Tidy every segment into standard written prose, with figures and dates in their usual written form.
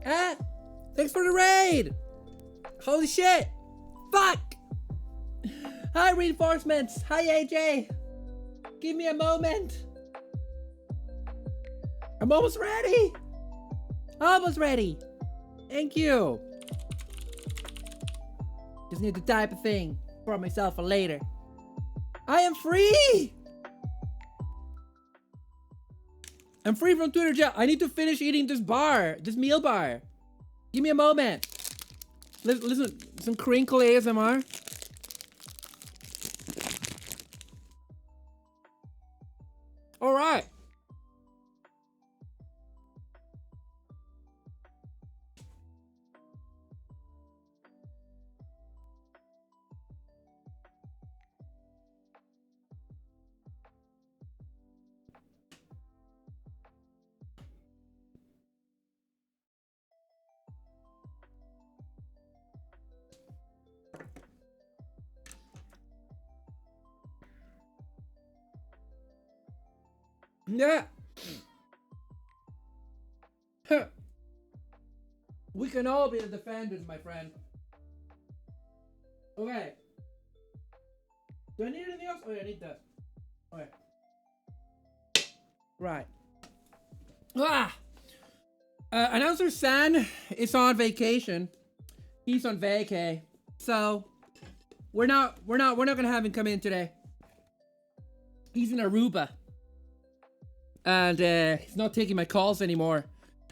Ah! Thanks for the raid! Holy shit! Fuck! Hi, reinforcements! Hi, AJ! Give me a moment! I'm almost ready! Almost ready! Thank you! Just need to type a thing for myself for later. I am free! I'm free from Twitter jail. I need to finish eating this bar, this meal bar. Give me a moment. Listen, some crinkle ASMR. All right. Yeah. Huh. We can all be the defenders, my friend. Okay. Do I need anything else? Oh, yeah, I need that. Okay. Right. Ah! Announcer San is on vacation. He's on vacay. So we're not gonna have him come in today. He's in Aruba. And he's not taking my calls anymore.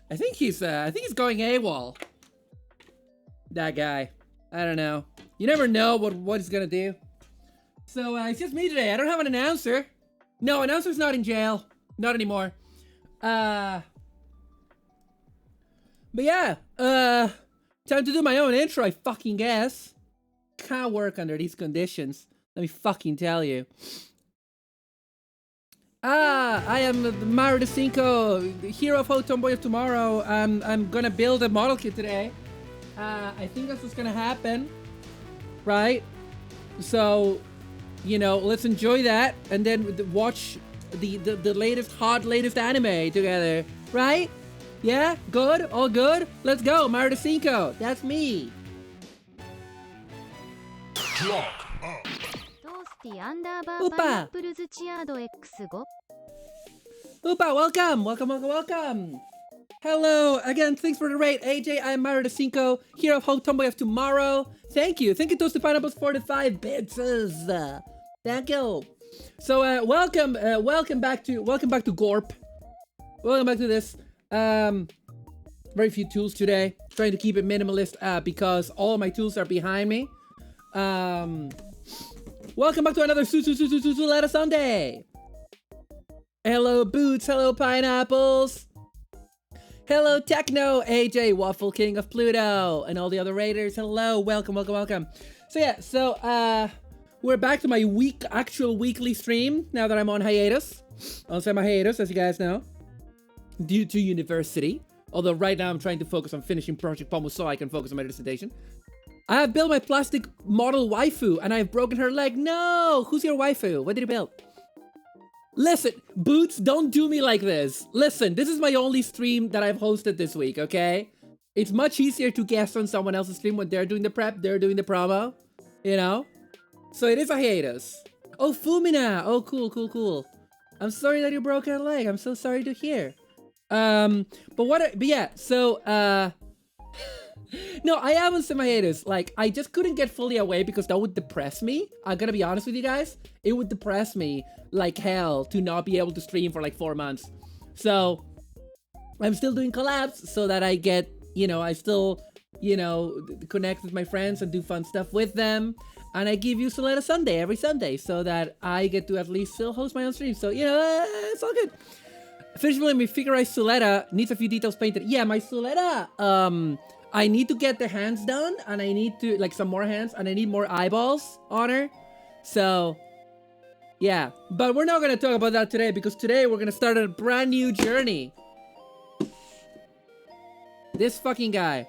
I think he's going AWOL. That guy. I don't know. You never know what he's gonna do. So it's just me today. I don't have an announcer. No, announcer's not in jail. Not anymore. But yeah, time to do my own intro, I fucking guess. Can't work under these conditions. Let me fucking tell you. I am Maru the Cinco, the hero of Ho Tomboy of Tomorrow. I'm gonna build a model kit today. I think that's what's gonna happen. Right? So, you know, let's enjoy that and then watch the latest anime together. Right? Yeah? Good? All good? Let's go, Maru the Cinco. That's me. Clock up. Upa! Upa, welcome! Hello, again, thanks for the raid, AJ. I'm Maru the Cinco, hero of Ho Tomboy of Tomorrow. Thank you, Toasted Pineapples for the 5 bits. Thank you. So, welcome back to Gorp. Welcome back to this. Very few tools today. Trying to keep it minimalist, because all my tools are behind me. Welcome back to another SULETTA Sunday. Hello, Boots. Hello, Pineapples. Hello, Techno, AJ, Waffle King of Pluto, and all the other raiders. Hello, welcome. So yeah, we're back to my actual weekly stream now that I'm on hiatus. I'm on hiatus, as you guys know, due to university. Although right now I'm trying to focus on finishing Project Pommel so I can focus on my dissertation. I have built my plastic model waifu, and I have broken her leg. No! Who's your waifu? What did you build? Listen, Boots, don't do me like this. Listen, this is my only stream that I've hosted this week, okay? It's much easier to guest on someone else's stream when they're doing the prep, they're doing the promo, you know? So it is a hiatus. Oh, Fumina! Oh, cool. I'm sorry that you broke her leg. I'm so sorry to hear. But yeah, so, no, I haven't seen my hiatus. Like, I just couldn't get fully away because that would depress me. I'm gonna be honest with you guys. It would depress me like hell to not be able to stream for like 4 months. So, I'm still doing collabs so that I get, you know, I still, you know, connect with my friends and do fun stuff with them. And I give you SULETTA Sunday every Sunday so that I get to at least still host my own stream. So, you know, it's all good. Finish building my figurized SULETTA. Needs a few details painted. Yeah, my SULETTA, I need to get the hands done, and I need to, like, some more hands, and I need more eyeballs on her. So, yeah. But we're not gonna talk about that today, because today we're gonna start a brand new journey. This fucking guy.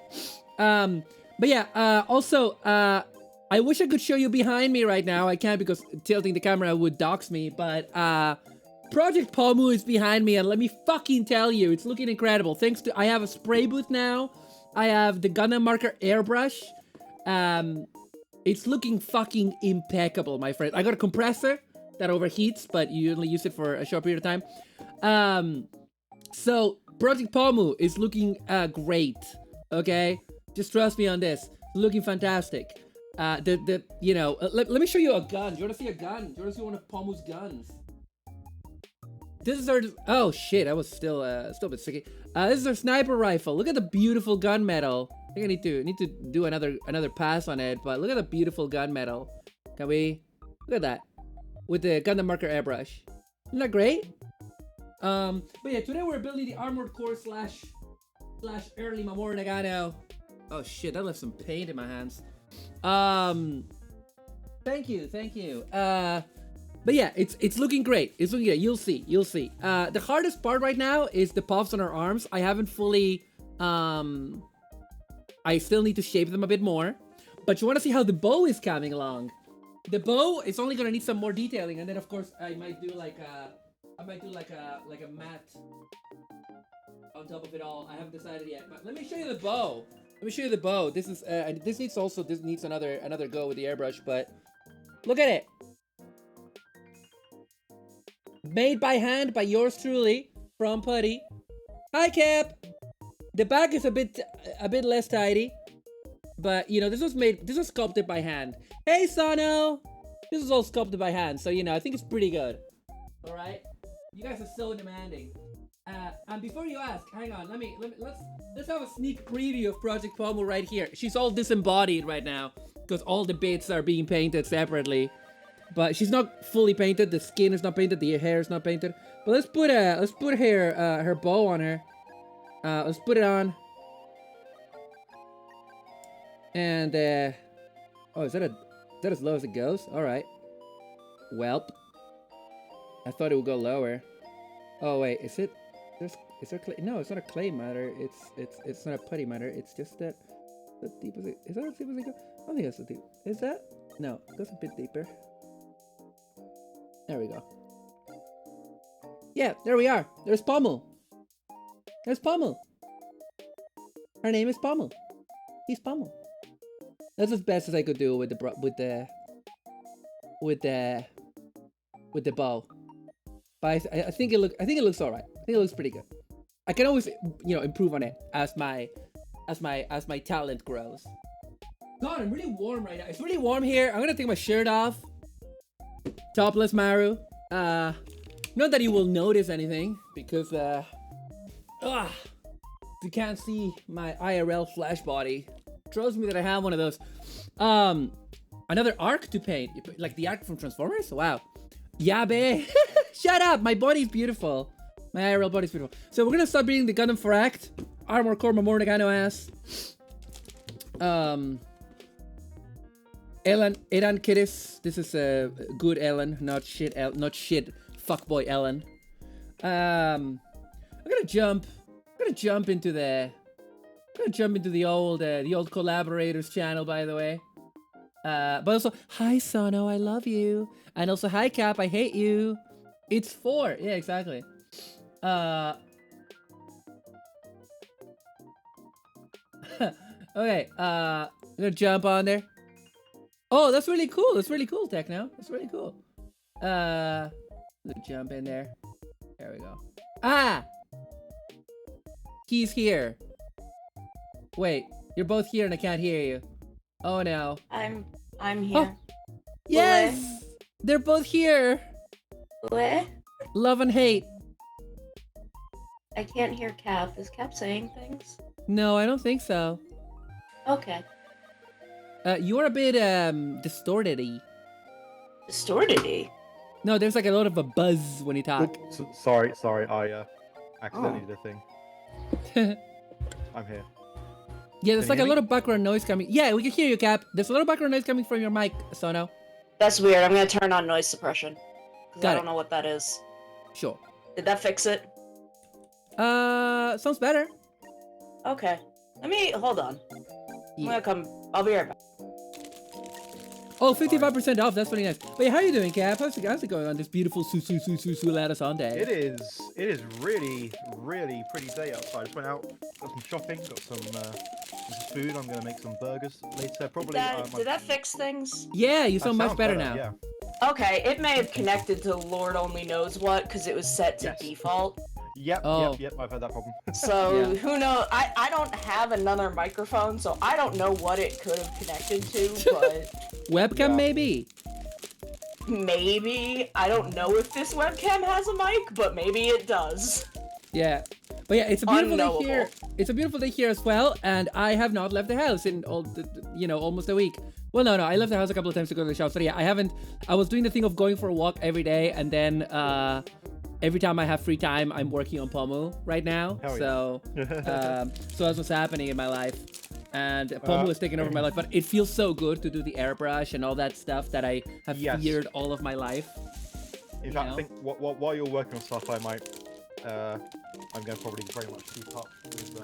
But yeah, also, I wish I could show you behind me right now. I can't because tilting the camera would dox me, but, Project Pomu is behind me, and let me fucking tell you, it's looking incredible. Thanks to, I have a spray booth now. I have the Gundam marker airbrush. It's looking fucking impeccable, my friend. I got a compressor that overheats, but you only use it for a short period of time. So Project Pomu is looking great. Okay, just trust me on this. It's looking fantastic. You know, let me show you a gun. Do you want to see a gun? Do you want to see one of Pomu's guns? This is our, oh shit, I was still a bit sticky. This is our sniper rifle. Look at the beautiful gunmetal. I think I need to do another pass on it, but look at the beautiful gunmetal. Can we, look at that. With the Gundam marker airbrush. Isn't that great? But yeah, today we're building the armored core slash early Mamoru Nagano. Oh shit, that left some paint in my hands. Thank you. But yeah, it's looking great. It's looking great. You'll see. The hardest part right now is the puffs on our arms. I haven't fully, I still need to shape them a bit more. But you want to see how the bow is coming along. The bow is only gonna need some more detailing, and then of course I might do like a mat on top of it all. I haven't decided yet. But let me show you the bow. This is this needs another go with the airbrush, but look at it. Made by hand by yours truly from Putty. Hi Cap. The back is a bit less tidy, but you know this was sculpted by hand. Hey Sano. This is all sculpted by hand, so you know I think it's pretty good. All right. You guys are so demanding. And before you ask, hang on. Let's have a sneak preview of Project Pomu right here. She's all disembodied right now because all the bits are being painted separately. But she's not fully painted. The skin is not painted. The hair is not painted. But let's put her bow on her. Let's put it on. And oh, is that as low as it goes? All right. Welp. I thought it would go lower. Oh wait, is there clay? No, it's not a clay matter. It's not a putty matter. It's just that deep as it. Is that as deep as it goes? I don't think that's as deep. Is that? No, it goes a bit deeper. There we go. Yeah, there we are. There's Pommel. There's Pommel. Her name is Pommel. He's Pommel. That's as best as I could do with the bow. But I think it looks alright. I think it looks pretty good. I can always, you know, improve on it as my talent grows. God, I'm really warm right now. It's really warm here. I'm gonna take my shirt off. Topless Maru. Not that you will notice anything because you can't see my IRL flash body. Trust me that I have one of those. Another arc to paint, like the arc from Transformers. Wow. Yabe. Shut up. My body's beautiful. My IRL body's beautiful. So we're gonna start beating the Gundam Pharact Armor Core Mamoru Nagano ass. Elan Kiddis. This is a good Ellen, not shit fuckboy Ellen. I'm gonna jump into the old collaborators channel, by the way. But also, hi Sono, I love you. And also, hi Cap, I hate you. It's 4. Yeah, exactly. Okay, I'm gonna jump on there. Oh, that's really cool. That's really cool, Techno. That's really cool. Let's jump in there. There we go. Ah! He's here. Wait, you're both here and I can't hear you. Oh no. I'm here. Oh. Yes! What? They're both here. What? Love and hate. I can't hear Cap. Is Cap saying things? No, I don't think so. Okay. You're a bit distorted-y. Distorted-y? No, there's like a lot of a buzz when you talk. Oops, sorry, I accidentally did a thing. I'm here. Yeah, there's Can like you a hear lot of background noise coming. Yeah, we can hear you, Cap. There's a lot of background noise coming from your mic, Sono. That's weird. I'm gonna turn on noise suppression. Because I don't know what that is. Sure. Did that fix it? Sounds better. Okay. Hold on. Yeah. I'm gonna come. I'll be right back. Oh, 55% off. That's really nice. Wait, how are you doing, Cap? How's it going on this beautiful SULETTA Sunday? It is really pretty day outside. Just went out, got some shopping, got some food. I'm gonna make some burgers later. Probably. Did that fix things? Yeah, you That sound much sounds better now. Yeah. Okay, it may have connected to Lord only knows what, because it was set to Yes. default. Yep. I've had that problem. So, Yeah. who knows? I don't have another microphone, so I don't know what it could have connected to, but Webcam, Yeah. maybe? maybe. I don't know if this webcam has a mic, but maybe it does. Yeah. But yeah, it's a beautiful day Unknowable. here. It's a beautiful day here as well, and I have not left the house in almost a week. Well, no, I left the house a couple of times to go to the shop. So yeah, I was doing the thing of going for a walk every day, and then every time I have free time, I'm working on Pomu right now. Hell So that's what's happening in my life. And Pomu is taking over my life, but it feels so good to do the airbrush and all that stuff that I have Yes. feared all of my life. In fact, I think while you're working on stuff, I'm going to probably very much keep up with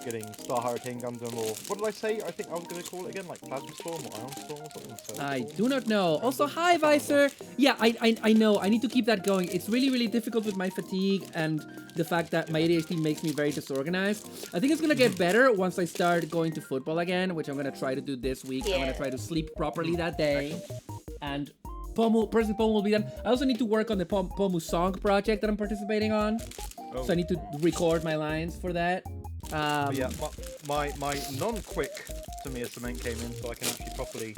getting Star Hurricane Gundam, or what did I say? I think I was going to call it again, like Plasma Storm or Ion Storm or something. So I do not know. Also, hi, Visor. Yeah, I know. I need to keep that going. It's really difficult with my fatigue and the fact that my ADHD makes me very disorganized. I think it's going to get better once I start going to football again, which I'm going to try to do this week. I'm going to try to sleep properly that day. And President Pomu will be done. I also need to work on the Pomu song project that I'm participating on. Oh. So I need to record my lines for that. Yeah, my non-quick Tamiya cement came in, so I can actually properly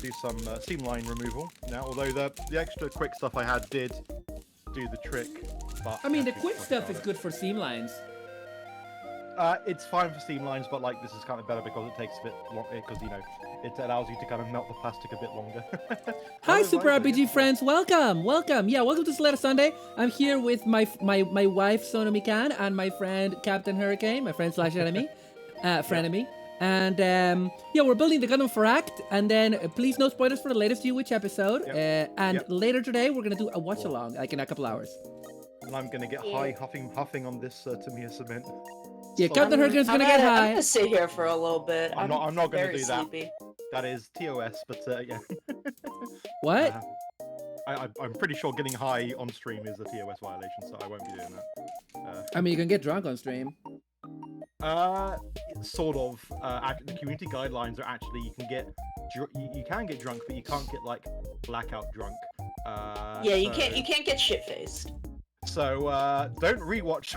do some seam line removal now. Although the extra quick stuff I had did do the trick. But I mean, the quick stuff is good for seam lines. It's fine for seam lines, but like this is kind of better because it takes a bit long. Because it allows you to kind of melt the plastic a bit longer. Hi, Hello, Super Visor. RPG friends. Welcome. Yeah, welcome to SULETTA Sunday. I'm here with my wife Sonomi-kan and my friend Captain Hurricane, my friend slash enemy, frenemy. And yeah, we're building the Gundam Pharact, and then please no spoilers for the latest UWitch episode. And later today we're gonna do a watch along, like in a couple hours. And I'm gonna get high huffing on this Tamiya cement. Yeah, So- Captain Hurricane's gonna get I'm high. gonna sit here for a little bit. I'm not gonna very do that. sleepy. That is TOS, but yeah. What? I'm pretty sure getting high on stream is a TOS violation, so I won't be doing that. I mean, you can get drunk on stream. Sort of. The community guidelines are actually you can get drunk, but you can't get like blackout drunk. Yeah, you can't get shit faced. So don't rewatch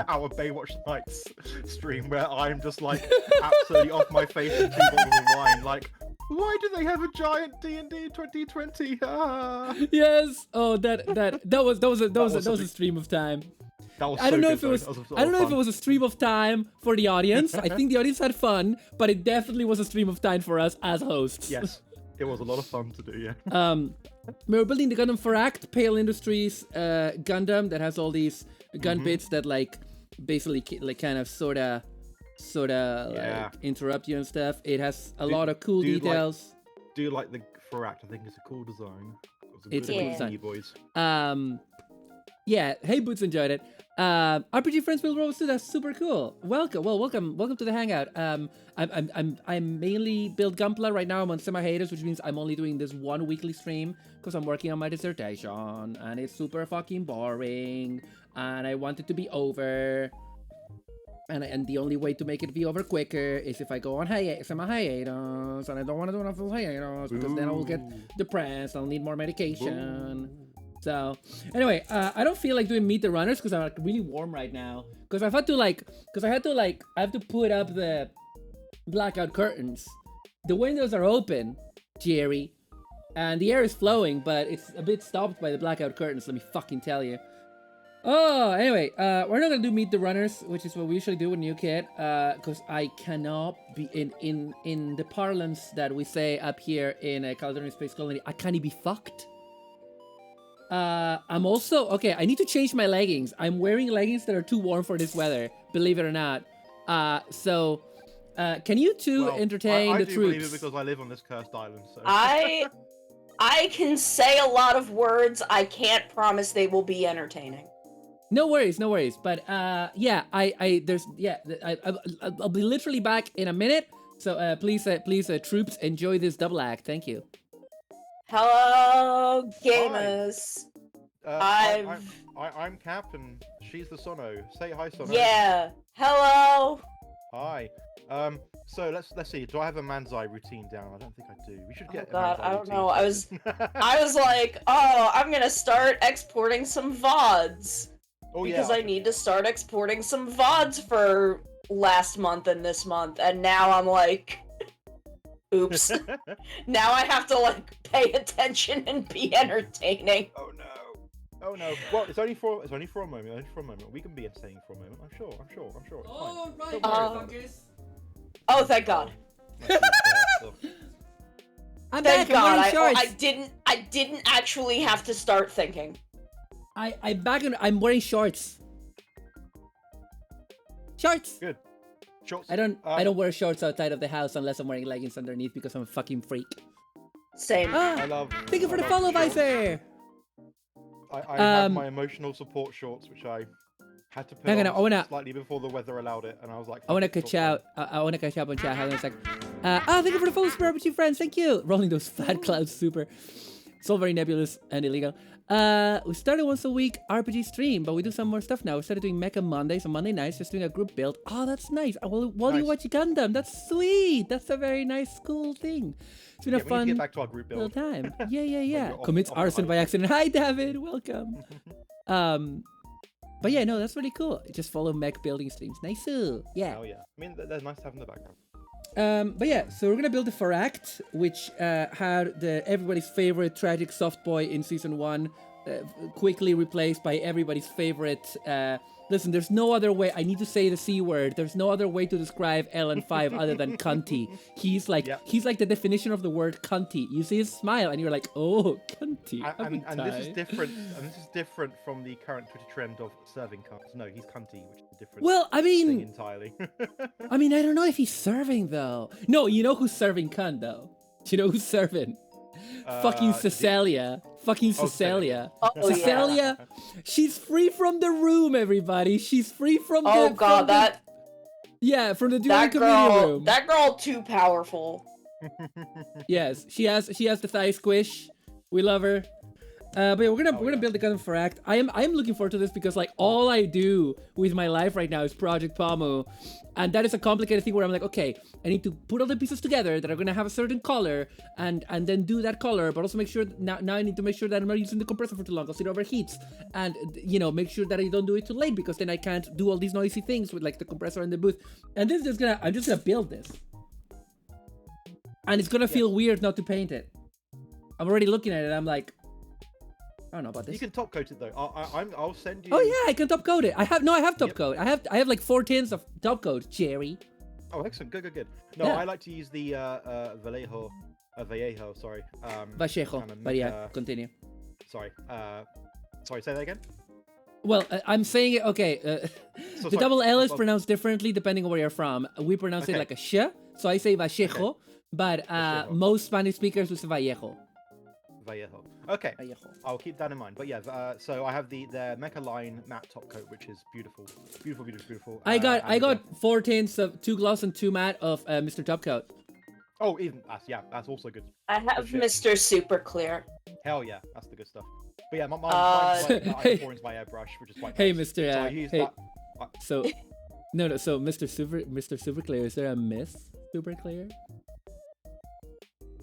our Baywatch Nights stream where I'm just like absolutely off my face with 2 bottles of wine. Like, why do they have a giant D&D 2020? Yes. Oh, that was a stream of time. That was I don't so know good, if it though. was. That was a lot I don't of know if it fun. was a stream of time for the audience. I think the audience had fun, but it definitely was a stream of time for us as hosts. Yes, it was a lot of fun to do. Yeah. We were building the Gundam Pharact, Pale Industries Gundam that has all these gun bits that like basically like kind of sorta like interrupt you and stuff. It has a lot of cool details. Do like the Pharact? I think it's a cool design. It's a cool design. You boys. Yeah. Hey, Boots enjoyed it. RPG Friends Build Watchalong, that's super cool. Welcome to the hangout. I'm mainly build Gunpla right now. I'm on semi-hiatus, which means I'm only doing this one weekly stream because I'm working on my dissertation and it's super fucking boring and I want it to be over. And the only way to make it be over quicker is if I go on semi-hiatus, and I don't want to do enough hiatus because then I will get depressed. I'll need more medication. So anyway, I don't feel like doing Meet the Runners because I'm like really warm right now. Because I have to put up the blackout curtains. The windows are open, Jerry, and the air is flowing, but it's a bit stopped by the blackout curtains. Let me fucking tell you. Oh, anyway, we're not gonna do Meet the Runners, which is what we usually do with New Kid, because I cannot be in the parlance that we say up here in a Caledonian Space Colony. I can't be fucked. I'm also okay. I need to change my leggings. I'm wearing leggings that are too warm for this weather. Believe it or not. So, can you two entertain I the do troops? believe it because I live on this cursed island. So. I can say a lot of words. I can't promise they will be entertaining. No worries. But yeah, I'll be literally back in a minute. So please, troops, enjoy this double act. Thank you. Hello, gamers. I'm Cap and she's the Sono. Say hi, Sono. Yeah. Hello. Hi. So let's see. Do I have a Manzai routine down? I don't think I do. We should get. Oh God, a Manzai I don't routine know. started. I was like, oh, I'm gonna start exporting some VODs. Oh Because yeah. I need to start exporting some VODs for last month and this month, and now I'm like, oops. Now I have to like pay attention and be entertaining. Oh no. Oh no. Well, it's only for a moment. Only for a moment. We can be entertaining for a moment. I'm sure. It's fine. right, motherfuckers. Oh, thank God. I'm Thank back. God. I'm wearing shorts. I didn't actually have to start thinking. I'm back and I'm wearing shorts. Shorts. Good. Shorts. I don't wear shorts outside of the house unless I'm wearing leggings underneath because I'm a fucking freak. Same. I love. Thank you for the love follow, shorts. Vicer. I have my emotional support shorts, which I had to put on slightly before the weather allowed it, and I was like, I wanna catch out. I wanna catch up on chat. Hold on a sec. Thank you for the follow, super RPG friends. Thank you. Rolling those fat clouds, super. It's all very nebulous and illegal. We started once a week RPG stream, but we do some more stuff now. We started doing Mecha Mondays on Monday nights, just doing a group build. Oh, that's nice. While you watch Gundam, that's sweet. That's a very nice, cool thing. It's been a fun. We need to get back to our group build. Time. Yeah. Off, Commits arson by accident. Hi, David. Welcome. But yeah, no, that's really cool. Just follow mech building streams. Nice. Yeah. Oh yeah. I mean, they're nice to have in the background. But yeah, so we're gonna build the Pharact, which had everybody's favorite tragic soft boy in season 1, quickly replaced by everybody's favorite. Listen, there's no other way. I need to say the C word. There's no other way to describe LN5 other than cunty. He's like the definition of the word cunty. You see his smile, and you're like, oh, cunty. And this is different. And this is different from the current Twitter trend of serving cunts. No, he's cunty, which is a different. Well, I mean, thing entirely. I mean, I don't know if he's serving though. No, you know who's serving cunt though. You know who's serving? Fucking Cecilia. Fucking Cecilia. Cecilia, she's free from the room, everybody. She's free from the... Oh God, from the dueling community room. That girl too powerful. Yes, she has the thigh squish. We love her. But yeah, we're gonna build the Gundam Pharact. I am looking forward to this because like all I do with my life right now is Project Pomu, and that is a complicated thing where I'm like, okay, I need to put all the pieces together that are gonna have a certain color, and then do that color, but also make sure now I need to make sure that I'm not using the compressor for too long because it overheats, and make sure that I don't do it too late because then I can't do all these noisy things with like the compressor in the booth. And this is I'm just gonna build this, and it's gonna feel weird not to paint it. I'm already looking at it. I'm like, I don't know about this. You can top coat it though. I'll send you. Oh yeah, I can top coat it. I have top coat. I have like 4 tins of top coat, Jerry. Oh, excellent. Good. No, I like to use the Vallejo, sorry. Vallejo. But yeah, continue. Sorry. Sorry. Say that again. Well, I'm saying it. Okay. The double L is pronounced differently depending on where you're from. We pronounce it like a sh, so I say Vallejo. But most Spanish speakers will say Vallejo. Vallejo. Okay, I'll keep that in mind. But yeah, so I have the Mecha Line matte top coat, which is beautiful. I got 4 tins of 2 gloss and 2 matte of Mr. Top Coat. Oh, even that's also good. I have Mr. Super Clear. Hell yeah, that's the good stuff. But yeah, mine's like pour into my airbrush, which is quite nice. Hey, Mr. So I use that. So no. So Mr. Super Clear, is there a Miss Super Clear?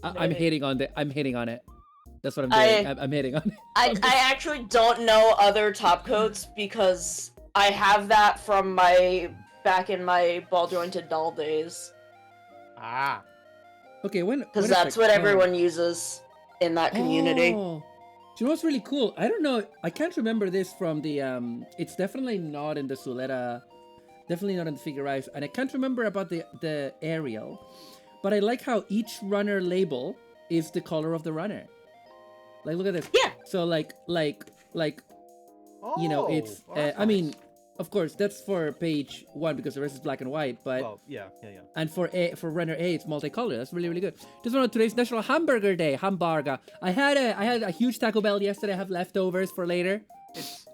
I'm hitting on it. That's what I'm doing. I'm hitting on it. I actually don't know other top coats because I have that from back in my ball jointed doll days. Ah. Okay, because that's what everyone uses in that community. Oh. Do you know what's really cool? I don't know. I can't remember this from the it's definitely not in the Suletta, definitely not in the Figure Eyes, and I can't remember about the aerial, but I like how each runner label is the color of the runner. Like, look at this. Yeah. So like, it's. Nice. I mean, of course, that's for page 1 because the rest is black and white. But yeah. And for runner A, it's multicolor. That's really good. Just want to today's National Hamburger Day. Hamburger. I had a huge Taco Bell yesterday. I have leftovers for later.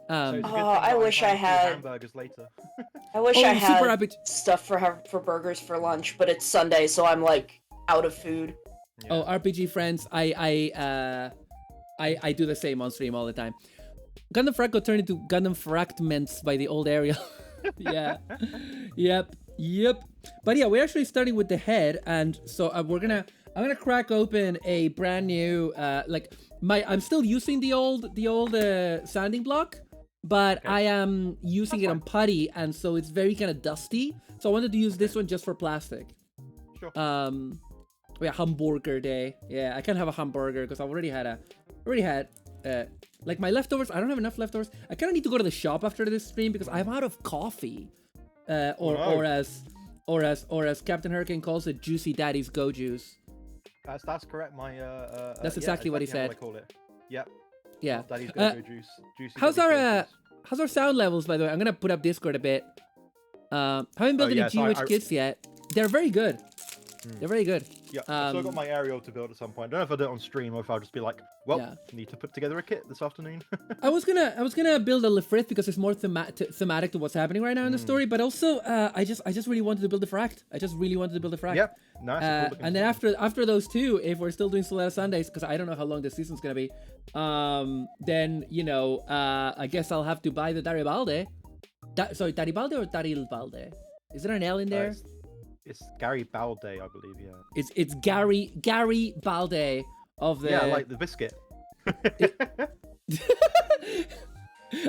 So it's a good thing I that wish I plan to do had- hamburgers later. I wish Oh, I had super rapid. stuff for burgers for lunch, but it's Sunday, so I'm like out of food. Yeah. Oh, RPG friends, I do the same on stream all the time. Gundam Pharact got turned into Gundam Fragments by the old Ariel. Yeah. Yep. But yeah, we're actually starting with the head, and so I'm gonna crack open a brand new I'm still using the old sanding block, but Okay. I am using That's it on putty, and so it's very kind of dusty. So I wanted to use this one just for plastic. Sure. Yeah, hamburger day. Yeah, I can't have a hamburger because I've already had like my leftovers. I don't have enough leftovers. I kind of need to go to the shop after this stream because I'm out of coffee. Or as Captain Hurricane calls it, Juicy Daddy's Go Juice. That's correct. My That's exactly what he exactly said. how I call it. Yep. Yeah. Daddy's go-go juice. Juicy How's Daddy's our go-go juice. how's our sound levels, by the way? I'm gonna put up Discord a bit. Haven't built any yeah, so GWitch kits yet. They're very good. They're very good. Yeah, so I got my aerial to build at some point. I don't know if I do it on stream or if I'll just be like, well, Yeah. need to put together a kit this afternoon. I was gonna build a Lefrith because it's more thematic to what's happening right now in the story, but also I just really wanted to build a Pharact. I just really wanted to build a Pharact. Yep, nice. And then after those two, if we're still doing SULETTA Sundays, because I don't know how long this season's gonna be, then I guess I'll have to buy the Garibaldi. Sorry, Garibaldi or Garibaldi? Is there an L in there? It's Gary Balday, I believe. Yeah. It's Gary Balde of the. Yeah, like the biscuit. I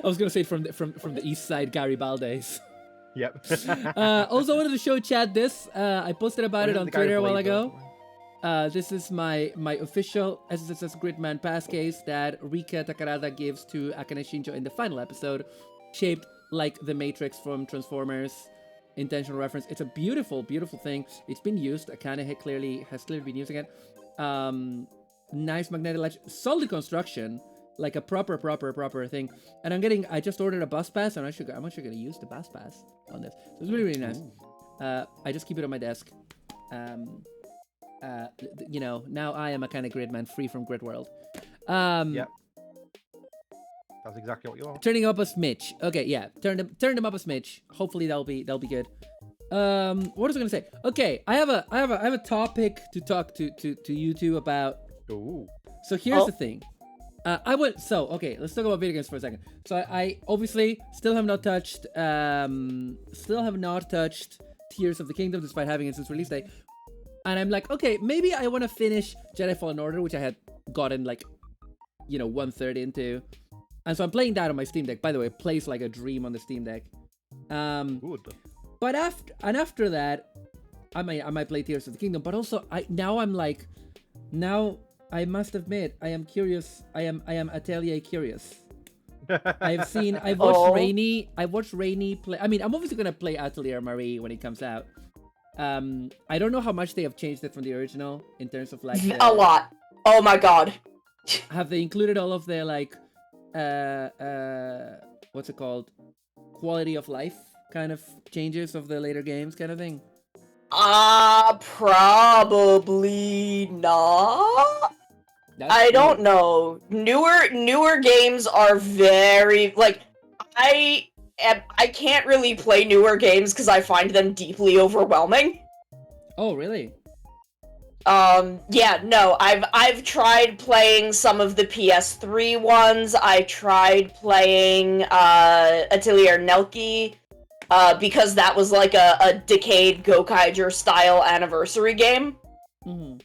was gonna say from the east side, Gary Baldes. Yep. Also wanted to show Chad this. I posted about it on Twitter a while ago. This is my official SSS Gridman passcase that Rika Takarada gives to Akane Shinjo in the final episode, shaped like the Matrix from Transformers. Intentional reference. It's a beautiful thing. It's been used. Akane has clearly been using it. Nice magnetic latch, solid construction, like a proper thing. And I just ordered a bus pass, and I'm actually gonna use the bus pass on this. So it's really nice. I just keep it on my desk. Now I am a kind of grid man, free from grid world. Yep. That's exactly what you are. Turning up a smidge. Okay, yeah. Turn them up a smidge. Hopefully that'll be good. What was I gonna say? Okay, I have a topic to talk to you two about. Ooh. So here's the thing. Okay, let's talk about video games for a second. So I obviously still have not touched Tears of the Kingdom despite having it since release day. And I'm like, okay, maybe I want to finish Jedi Fallen Order, which I had gotten 1/3 into. And so I'm playing that on my Steam Deck. By the way, it plays like a dream on the Steam Deck. Good. But after that, I might play Tears of the Kingdom. But also, I must admit, I am curious. I am Atelier curious. I've watched Rainy play. I mean, I'm obviously gonna play Atelier Marie when it comes out. I don't know how much they have changed it from the original in terms of A lot. Oh my god. Have they included all of the what's it called? Quality of life kind of changes of the later games kind of thing? Probably not. I don't know. Newer games are very I can't really play newer games because I find them deeply overwhelming. Oh, really? Yeah, no, I've tried playing some of the PS3 ones. I tried playing Atelier Nelki because that was like a Decade Gokaiger style anniversary game. Mm-hmm.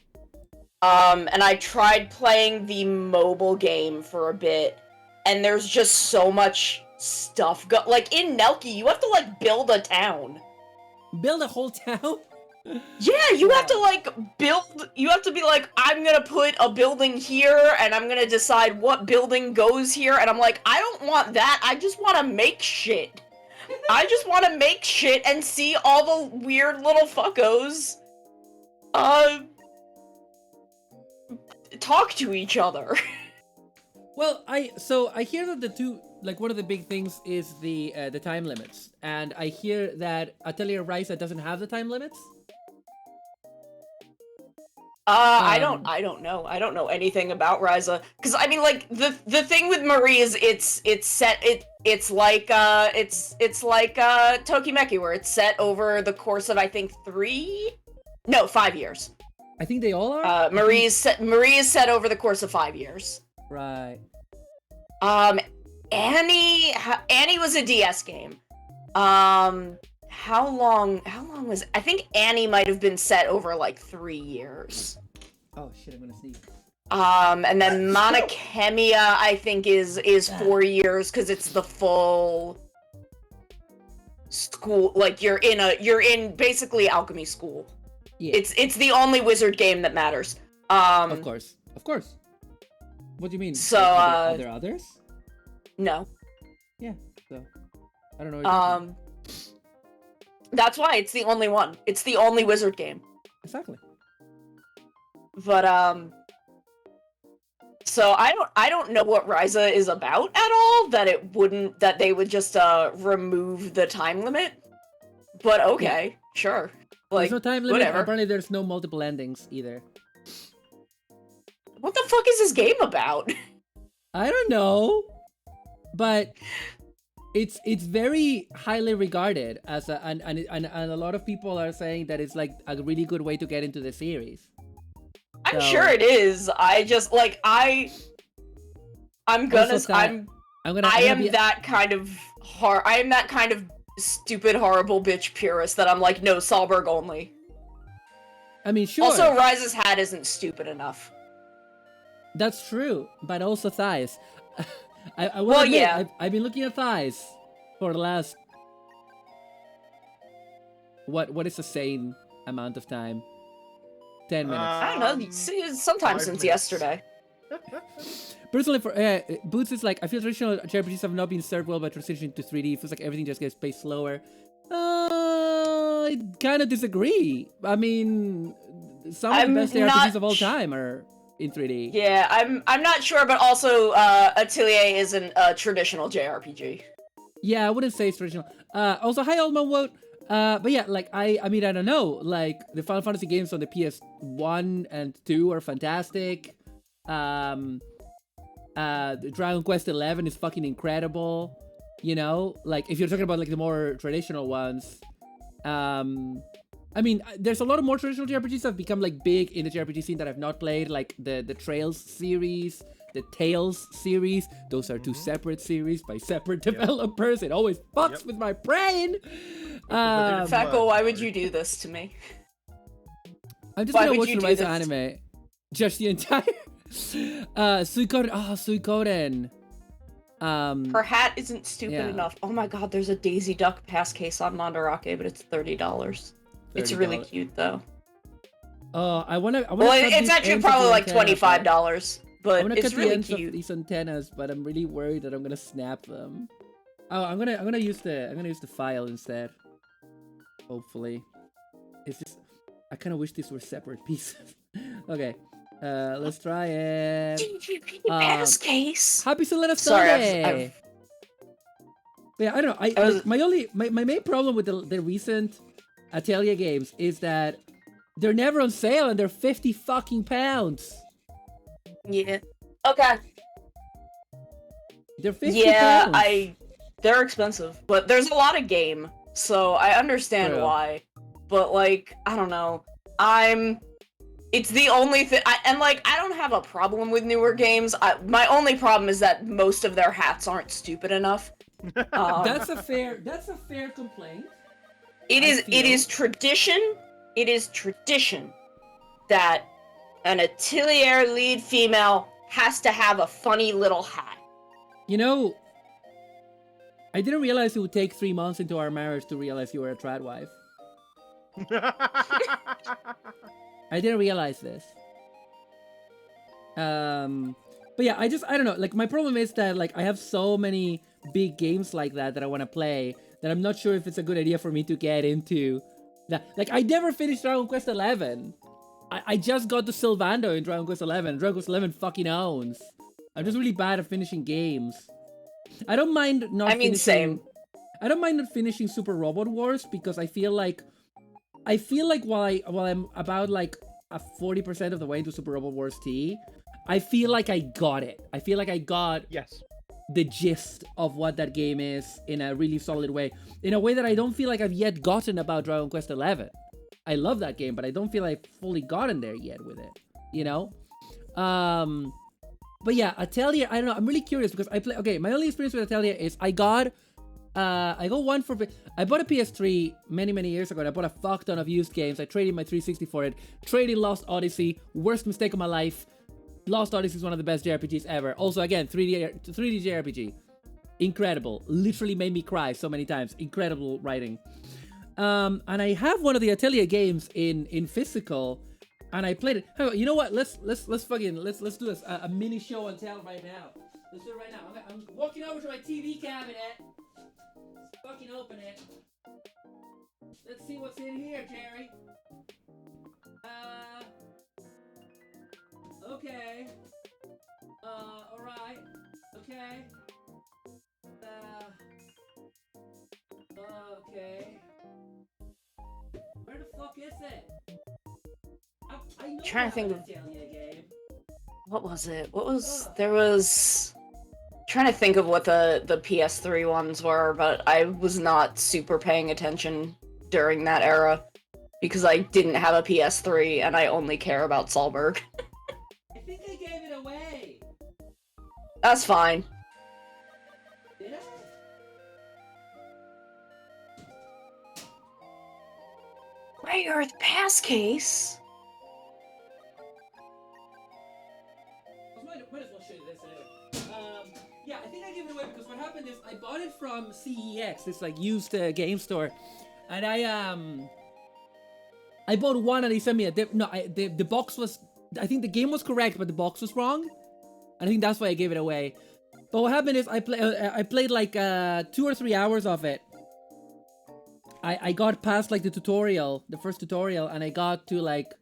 And I tried playing the mobile game for a bit, and there's just so much stuff in Nelki, you have to build a town. Build a whole town? Yeah, you have to you have to be I'm gonna put a building here, and I'm gonna decide what building goes here, and I'm like, I don't want that, I just want to make shit. I just want to make shit and see all the weird little fuckos talk to each other. Well, I hear that the two, one of the big things is the time limits, and I hear that Atelier Ryza doesn't have the time limits. I don't know. I don't know anything about Ryza because I mean, like the thing with Marie is it's like Tokimeki where it's set over the course of I think 5 years. I think they all are. Marie is set over the course of 5 years. Right. Annie was a DS game. How long was I think Annie might have been set over like 3 years. Oh shit, I'm gonna sneeze. And then Monachemia I think is 4 years because it's the full school, like you're in basically alchemy school. Yeah. It's the only wizard game that matters. Of course. What do you mean? So are there others? No. Yeah, so I don't know. That's why it's the only one. It's the only wizard game. Exactly. But so I don't know what Ryza is about at all. That they would just remove the time limit. But okay, sure. Like there's no time limit. whatever. Apparently, there's no multiple endings either. What the fuck is this game about? I don't know, but it's very highly regarded as and a lot of people are saying that it's like a really good way to get into the series. I'm sure it is. I just like I am that kind of stupid, horrible bitch purist that I'm like, no, Salberg only. I mean, sure. Also, Ryza's hat isn't stupid enough. That's true, but also thighs. I've been looking at thighs for the last what is a sane amount of time? 10 minutes. I don't know. Sometime since yesterday. Personally, for Boots is like, I feel traditional JRPGs have not been served well by transitioning to 3D. It feels like everything just gets paced slower. I kind of disagree. I mean, some of the best JRPGs of all time are in 3D. Yeah, I'm not sure, but also Atelier isn't a traditional JRPG. Yeah, I wouldn't say it's traditional. Also, hi Oldman Wote. But yeah, like I mean, I don't know. Like the Final Fantasy games on the PS1 and 2 are fantastic. Dragon Quest 11 is fucking incredible. You know, like if you're talking about like the more traditional ones. I mean, there's a lot of more traditional JRPGs that have become like big in the JRPG scene that I've not played, like the Trails series, the Tales series. Those are two separate series by separate developers. It always fucks with my brain. Fako, why would you do this to me? I'm just gonna watch the Ryza anime. Just the entire Suikoden. Oh, Suikoden. Her hat isn't stupid enough. Oh my god, there's a Daisy Duck pass case on Mandarake, but it's $30. It's really cute though. Oh, I wanna. Well, it's actually probably like $25, but it's really cute. These antennas, but I'm really worried that I'm gonna snap them. Oh, I'm gonna use the file instead. Hopefully, it's just I kind of wish these were separate pieces. Okay, let's try it. Pass case. Happy SULETTA Sunday. Yeah, I don't know. My main problem with the recent Atelier games is that they're never on sale and they're 50 fucking pounds. Yeah. Okay. They're 50 pounds. They're expensive, but there's a lot of game, so I understand why. But like, I don't know. It's the only thing, and like, I don't have a problem with newer games. My only problem is that most of their hats aren't stupid enough. That's a fair complaint. It is tradition that an Atelier lead female has to have a funny little hat. You know, I didn't realize it would take 3 months into our marriage to realize you were a trad wife. I didn't realize this. But yeah, I don't know. Like, my problem is that, like, I have so many big games like that I want to play that I'm not sure if it's a good idea for me to get into. Like, I never finished Dragon Quest 11. I just got to Sylvando in Dragon Quest 11. Dragon Quest 11 fucking owns. I'm just really bad at finishing games. I don't mind not finishing... same. I don't mind not finishing Super Robot Wars because I feel like while I'm about like a 40% of the way into Super Robot Wars T, I feel like I got it. I feel like I got Yes. the gist of what that game is in a really solid way. In a way that I don't feel like I've yet gotten about Dragon Quest XI. I love that game, but I don't feel I've fully gotten there yet with it, you know? But yeah, Atelier, I don't know, I'm really curious because okay, my only experience with Atelier is I got one for, I bought a PS3 many years ago and I bought a fuck ton of used games. I traded my 360 for it, traded Lost Odyssey, worst mistake of my life. Lost Odyssey is one of the best JRPGs ever. Also, again, 3D JRPG. Incredible. Literally made me cry so many times. Incredible writing. And I have one of the Atelier games in physical, and I played it. You know what? Let's do a mini show and tell right now. Let's do it right now. I'm walking over to my TV cabinet. Let's fucking open it. Let's see what's in here, Jerry. Okay. Alright. Okay. Okay. Where the fuck is it? I know Trying to think of Atelier game. what was it? There was trying to think of what the PS3 ones were, but I was not super paying attention during that era because I didn't have a PS3 and I only care about Solberg. I think I gave it away. That's fine. Did I? Grey Earth pass case? Might as well show you this anyway. Yeah, I think I gave it away because what happened is I bought it from CEX, this like used game store, and I bought one and they sent me the box was, I think the game was correct but the box was wrong, and I think that's why I gave it away. But what happened is I played like 2 or 3 hours of it. I got past like the first tutorial, and I got to like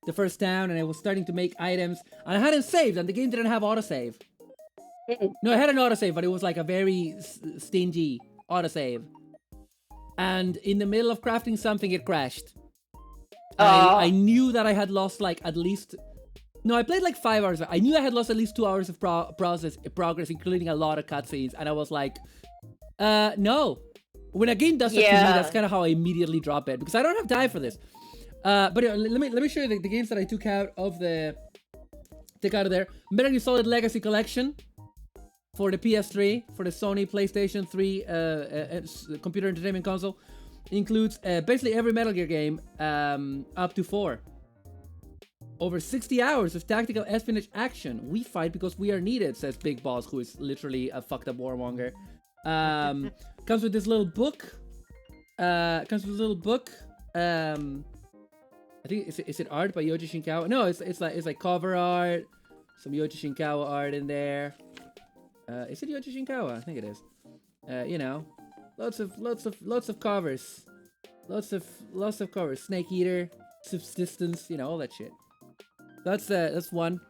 the first town, and I was starting to make items, and I hadn't saved, and the game didn't have autosave. No, it had an autosave, but it was like a very stingy autosave. And in the middle of crafting something, it crashed. I knew that I had lost like at least... No, I played like 5 hours. I knew I had lost at least 2 hours of progress, including a lot of cutscenes, and I was like, no. When a game does that to me, that's kind of how I immediately drop it, because I don't have time for this. But let me show you the games that I took out of there. Metal Gear Solid Legacy Collection for the PS3, for the Sony PlayStation 3 computer entertainment console. Includes basically every Metal Gear game up to 4. Over 60 hours of tactical espionage action. We fight because we are needed, says Big Boss, who is literally a fucked up warmonger. Comes with this little book. I think is it art by Yoji Shinkawa? No, it's like cover art, some Yoji Shinkawa art in there. Is it Yoji Shinkawa? I think it is. You know, lots of covers, lots of covers. Snake Eater, Subsistence, you know, all that shit. That's one.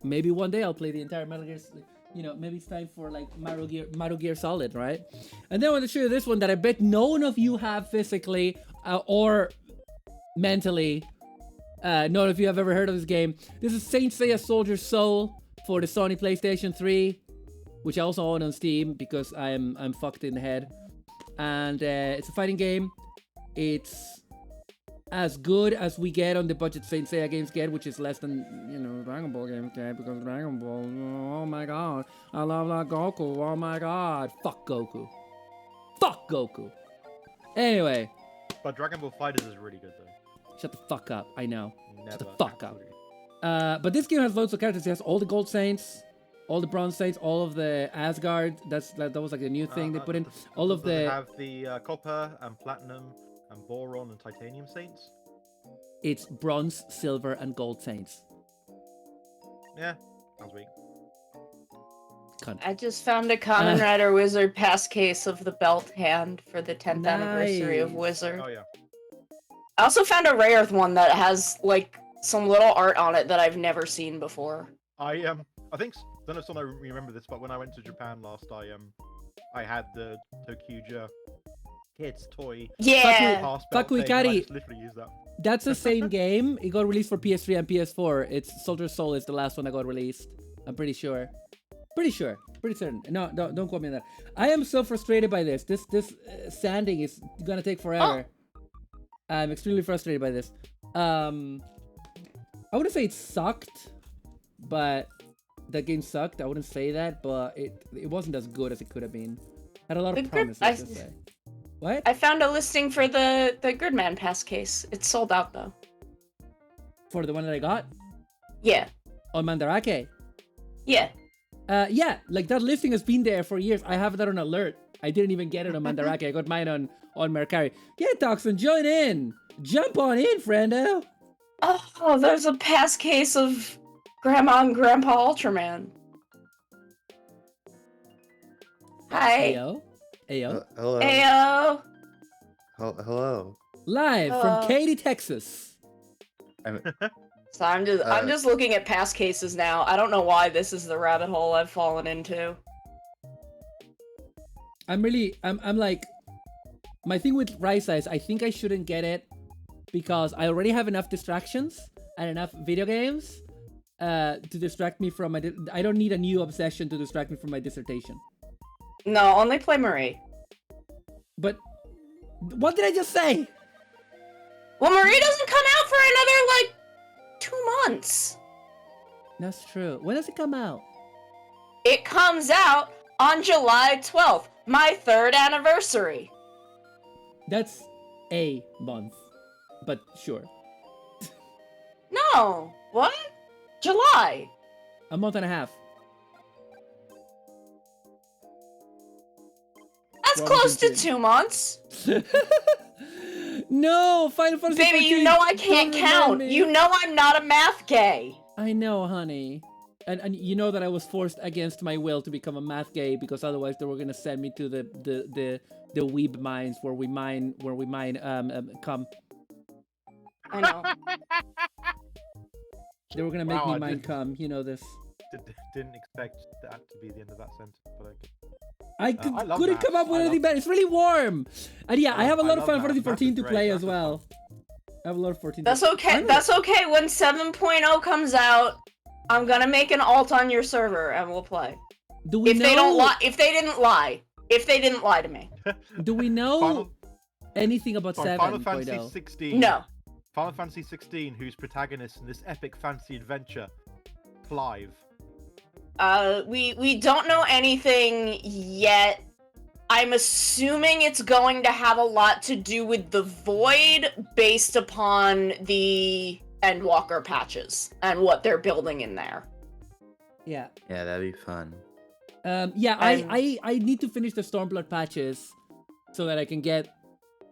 Maybe one day I'll play the entire Metal Gear. You know, maybe it's time for like Maru Gear Solid, right? And then I want to show you this one that I bet no one of you have physically or mentally. None of you have ever heard of this game. This is Saint Seiya Soldier Soul for the Sony PlayStation 3, which I also own on Steam because I'm fucked in the head. And it's a fighting game. It's as good as we get on the budget Saint Seiya games get, which is less than, you know, Dragon Ball games get, because Dragon Ball, oh my god, I love that Goku, oh my god, fuck Goku. Fuck Goku. Anyway. But Dragon Ball FighterZ is really good though. Shut the fuck up, I know. Never, Shut the fuck absolutely. up. But this game has loads of characters. It has all the Gold Saints, all the Bronze Saints, all of the Asgard. That was like a new thing they put in. All of the... have the Copper and Platinum and Boron and Titanium Saints? It's Bronze, Silver, and Gold Saints. Yeah, sounds weak. Cunt. I just found a Kamen Rider Wizard pass case of the belt hand for the 10th anniversary of Wizard. Oh yeah. I also found a Rare Earth one that has like some little art on it that I've never seen before. I think, don't know if someone remember this, but when I went to Japan last, I had the Tokuja kid's toy. Yeah. Pass belt Fuck with thing, and I Kari. just literally use that. That's the same game. It got released for PS3 and PS4. It's Soldier Soul is the last one that got released. I'm pretty sure. Pretty certain. No, don't quote me on that. I am so frustrated by this. This sanding is gonna take forever. I'm extremely frustrated by this. I wouldn't say it sucked, but that game sucked. I wouldn't say that, but it wasn't as good as it could have been. Had a lot of promises to say. What? I found a listing for the Gridman Pass case. It's sold out though. For the one that I got? Yeah. On Mandarake? Yeah. Yeah, like that listing has been there for years. I have that on alert. I didn't even get it on Mandarake. I got mine on Mercari. Yeah, Toxin, join in. Jump on in, friendo. Oh, there's a pass case of Grandma and Grandpa Ultraman. Hi. Ayo. Ayo. Hello. Ayo. Hello. Live from Katy, Texas. So I'm just looking at pass cases now. I don't know why this is the rabbit hole I've fallen into. I'm like, my thing with Rise is I think I shouldn't get it because I already have enough distractions and enough video games to distract me from I don't need a new obsession to distract me from my dissertation. No, only play Marie. But what did I just say? Well, Marie doesn't come out for another, like, 2 months. That's true. When does it come out? It comes out on July 12th, my 3rd anniversary. That's a month, but sure. No. What? July. A month and a half. That's close to 2 months. No, Final Fantasy Baby, 14, you know I can't don't count. remind me. You know I'm not a math gay. I know, honey. And you know that I was forced against my will to become a math gay because otherwise they were gonna send me to the weeb mines where we mine cum. I know. They were gonna make Wow, me I mine didn't- cum, you know this. Didn't expect that to be the end of that sentence, but okay. I I love couldn't maths. come up with I anything love- better. It's really warm. And yeah, I have a I lot of love Final maths. Fantasy Maths 14 is to great. play Maths as is well. I have a lot of 14. That's to... okay. I'm That's okay. When 7.0 comes out, I'm gonna make an alt on your server and we'll play. Do we If know? they don't lie, if they didn't lie to me. Do we know anything about Final 7.0? Fantasy 16. No. Final Fantasy 16, whose protagonist in this epic fantasy adventure, Clive. We don't know anything yet. I'm assuming it's going to have a lot to do with the Void based upon the Endwalker patches and what they're building in there. Yeah. Yeah, that'd be fun. Yeah, I need to finish the Stormblood patches so that I can get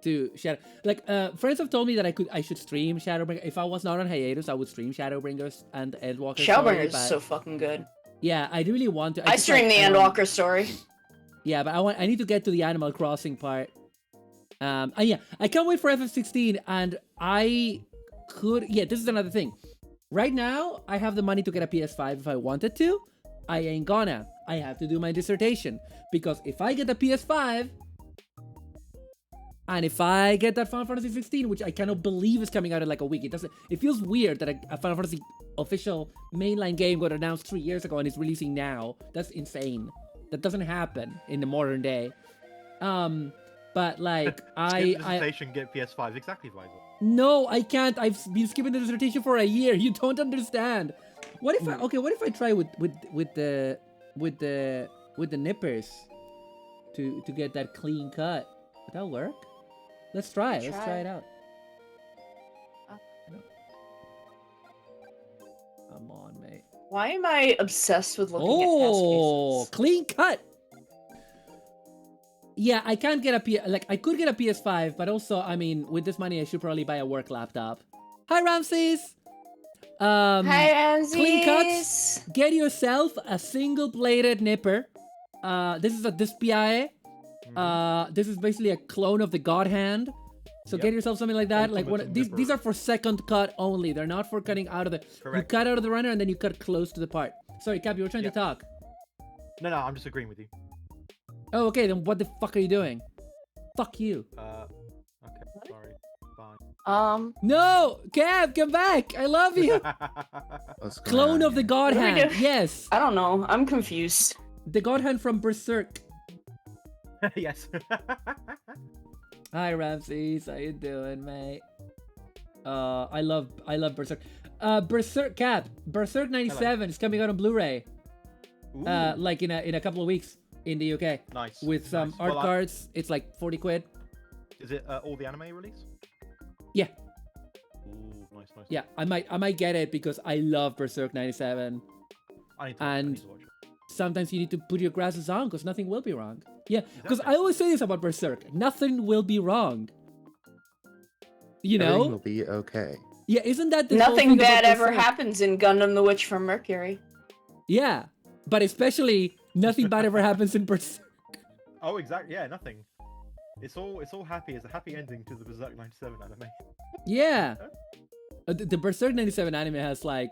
to Shadow. Like, friends have told me that I should stream Shadowbringers. If I was not on hiatus, I would stream Shadowbringers and Endwalker. Shadowbringers is so fucking good. Yeah, I really want to. I stream the Endwalker story. Yeah, but I need to get to the Animal Crossing part. And yeah, I can't wait for FF16, and I could. Yeah, this is another thing. Right now, I have the money to get a PS5 if I wanted to. I ain't gonna. I have to do my dissertation because if I get a PS5, and if I get that Final Fantasy 16, which I cannot believe is coming out in like a week, it feels weird that a Final Fantasy official mainline game got announced 3 years ago and is releasing now. That's insane. That doesn't happen in the modern day. But like Skip dissertation, get PS5. Exactly, Visor. No, I can't. I've been skipping the dissertation for a year. You don't understand. What if I try with the nippers to get that clean cut? Would that work? Let's try. Let's try it out. Come on, mate. Why am I obsessed with looking at test cases? Clean cut. Yeah, I can't get I could get a PS5, but also, I mean, with this money, I should probably buy a work laptop. Hi, Ramses. Hi, Ramses. Clean cuts. Get yourself a single-bladed nipper. This is a Dispiae. This is basically a clone of the God Hand. So get yourself something like that. Like these are for second cut only. They're not for cutting out of the. Correct. You cut out of the runner and then you cut close to the part. Sorry, Cap, you were trying to talk. No, I'm just agreeing with you. Oh, okay. Then what the fuck are you doing? Fuck you. Okay, sorry. Bye. No, Cab, come back. I love you. What's going Clone on of the here? God What do we Hand. do? Yes. I don't know. I'm confused. The God Hand from Berserk. Yes. Hi Ramses, how you doing, mate? I love Berserk. Berserk Cat. Berserk 97 is coming out on Blu-ray. Ooh, Like in a couple of weeks in the UK. nice. With some nice. art Well, cards. It's like 40 quid. Is it all the anime release? Yeah. Ooh, nice. Yeah, I might get it because I love Berserk 97. I need to And watch it. sometimes you need to put your glasses on because nothing will be wrong. Yeah, because Exactly. I always say this about Berserk. Nothing will be wrong. You Everything know? will be okay. Yeah, isn't that the whole Nothing thing about bad ever Berserk? happens in Gundam the Witch from Mercury. Yeah, but especially nothing bad ever happens in Berserk. Oh, exactly. Yeah, nothing. It's all happy. It's a happy ending to the Berserk 97 anime. Yeah. The Berserk 97 anime has like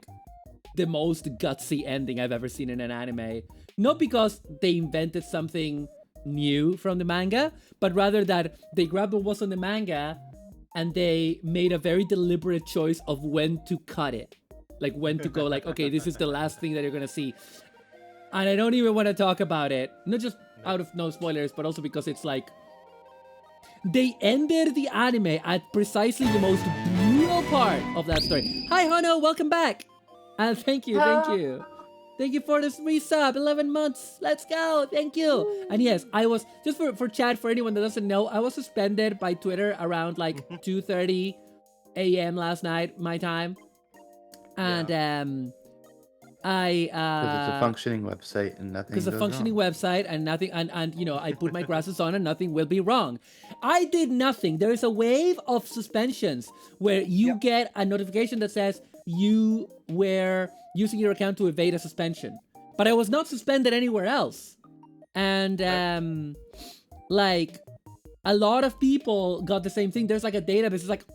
the most gutsy ending I've ever seen in an anime. Not because they invented something new from the manga, but rather that they grabbed what was on the manga and they made a very deliberate choice of when to cut it. Like when to go like, okay, this is the last thing that you're gonna see. And I don't even want to talk about it. Not just out of no spoilers, but also because it's like they ended the anime at precisely the most brutal part of that story. Hi, Hono, welcome back. And thank you. Thank you for this resub, 11 months. Let's go, thank you. And yes, I was, just for chat, for anyone that doesn't know, I was suspended by Twitter around like 2:30 a.m. last night, my time. And Because it's a functioning website and nothing because a goes functioning wrong. website and nothing and you know I put my glasses on and nothing will be wrong. I did nothing. There is a wave of suspensions where you get a notification that says you were using your account to evade a suspension, but I was not suspended anywhere else. And like a lot of people got the same thing. There's like a database. It's like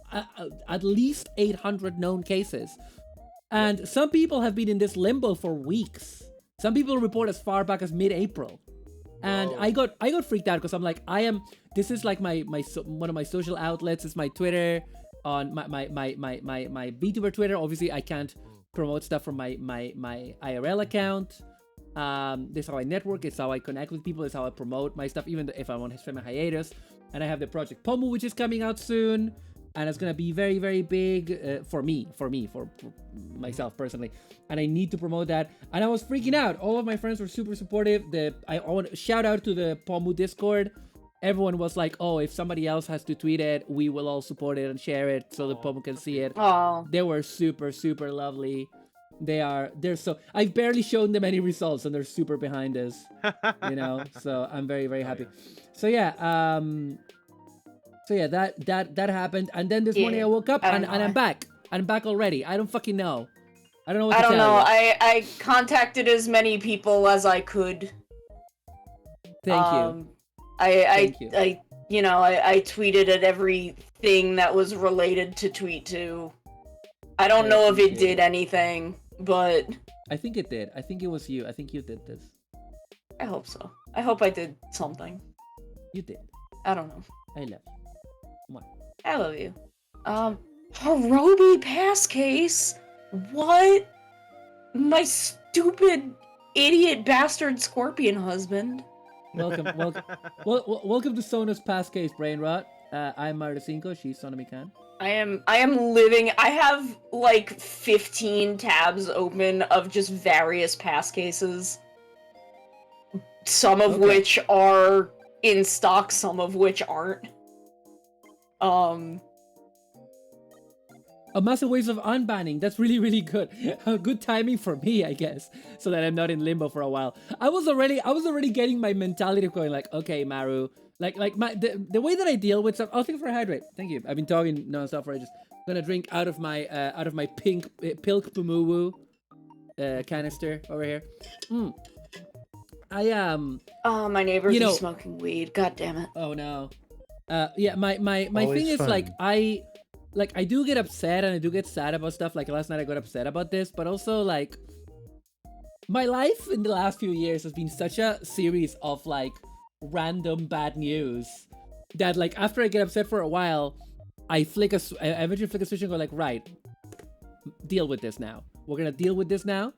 at least 800 known cases. And some people have been in this limbo for weeks. Some people report as far back as mid-April. And I got freaked out because I'm like, this is like my one of my social outlets. It's my Twitter, on my VTuber Twitter. Obviously I can't promote stuff from my IRL account. This is how I network, it's how I connect with people, it's how I promote my stuff, even if I want to spend my hiatus. And I have the Project Pomu, which is coming out soon. And it's gonna be very, very big for myself personally, and I need to promote that. And I was freaking out. All of my friends were super supportive. I want to shout out to the Pomu Discord. Everyone was like, "Oh, if somebody else has to tweet it, we will all support it and share it so the Pomu can see it." Oh, They were super, super lovely. They're so. I've barely shown them any results, and they're super behind us. You know, so I'm very, very happy. So yeah, that happened, and then this morning I woke up and I'm back. I'm back already. I don't fucking know. I don't know what to tell you. I contacted as many people as I could. Thank you. Thank you. I tweeted at everything that was related to tweet to. I don't know if it did anything, but I think it did. I think it was you. I think you did this. I hope so. I hope I did something. You did. I don't know. I love you. Come on. I love you. Hirobi pass case? What? My stupid, idiot, bastard scorpion husband. Welcome to Sona's past case, brain rot. I'm Marta5, she's Sonami-kan. I am living. I have like 15 tabs open of just various pass cases. Some of which are in stock, some of which aren't. A massive waves of unbanning. That's really, really good. Good timing for me, I guess, so that I'm not in limbo for a while. I was already getting my mentality of going like, okay, Maru, like the way that I deal with stuff. Oh, thank you for hydrate. Thank you. I've been talking nonstop for ages. I'm gonna drink out of my pink Pilk Pumuwu canister over here. Oh, my neighbors are smoking weed. God damn it. Oh no. Yeah, my Always thing is fun. like I do get upset and I do get sad about stuff. Like last night I got upset about this, but also like my life in the last few years has been such a series of like random bad news that like after I get upset for a while, I eventually flick a switch and go like, right, deal with this now. We're gonna deal with this now,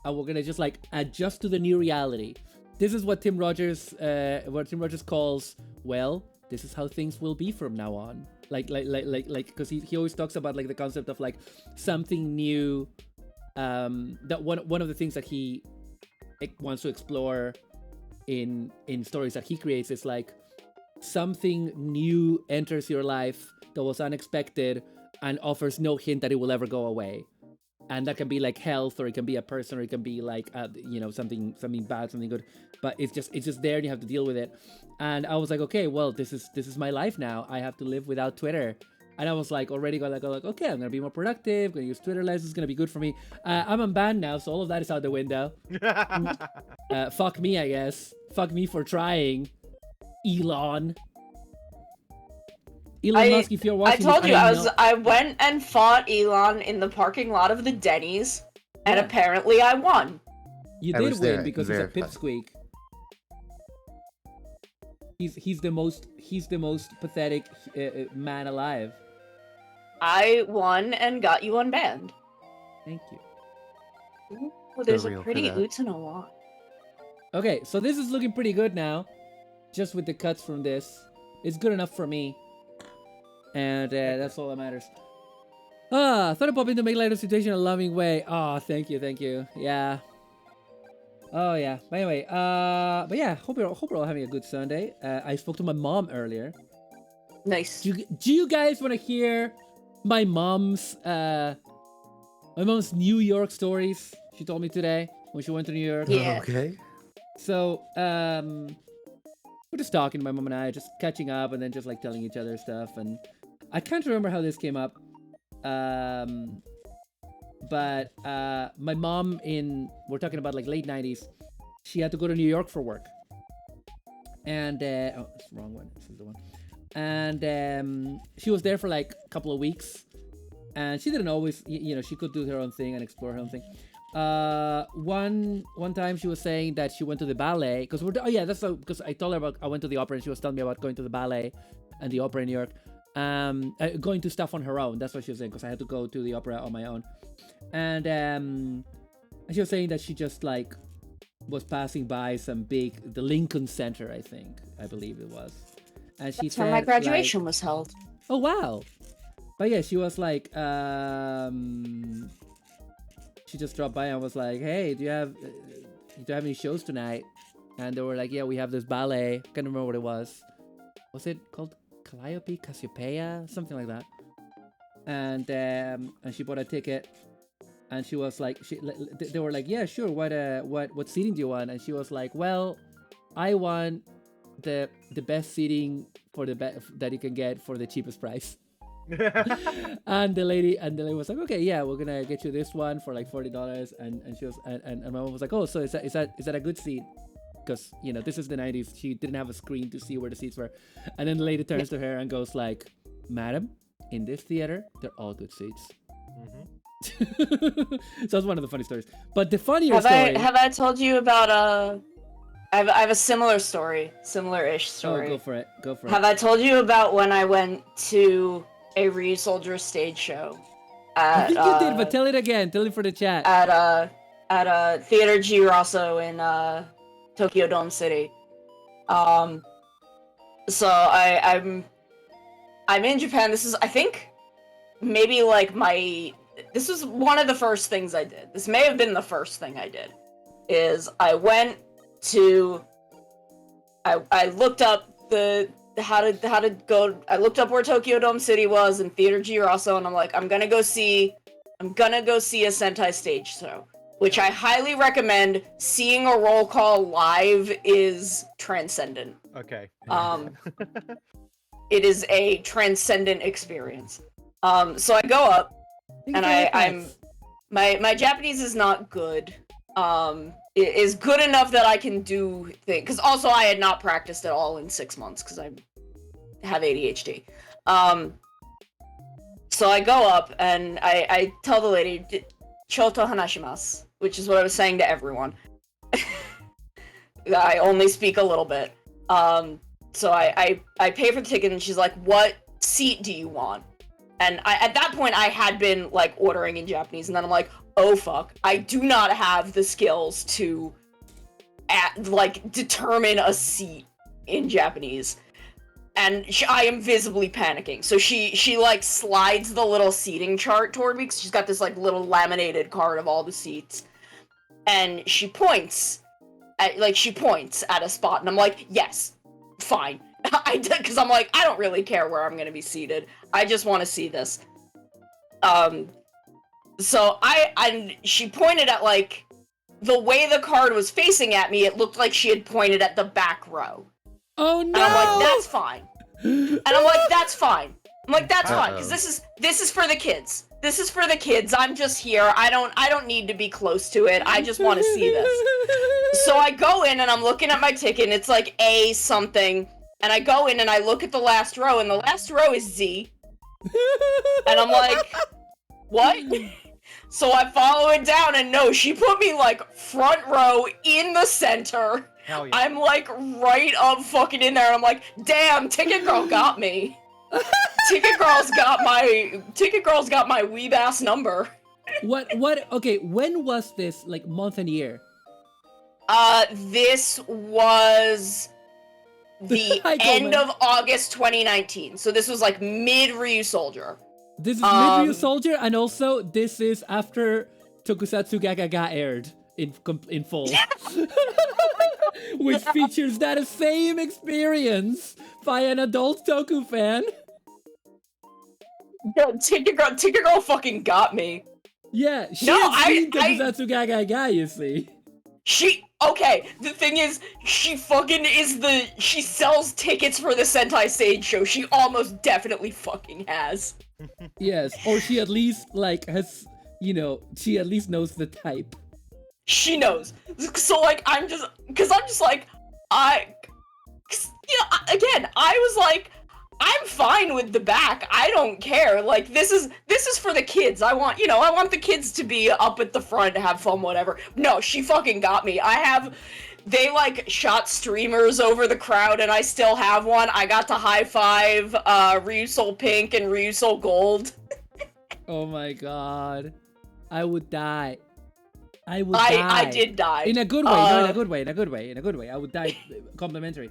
and we're gonna just like adjust to the new reality. This is what Tim Rogers calls, well, this is how things will be from now on. Like, because he always talks about like the concept of like something new. That one of the things that he wants to explore in stories that he creates is like something new enters your life that was unexpected and offers no hint that it will ever go away. And that can be like health, or it can be a person, or it can be like something bad, something good. But it's just there, and you have to deal with it. And I was like, okay, well, this is my life now. I have to live without Twitter. And I was like, already go like, okay, I'm gonna be more productive. Gonna use Twitter less. It's gonna be good for me. I'm unbanned now, so all of that is out the window. Fuck me, I guess. Fuck me for trying. Elon Musk, if you're watching, I told you I went and fought Elon in the parking lot of the Denny's, and apparently I won. You did win because he's a pipsqueak. He's the most pathetic man alive. I won and got you unbanned. Thank you. Well, there's a pretty Utano one. Okay, so this is looking pretty good now. Just with the cuts from this. It's good enough for me. And that's all that matters. I thought I'd pop in to make light of the situation in a loving way. Oh, thank you. Yeah. Oh, yeah. But anyway, but yeah, hope you're all having a good Sunday. I spoke to my mom earlier. Nice. Do you guys want to hear my mom's New York stories she told me today when she went to New York? Yeah. Okay. So, we're just talking, my mom and I, just catching up, and then just like telling each other stuff. And I can't remember how this came up. But my mom we're talking about like late 90s, she had to go to New York for work. And, oh, it's the wrong one. This is the one. And she was there for like a couple of weeks. And she didn't always, she could do her own thing and explore her own thing. One time she was saying that she went to the ballet because because I told her about I went to the opera, and she was telling me about going to the ballet and the opera in New York, going to stuff on her own. That's what she was saying, because I had to go to the opera on my own. And she was saying that she just like was passing by the Lincoln Center, I believe it was, and she said, where my graduation like, was held. Oh wow. But yeah, she was like she just dropped by and was like, hey, do you have any shows tonight? And they were like, yeah, we have this ballet. I can't remember what it was. Was it called Calliope, Cassiopeia? Something like that. And she bought a ticket. And she was like, they were like, yeah, sure. What seating do you want? And she was like, well, I want the best seating that you can get for the cheapest price. and the lady was like, okay, yeah, we're gonna get you this one for like $40. And she was and my mom was like, oh, so is that a good seat? Because this is the 90s. She didn't have a screen to see where the seats were. And then the lady turns to her and goes like, madam, in this theater they're all good seats. So that's one of the funny stories. But the funnier story, have I told you about I have a similar-ish story. Oh, go for it. Have I told you about when I went to a Re Soldier stage show? I think you did, but tell it again. Tell it for the chat. At Theater G Rosso in Tokyo Dome City. So I'm in Japan. This is, I think, maybe like this was one of the first things I did. This may have been the first thing I did. Is I went to, I looked up how to go. I looked up where Tokyo Dome City was in Theater G Rosso, and I'm like, I'm gonna go see a Sentai stage show, which I highly recommend. Seeing a roll call live is transcendent. Okay. It is a transcendent experience. So I go up, and my Japanese is not good. It is good enough that I can do things. Because also I had not practiced at all in 6 months because I have ADHD. So I go up and I tell the lady, Choto hanashimasu, which is what I was saying to everyone. I only speak a little bit. So I pay for the ticket, and she's like, "What seat do you want?" And at that point, I had been like ordering in Japanese, and then I'm like, "Oh fuck, I do not have the skills to determine a seat in Japanese." And I am visibly panicking. So she like slides the little seating chart toward me, because she's got this like little laminated card of all the seats, and she points at a spot, and I'm like, "Yes, fine." I did, because I'm like, I don't really care where I'm gonna be seated. I just want to see this. So she pointed at like the way the card was facing at me. It looked like she had pointed at the back row. Oh no! And I'm like, that's fine. And I'm like, that's fine. I'm like, that's fine, because this is for the kids. This is for the kids. I'm just here. I don't need to be close to it. I just want to see this. So I go in and I'm looking at my ticket, and it's like A something. And I go in and I look at the last row, and the last row is Z. And I'm like, what? So I follow it down, and no, she put me like front row in the center. Hell yeah. I'm like right up fucking in there, and I'm like, damn, Ticket Girl got me. Ticket Girl's got my weeb ass number. Okay, when was this, like, month and year? This was the end of August 2019. So this was like mid-Ryu Soldier. This is mid-Ryu Soldier, and also this is after Tokusatsu Gaga aired in full. Which features that same experience by an adult Toku fan. Yo, Ticket Girl fucking got me. Yeah, she had seen Tokusatsu Gaga, you see. Okay, the thing is, she sells tickets for the Sentai Stage Show. She almost definitely fucking has. Yes, or she at least, like, has, she at least knows the type. She knows. So, like, I was like, I'm fine with the back. I don't care. Like, this is for the kids. I want the kids to be up at the front, have fun, whatever. No, she fucking got me. They, like, shot streamers over the crowd, and I still have one. I got to high five, Ryusol Pink and Ryusol Gold. Oh my god. I would die. I did die. In a good way, in a good way. I would die complimentary.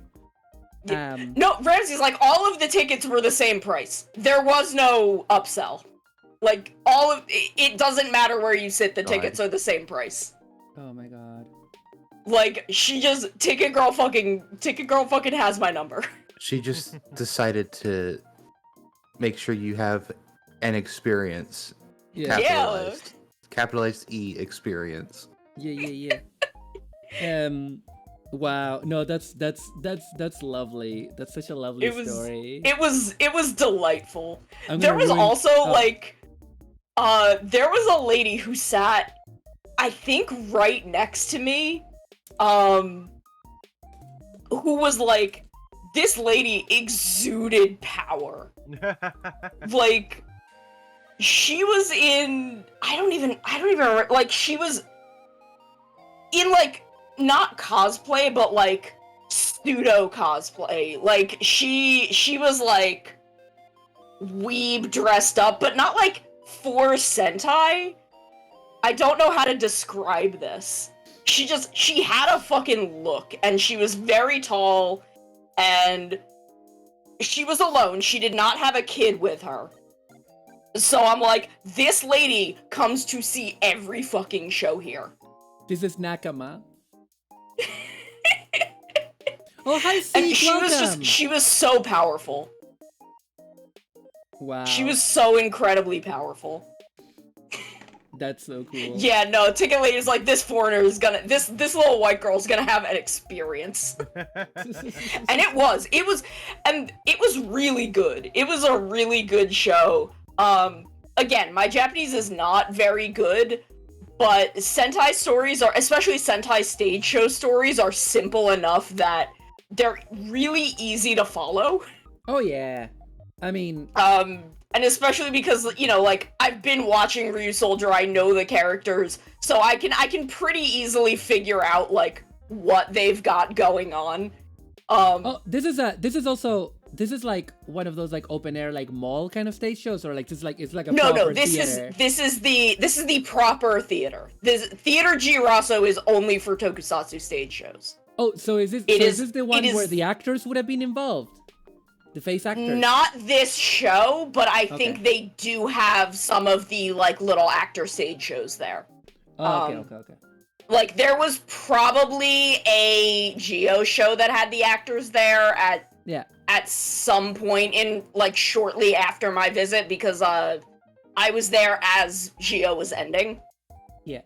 No, Ramsey's like, all of the tickets were the same price. There was no upsell. Like, it doesn't matter where you sit, the tickets are the same price. Oh my god. Like, Ticket Girl fucking has my number. She just decided to make sure you have an experience. Yeah. Capitalized E experience. Yeah. Wow. No, that's lovely. That's such a lovely story. It was delightful. There was also like there was a lady who sat, I think, right next to me, who was like, this lady exuded power. Like, she was in, I don't even remember, like, she was in, like, not cosplay, but, like, pseudo cosplay. Like, she was, like, weeb dressed up, but not, like, for Sentai. I don't know how to describe this. She had a fucking look, and she was very tall, and she was alone. She did not have a kid with her. So I'm like, this lady comes to see every fucking show here. This is Nakama. Oh, hi, and welcome. she was so powerful. Wow. She was so incredibly powerful. That's so cool. Yeah, no, Ticket Lady's like, this foreigner is gonna, this little white girl's gonna have an experience. And it was really good. It was a really good show. Again, my Japanese is not very good, but Sentai stories are, especially Sentai stage show stories, are simple enough that they're really easy to follow. Oh yeah. I mean... and especially because, like, I've been watching Ryu Soldier, I know the characters, so I can pretty easily figure out, like, what they've got going on. Oh, this is like one of those like open air like mall kind of stage shows, or like just like it's like a no, proper this theater. is the proper theater. This Theater Girasso is only for tokusatsu stage shows. Oh, so is this It so is- is this the one it where is- the actors would have been involved? The face actors? Not this show, but I think Okay. they do have some of the like little actor stage shows there. Oh, okay, um, okay. Like there was probably a Geo show that had the actors there Yeah. at some point in like shortly after my visit, because I was there as Geo was ending. Yeah.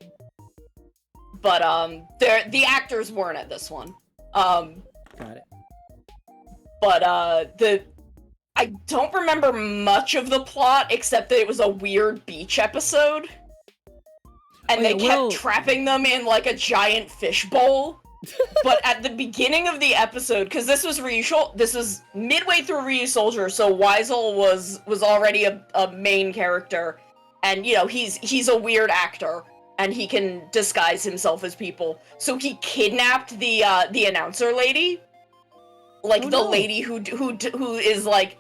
But the actors weren't at this one. Got it. But I don't remember much of the plot except that it was a weird beach episode. And Oh, they yeah, kept well- trapping them in like a giant fish bowl. But at the beginning of the episode, because this was midway through Ryu Soldier, so Weisel was already a main character, and you know he's a weird actor and he can disguise himself as people. So he kidnapped the announcer lady, like Oh, the no. lady who is like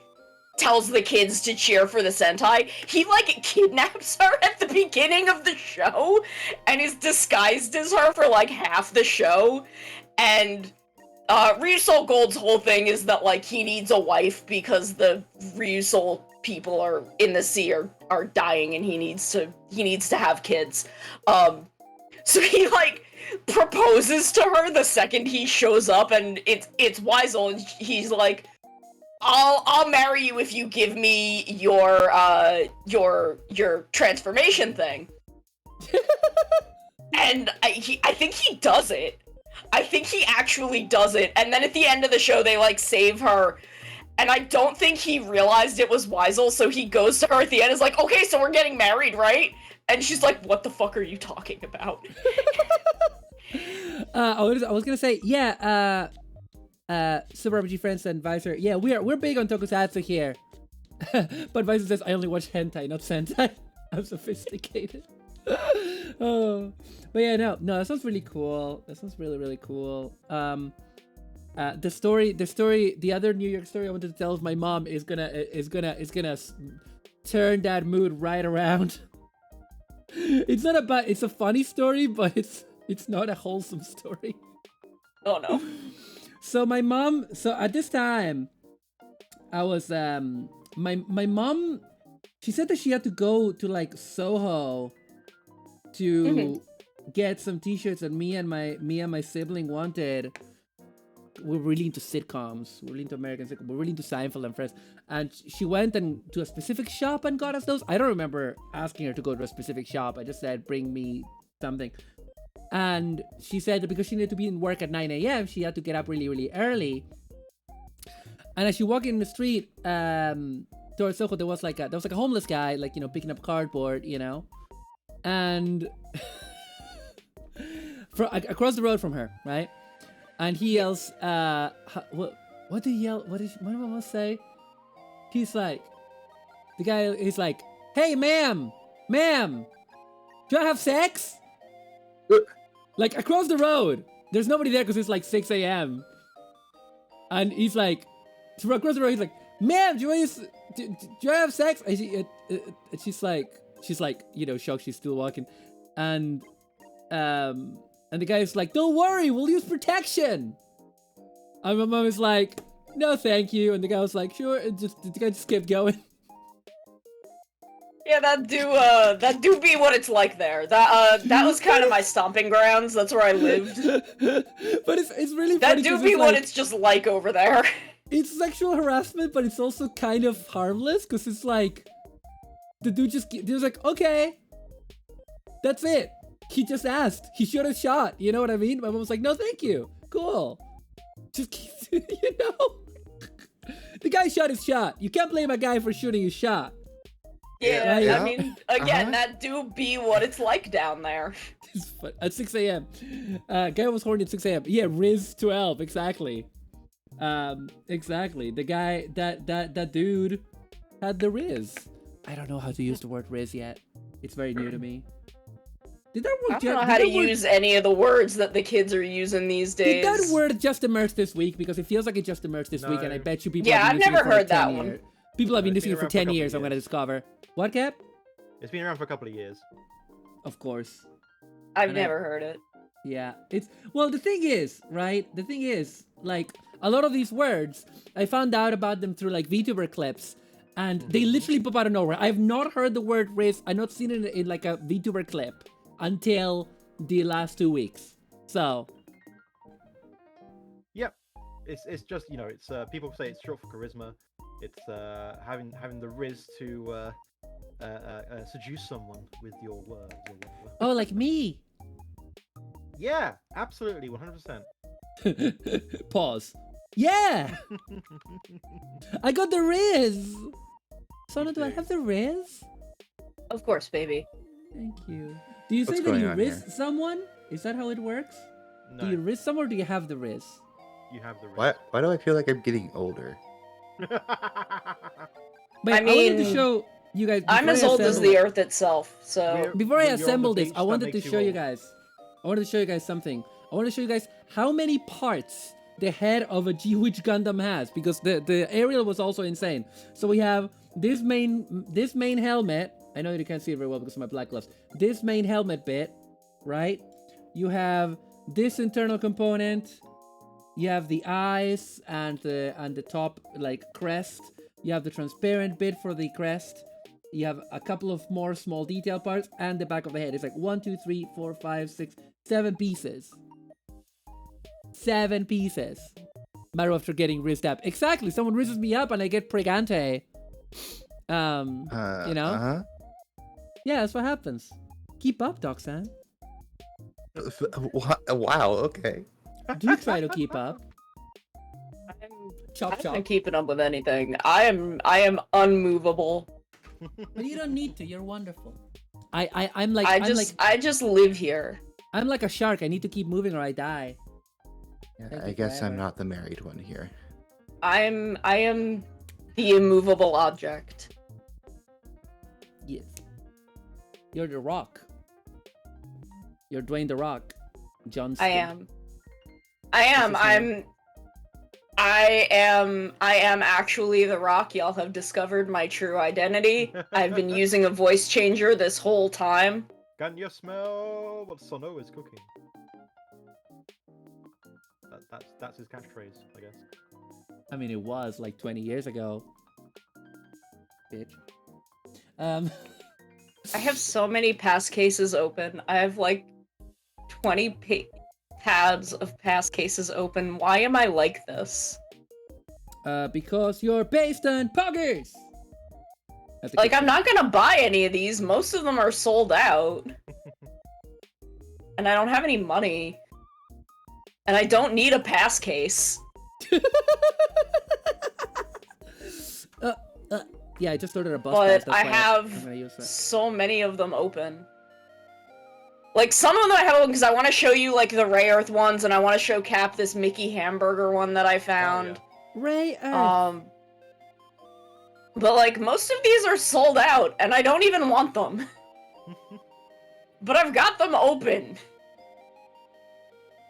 tells the kids to cheer for the Sentai. He like kidnaps her at the beginning of the show and is disguised as her for like half the show. And Ryusol Gold's whole thing is that like he needs a wife because the Ryusol people are in the sea are dying, and he needs to have kids. So he like proposes to her the second he shows up, and it's Weisel, and he's like, I'll marry you if you give me your transformation thing. And I think he does it. I think he actually does it. And then at the end of the show, they like save her. And I don't think he realized it was Weisel, so he goes to her at the end and is like, okay, so we're getting married, right? And she's like, what the fuck are you talking about? I was gonna say, yeah, Super RPG Friends and Visor, yeah, we're big on tokusatsu here. But Visor says, I only watch hentai, not sentai. I'm sophisticated. Oh, but yeah, no, that sounds really cool. That sounds really, really cool. The other New York story I wanted to tell of my mom is gonna turn that mood right around. It's a funny story, but it's not a wholesome story. Oh no. So my mom, at this time, I was my mom, she said that she had to go to like Soho to get some t-shirts that me and my sibling wanted. We're really into sitcoms. We're really into American sitcoms. We're really into Seinfeld and Friends. And she went to a specific shop and got us those. I don't remember asking her to go to a specific shop. I just said, bring me something. And she said that because she needed to be in work at 9 a.m., she had to get up really, really early. And as she walked in the street towards Soho, there was like a homeless guy, like, you know, picking up cardboard, you know. And across the road from her, right? And he yells, what did he yell? What did my mom say? He's like, the guy is like, hey, ma'am, do I have sex? Like across the road. There's nobody there because it's like 6 a.m. And he's like, across the road, he's like, ma'am, do I have sex? And she's like, you know, shocked. She's still walking. And the guy's like, don't worry, we'll use protection. And my mom is like, no, thank you. And the guy was like, sure. And the guy just kept going. Yeah, that do be what it's like there. That was kind of my stomping grounds. That's where I lived. But it's really That funny. do 'cause be it's what like, it's just like over there. it's sexual harassment, but it's also kind of harmless because it's like the dude was like, okay, that's it. He just asked. He shot a shot. You know what I mean? My mom was like, no, thank you. Cool. Just, you know, the guy shot his shot. You can't blame a guy for shooting his shot. Yeah, Yeah. I mean, again, that do be what it's like down there. It's fun. At 6 a.m. Guy was horny at 6 a.m. Yeah, Riz 12, exactly. Exactly. The guy, that dude had the Riz. I don't know how to use the word Riz yet. It's very new to me. Did that word I don't know how to use any of the words that the kids are using these days. Did that word just emerge this week? Because it feels like it just emerged this week, and I bet you people. Yeah, have been I've using never it for heard like 10 that one. years. People have been using it for around for a 10 couple years. of I'm gonna years. discover. What, Cap? It's been around for a couple of years. Of course. I've And I- never heard it. Yeah, it's well. The thing is, right? The thing is, like a lot of these words, I found out about them through like VTuber clips, and they literally pop out of nowhere. I've not heard the word "riz." I've not seen it in like a VTuber clip until the last 2 weeks. So Yep. It's just it's people say it's short for charisma. It's having the riz to seduce someone with your words or whatever. oh, like me. Yeah, absolutely, 100%. Pause. Yeah, I got the riz. Sona, do I do. have the riz? Of course, baby. Thank you. Do you What's say that going you on riz here? someone? Is that how it works? No, Do you riz someone, or do you have the riz? you have the riz. Why do I feel like I'm getting older? But I I wanted to mean, show you guys. I'm before as I old as assemble the it- earth itself, so We're- Before I When you're on the assemble this, beach, I that wanted to makes you show you old. guys. I wanted to show you guys something. I want to show you guys how many parts the head of a G-Witch Gundam has, because the aerial was also insane. So we have this main helmet. I know you can't see it very well because of my black gloves. This main helmet bit, right? You have this internal component. You have the eyes and the top like crest. You have the transparent bit for the crest. You have a couple of more small detail parts and the back of the head. It's like 1, 2, 3, 4, 5, 6, 7 pieces. 7 pieces. Matter after getting rizzed up. Exactly. Someone rizzes me up and I get pregante. You know? Uh-huh. Yeah, that's what happens. Keep up, Doxan. Wow. Okay. Do try to keep up. I'm Chop I'm chop. not keeping up with anything. I am unmovable. But you don't need to. You're wonderful. I'm like I just live here. I'm like a shark. I need to keep moving or I die. Yeah, Thank I you guess I'm forever. not the married one here. I am the immovable object. Yes. You're the Rock. You're Dwayne the Rock Johnson. I am. I am actually the Rock. Y'all have discovered my true identity. I've been using a voice changer this whole time. Can you smell what Sono is cooking? That's his catchphrase, I guess. I mean, it was like 20 years ago. Bitch. I have so many pass cases open. I have like 20 tabs of pass cases open. Why am I like this? Because you're based on poggers. That's a Like, good I'm not gonna buy any of these. Most of them are sold out. And I don't have any money. And I don't need a pass case. Yeah, I just ordered a bus But pass. I That's why have I'm gonna use that. so many of them open. Like, some of them I have open because I want to show you, like, the Ray Earth ones, and I want to show Cap this Mickey hamburger one that I found. Ray Earth. But, like, most of these are sold out, and I don't even want them. But I've got them open.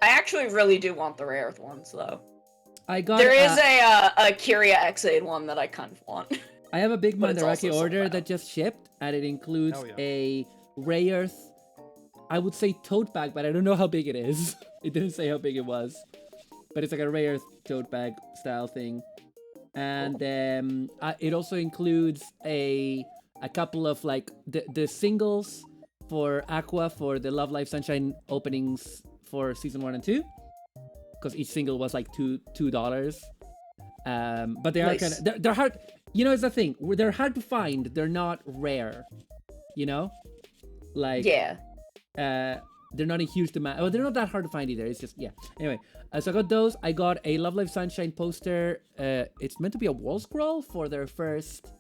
I actually really do want the Ray Earth ones, though. I got. There is a Kyria X8 one that I kind of want. I have a big but it's Mandarake also sold order out. that just shipped, and it includes Hell yeah. a Ray Earth. I would say tote bag, but I don't know how big it is. It didn't say how big it was, but it's like a Ray Earth tote bag style thing, and it also includes a couple of like the singles for Aqua for the Love Life Sunshine openings for season 1 and 2, because each single was like $2. But they are Nice. kind of they're hard. You know, it's the thing. They're hard to find. They're not rare. You know, like Yeah. they're not a huge demand. Oh, they're not that hard to find either. It's just yeah. Anyway, so I got those. I got a Love Life Sunshine poster. It's meant to be a wall scroll for the first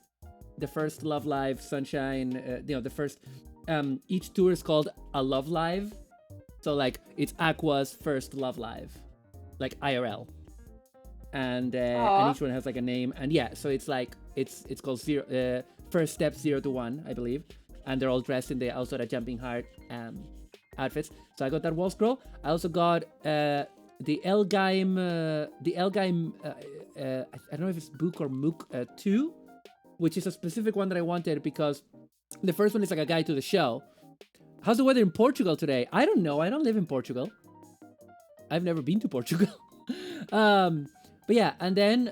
Love Live Sunshine. The first. Each tour is called a Love Live, so like it's Aqua's first Love Live, like IRL, and each one has like a name. And yeah, so it's like it's called First Step 0 to 1, I believe, and they're all dressed in the also the jumping heart outfits. So I got that wall scroll. I also got the Elgaim, I don't know if it's Book or Mook 2, which is a specific one that I wanted because the first one is like a guide to the show. How's the weather in Portugal today? I don't know. I don't live in Portugal. I've never been to Portugal. But yeah, and then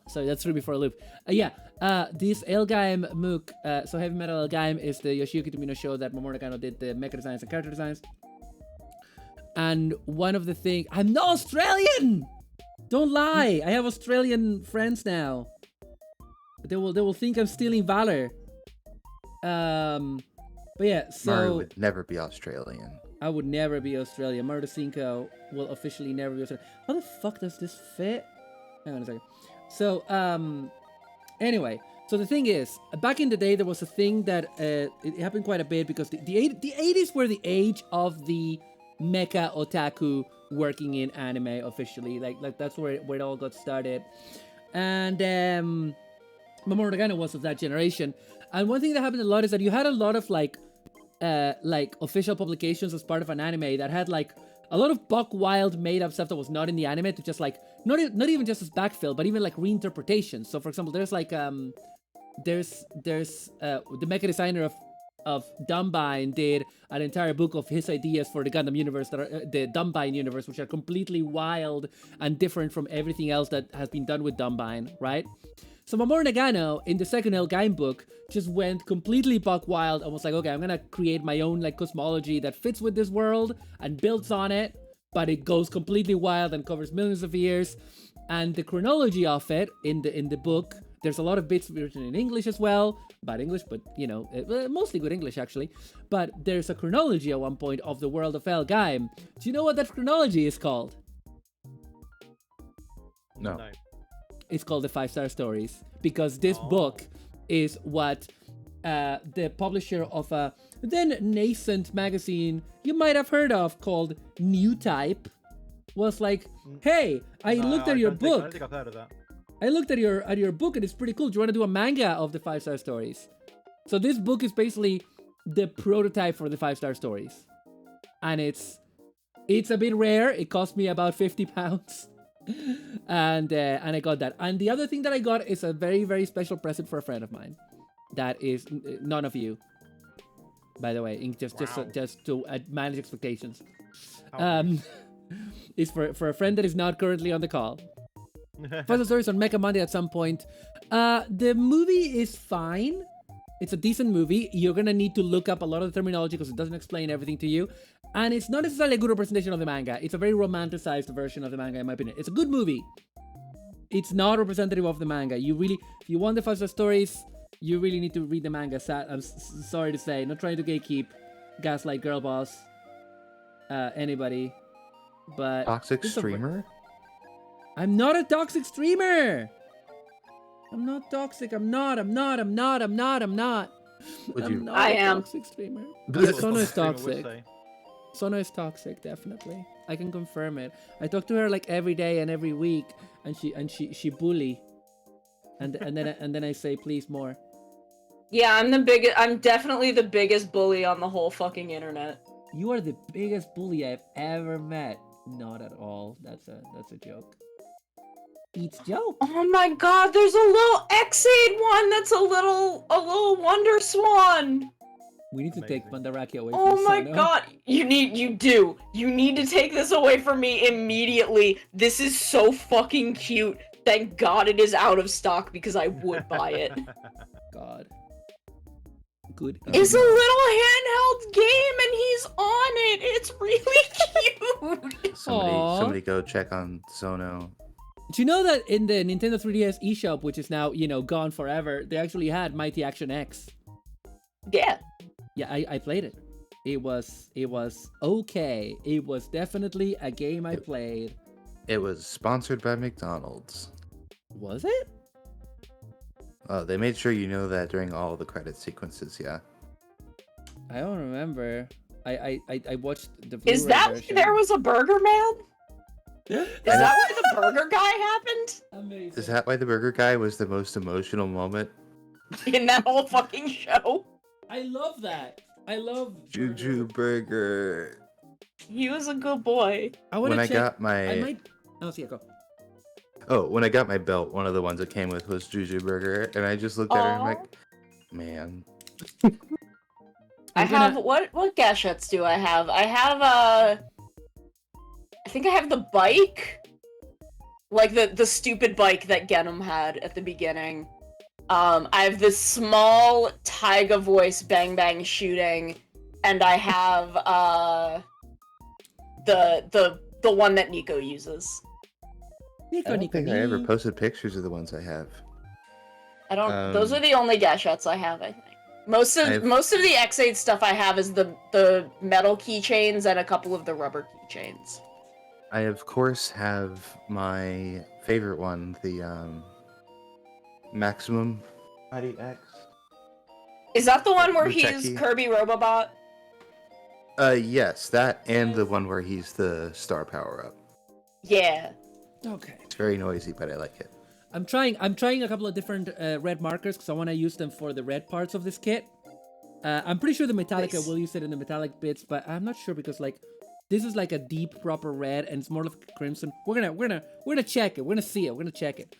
sorry, that's threw me for a loop. This Elgaim Mook, so Heavy Metal Elgaim is the Yoshiyuki Tomino show that Mamoru Nagano did the mecha designs and character designs. And one of the things, I'm not Australian! Don't lie! I have Australian friends now. They will think I'm stealing valor. But yeah, so Maru would never be Australian. I would never be Australian. Maru Cinco will officially never be Australian. How the fuck does this fit? Hang on a second. So, anyway, so the thing is, back in the day, there was a thing that it happened quite a bit because the 80s were the age of the mecha otaku working in anime officially. Like that's where it all got started. And Mamoru Nagano was of that generation. And one thing that happened a lot is that you had a lot of like official publications as part of an anime that had like a lot of buck wild made up stuff that was not in the anime to just like not even just as backfill, but even like reinterpretations. So for example, there's like there's the mecha designer of Dumbine did an entire book of his ideas for the Gundam universe that are the Dumbine universe, which are completely wild and different from everything else that has been done with Dumbine, right? So Mamoru Nagano, in the second Elgaim book, just went completely buck wild and was like, okay, I'm gonna create my own like cosmology that fits with this world and builds on it, but it goes completely wild and covers millions of years. And the chronology of it in the book, there's a lot of bits written in English as well, bad English, but you know, mostly good English actually. But there's a chronology at one point of the world of Elgaim. Do you know what that chronology is called? No. It's called the 5-Star Stories, because this book is what the publisher of a then nascent magazine you might have heard of called New Type was like, hey, I looked at your book. I don't think I've heard of that. I looked at your book and it's pretty cool. Do you want to do a manga of the 5-Star Stories? So this book is basically the prototype for the 5-Star Stories, and it's a bit rare. It cost me about £50. And I got that. And the other thing that I got is a very, very special present for a friend of mine. That is none of you, by the way. Just to manage expectations. It's for a friend that is not currently on the call. First stories on Mecha Monday at some point. The movie is fine. It's a decent movie. You're gonna need to look up a lot of the terminology because it doesn't explain everything to you. And it's not necessarily a good representation of the manga. It's a very romanticized version of the manga, in my opinion. It's a good movie. It's not representative of the manga. If you want the 5-Star Stories, you really need to read the manga. I'm sorry to say. Not trying to gatekeep, gaslight, girl boss, anybody. But Toxic streamer? I'm not a toxic streamer. I'm not toxic. I'm not. I am. A toxic streamer. That's what Sono the is streamer would toxic. say. Sono is toxic, definitely. I can confirm it. I talk to her like every day and every week, and she bully, and then I say please more. Yeah, I'm definitely the biggest bully on the whole fucking internet. You are the biggest bully I've ever met. Not at all. That's a joke. Eats joke. Oh my god, there's a little X-Aid one that's a little Wonder Swan. We need to take Amazing. Mandaraki away from Oh my Sono. god, you need to take this away from me immediately. This is so fucking cute. Thank god it is out of stock because I would buy it. God. Good. It's a little handheld game and he's on it. It's really cute. Aw. Somebody go check on Sono. Do you know that in the Nintendo 3DS eShop, which is now, gone forever, they actually had Mighty Action X? Yeah. Yeah, I played it. It was okay. It was definitely a game I played. It was sponsored by McDonald's. Was it? They made sure you know that during all the credit sequences, yeah. I don't remember. I watched the Blu-ray Is that version. why there was a Burger Man? Is that why the burger guy happened? Amazing. Is that why the burger guy was the most emotional moment in that whole fucking show. I love that. I love Juju Burger. He was a good boy. I want When to I check. got my I might. Oh, see, go. when I got my belt, one of the ones it came with was Juju Burger, and I just looked at her and I'm Aw. like, man. I I'm gonna- have what gadgets do I have? I have I think I have the bike. Like the stupid bike that Gundam had at the beginning. I have this small Taiga voice bang bang shooting, and I have the one that Nico uses. I don't think I ever posted pictures of the ones I have. I don't. Um, Those are the only gadgets I have. I think most of the X8 stuff I have is the metal keychains and a couple of the rubber keychains. I of course have my favorite one, the Maximum IDX. Is that the one where The he's techie. Kirby Robobot? Yes, that and the one where he's the star power up. Yeah. Okay. It's very noisy, but I like it. I'm trying a couple of different red markers because I want to use them for the red parts of this kit. I'm pretty sure the Metallica Nice. will use it in the metallic bits, but I'm not sure because like this is like a deep proper red and it's more like crimson. We're gonna check it. We're gonna see it. We're gonna check it.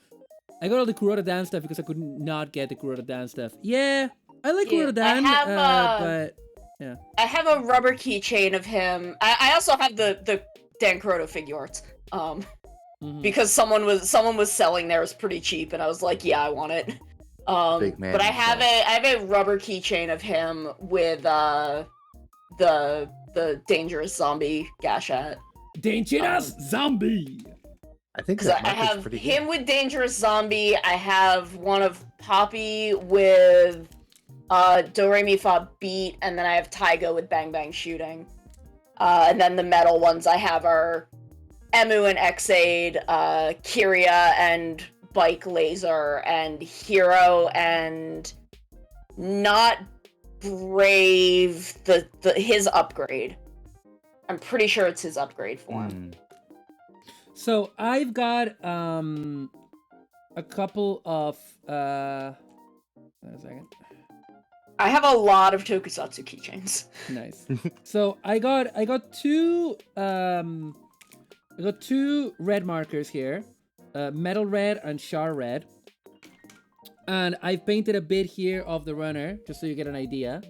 I got all the Kuroda Dan stuff because I could not get the Kuroda Dan stuff. Yeah, I like Yeah, Kuroda Dan, I have, but I have a rubber keychain of him. I also have the Dan Kuroda figure arts. mhm. Because someone was selling theirs pretty cheap, and I was like, yeah, I want it. Big man But I have himself. a rubber keychain of him with the dangerous zombie Gashat. Dangerous zombie. I think Because that I marker's have pretty him good. with dangerous zombie. I have one of Poppy with Do Re Mi Fa beat, and then I have Taiga with bang bang shooting. And then the metal ones I have are Emu and Xaid, Kyria and Bike Laser, and Hero and not Brave, his upgrade. I'm pretty sure it's his upgrade form. Mm. So I've got a couple of wait a second. I have a lot of Tokusatsu keychains. Nice. So I got two red markers here, metal red and char red, and I've painted a bit here of the runner just so you get an idea.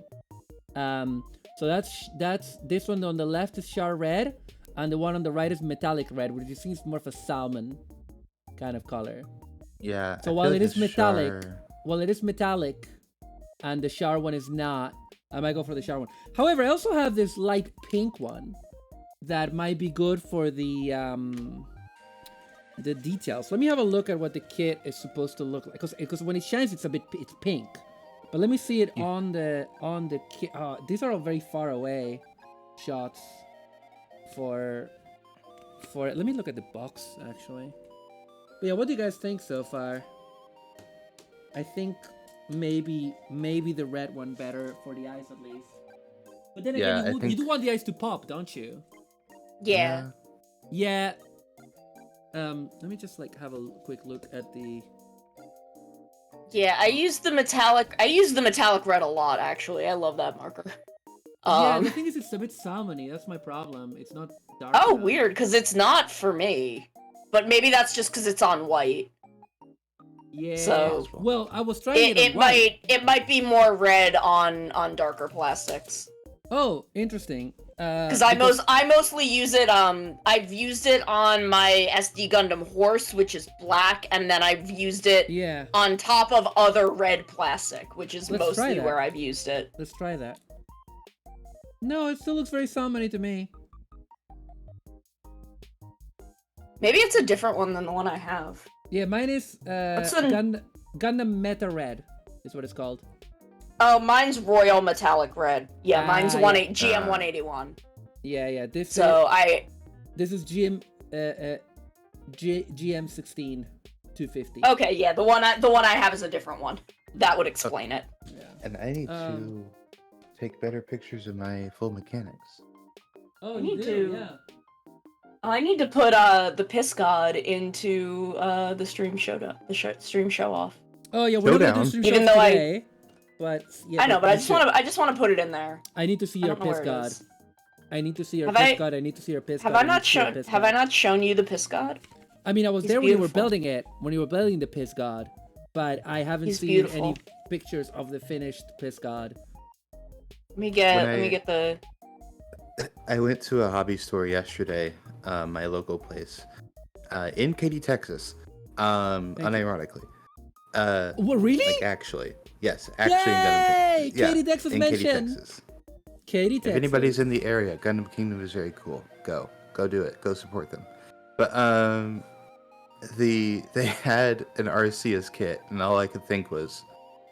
So that's this one on the left is char red, and the one on the right is metallic red, which seems more of a salmon kind of color. Yeah. So I while feel it like is the metallic, Char- while it is metallic, and the char one is not, I might go for the char one. However, I also have this light pink one that might be good for the details. Let me have a look at what the kit is supposed to look like, because when it shines, it's pink. But let me see it on the kit. These are all very far away shots for it. Let me look at the box actually. But yeah, what do you guys think so far? I think maybe the red one better for the eyes at least. But then Yeah, again, I you do think- want the eyes to pop, don't you? Yeah. Yeah. Let me just like have a quick look at the. Yeah, I use the metallic red a lot, actually. I love that marker. Yeah, the thing is, it's a bit salmony. That's my problem. It's not dark. Oh, enough. weird, because it's not for me. But maybe that's just because it's on white. Yeah. So- Well, I was trying it on white. It might be more red on darker plastics. Oh, interesting. Because I mostly use it. I've used it on my SD Gundam Horse, which is black, and then I've used it Yeah. on top of other red plastic, which is Let's try mostly that. where I've used it. Let's try that. No, it still looks very salmony to me. Maybe it's a different one than the one I have. Yeah, mine is What's the- Gundam Meta Red is what it's called. Oh, mine's Royal Metallic Red. Yeah, mine's yeah. GM 181. Yeah. So this is GM 16 250. okay, yeah, the one I have is a different one. That would explain it. Yeah. And I need to take better pictures of my full mechanics. Oh, I you need do, to- yeah. I need to put the Piss God into the stream show off. Oh yeah, we're not gonna do Showdown. stream Even shows though today. But yeah, I know, but I you just should. want to put it in there. I need to see I your don't know piss where it god. is. I need to see your Have piss I- god. I need to see your piss Have god. I not shown? Have I not shown you the piss god? I mean, I was He's there when you were beautiful. building it, when you were building the piss god, but I haven't He's seen beautiful. any pictures of the finished piss god. Let me get. When Let me get the. I went to a hobby store yesterday, my local place, in Katy, Texas. Unironically. What, really? Like actually, yes, actually in Gundam Yay! Kingdom. Yeah, Katy, Texas in mention. Katy, Texas. Katy, Texas. If anybody's in the area, Gundam Kingdom is very cool. Go do it. Go support them. But they had an Arceus kit, and all I could think was,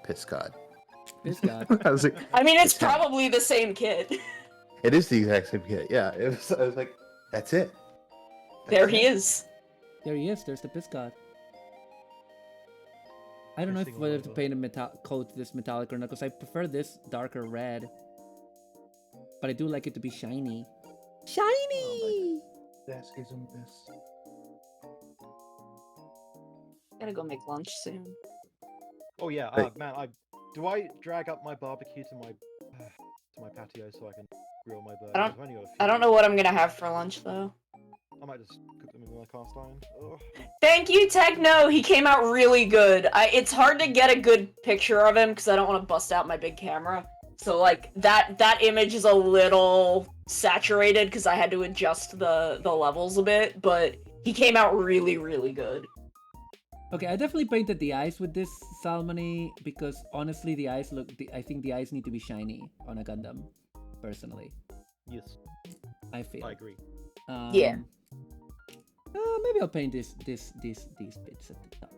piss god. Piss god. I was like, I mean, it's It's not. probably the same kid. it is the exact same kit. Yeah, it was. I was like, that's it. There he is. There he is. There's the piss god. I don't know if Missing whether one to of paint a coat this metallic or not, because I prefer this darker red. But I do like it to be shiny. Shiny! This isn't this. Gotta go make lunch soon. Oh yeah, Wait. man. Do I drag up my barbecue to my patio so I can grill my burgers? I've only got a few. I don't know what I'm gonna have for lunch though. I might just cook them in my cast iron. Ugh. Thank you, Techno. He came out really good. It's hard to get a good picture of him because I don't want to bust out my big camera. So like that image is a little saturated because I had to adjust the levels a bit, but he came out really, really good. Okay, I definitely painted the eyes with this salmony because honestly, the eyes I think the eyes need to be shiny on a Gundam, personally. Yes, I feel. I agree. Yeah. Maybe I'll paint these bits at the top.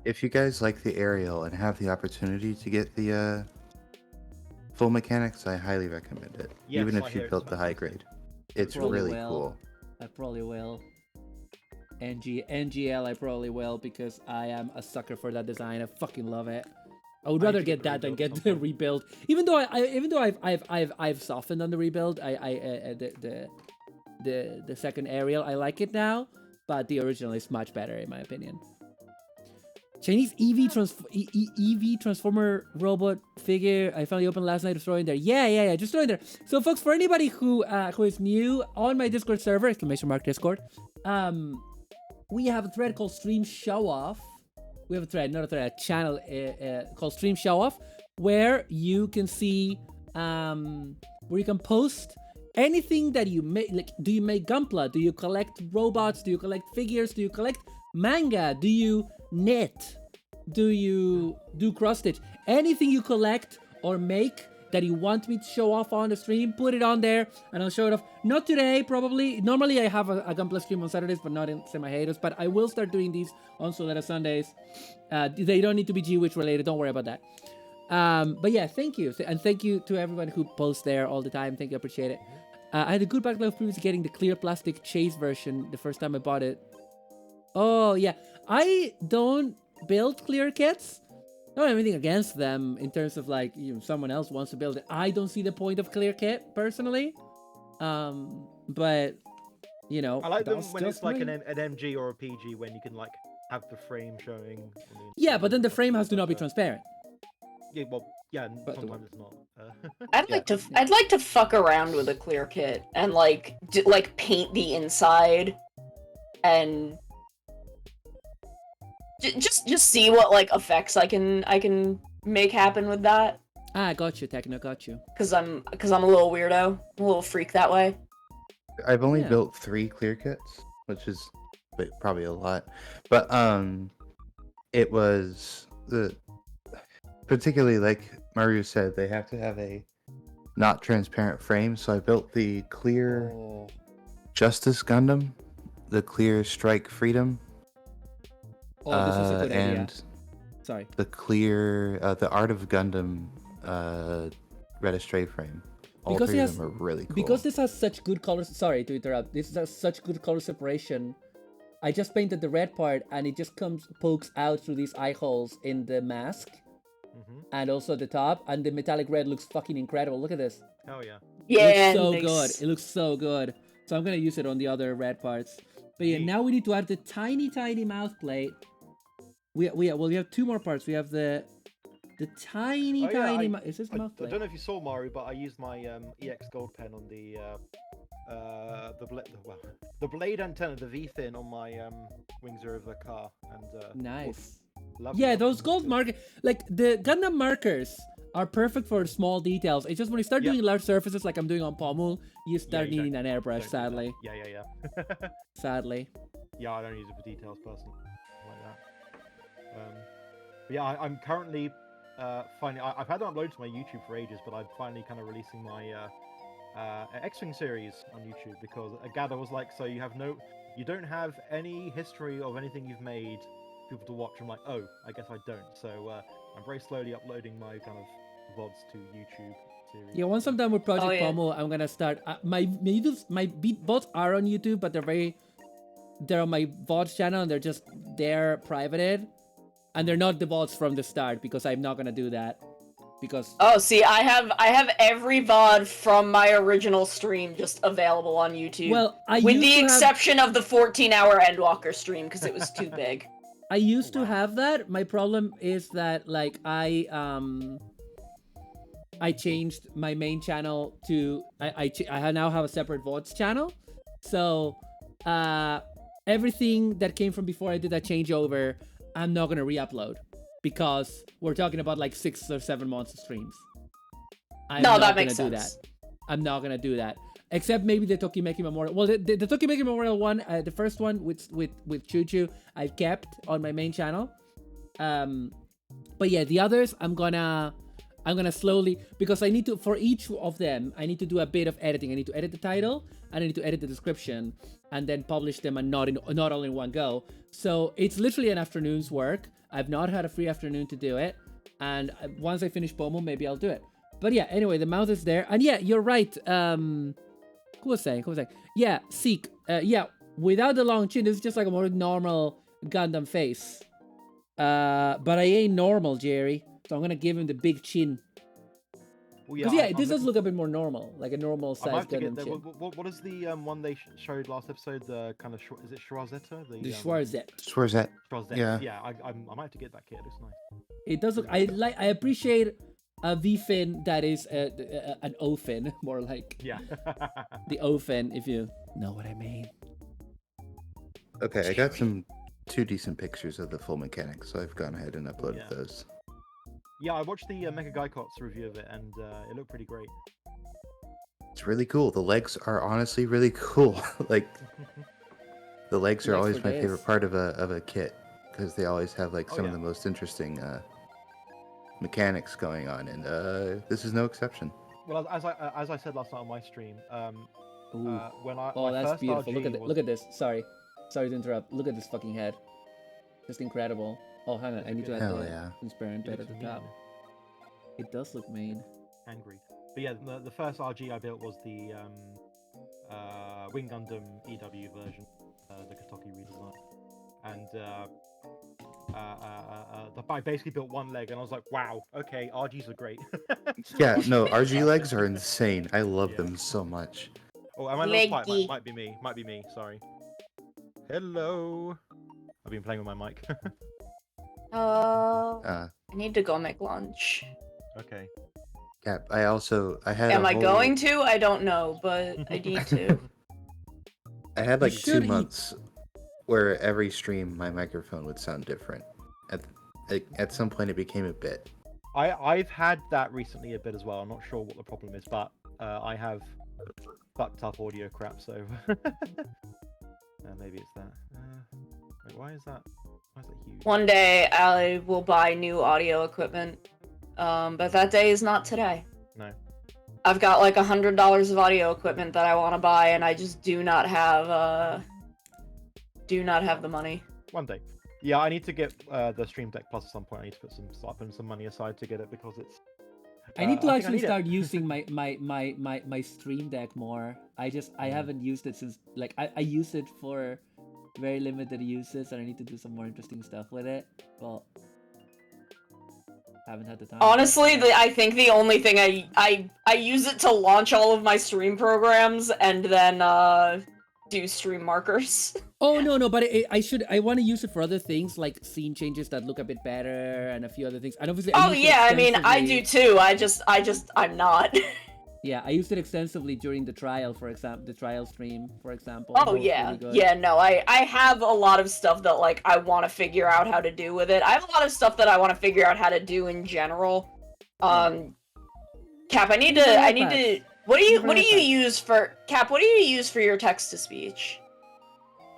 If you guys like the aerial and have the opportunity to get the full mechanics, I highly recommend it. Yes, Even I if hear you it's built the high fantastic. grade, it's Probably really will. cool. I probably will. NGL I probably will because I am a sucker for that design. I fucking love it. I would I rather need to get get the that than rebuild get the sometime. rebuild. Even though I've softened on the rebuild. The second aerial I like it now, but the original is much better in my opinion. Chinese EV transformer robot figure I finally opened last night to throw in there. Yeah, just throw in there. So folks, for anybody who is new on my Discord server, !Discord, we have a thread called Stream Show Off. We have a thread, not a thread, a channel called Stream Show Off, where you can see, where you can post anything that you make. Like, do you make Gunpla? Do you collect robots? Do you collect figures? Do you collect manga? Do you knit? Do you do cross stitch? Anything you collect or make that you want me to show off on the stream, put it on there and I'll show it off. Not today, probably. Normally I have a Gunpla stream on Saturdays, but not in semi-hiatus. But I will start doing these on SULETTA Sundays. They don't need to be G-Witch related. Don't worry about that. But yeah, thank you. And thank you to everyone who posts there all the time. Thank you, I appreciate it. I had a good backlog of previously getting the clear plastic chase version the first time I bought it. Oh, yeah. I don't build clear kits. I don't have anything against them in terms of like, someone else wants to build it. I don't see the point of clear kit personally. But, I like them that's when it's just like me. an MG or a PG when you can like have the frame showing. Yeah, but then the frame has to not be transparent. transparent. Yeah, But- sometimes it's not. I'd like to fuck around with a clear kit and like paint the inside and just see what like effects I can make happen with that. Ah, got you, Techno, got you. Cause I'm a little weirdo, a little freak that way. I've only Yeah. built 3 clear kits, which is probably a lot. But it was particularly like Maru said, they have to have a not transparent frame. So I built the clear Oh. Justice Gundam, the clear Strike Freedom, Oh, this is a good idea. and Sorry. the clear the Art of Gundam Red Astray frame. All Because three it of has- them are really cool. Because this has such good colors. Sorry to interrupt. This has such good color separation. I just painted the red part, and it just pokes out through these eye holes in the mask, and also the top. And the metallic red looks fucking incredible. Look at this. Oh yeah. Yeah, it looks so nice. good. It looks so good. So I'm gonna use it on the other red parts. But yeah, Neat. now we need to add the tiny mouth plate. We have 2 more parts. We have the tiny. Is this I mouth don't plate? know if you saw Maru, but I used my EX Gold pen on the blade antenna, the V fin on my wings of the car, and Nice. love Yeah, love those them. gold marker, like the Gundam markers, are perfect for small details. It's just when you start doing large surfaces, like I'm doing on Pommel, you start you needing an airbrush. Don't do that. Sadly, Yeah. sadly. Yeah, I don't use it for details personally, like that. But yeah, I'm currently finally. I've had it uploaded to my YouTube for ages, but I'm finally kind of releasing my X-Wing series on YouTube because Agada was like, so you don't have any history of anything you've made for people to watch. I'm like, oh, I guess I don't. So I'm very slowly uploading my kind of VODs to YouTube series. Yeah, once I'm done with Project Oh, yeah. Pommel, I'm gonna start. My VODs are on YouTube, but they're on my VODs channel and they're privated, and they're not the VODs from the start because I'm not gonna do that. Because Oh, see, I have every VOD from my original stream just available on YouTube. well, with the exception of the 14-hour Endwalker stream because it was too big. I used to have that. My problem is that like I changed my main channel to I now have a separate VODs channel. So everything that came from before I did that changeover, I'm not gonna re-upload because we're talking about like 6 or 7 months of streams. No, that makes sense. I'm not gonna do that. Except maybe the Tokimeki Memorial. Well, the Tokimeki Memorial one, the first one with Choo Choo, I've kept on my main channel. But yeah, the others I'm gonna slowly, because I need to, for each of them, I need to do a bit of editing. I need to edit the title and I need to edit the description and then publish them, and not all in one go. So it's literally an afternoon's work. I've not had a free afternoon to do it, and once I finish Pomo, maybe I'll do it. But yeah, anyway, the mouth is there, and yeah, you're right. Who was saying? Yeah, Seek. Yeah, without the long chin, this is just like a more normal Gundam face. But I ain't normal, Jerry. So I'm gonna give him the big chin. Well, Because yeah, this does look a bit more normal, like a normal size Gundam chin. What is the one they showed last episode? The kind of is it Schwarzetta? The Schwarzette. Schwarzette. Yeah. Yeah, I might have to get that kit. It looks nice. It does look. I appreciate a V fin that is an O fin, more like. Yeah. The O fin, if you know what I mean. Okay, I got two decent pictures of the full mechanics, so I've gone ahead and uploaded those. Yeah, I watched the Mecha Gaikot's review of it, and it looked pretty great. It's really cool. The legs are honestly really cool. Like, the legs are always my favorite part of a kit, because they always have like some of the most interesting mechanics going on, and this is no exception. Well, as I said last night on my stream, when I oh, my that's first beautiful. RG Look at this. Sorry to interrupt. Look at this fucking head. Just incredible. Oh, hang on. I need to add the transparent bit at the top. It does look mean. Angry. But yeah, the first RG I built was the Wing Gundam EW version, the Katoki redesign, and I basically built one leg, and I was like, wow, okay, RGs are great. Yeah, no, RG legs are insane. I love them so much. Oh, am I low quiet? Might be me. Sorry. Hello. I've been playing with my mic. I need to go make lunch. Okay. Yeah, I had. Am I going to? I don't know, but I need to. I had like 2 months where every stream my microphone would sound different. At some point it became a bit. I've had that recently a bit as well. I'm not sure what the problem is, but I have fucked up audio crap, so maybe it's that. Wait, why is that huge? One day I will buy new audio equipment, but that day is not today. No. I've got like $100 of audio equipment that I want to buy, and I just do not have the money. One day. Yeah, I need to get the Stream Deck Plus at some point. I need to start putting some money aside to get it because it's. I need to actually start using my Stream Deck more. I haven't used it since like I used it for very limited uses, and I need to do some more interesting stuff with it. Well, haven't had the time. Honestly, I think the only thing I use it to launch all of my stream programs and then do stream markers. Oh no, but I want to use it for other things like scene changes that look a bit better and a few other things. And obviously, Oh yeah, I mean, I do too. I'm not. Yeah, I used it extensively during the trial, for example, the trial stream, for example. Oh yeah, yeah. No, I have a lot of stuff that like I want to figure out how to do with it. I have a lot of stuff that I want to figure out how to do in general. Cap, I need to. What do you use for Cap? What do you use for your text to speech?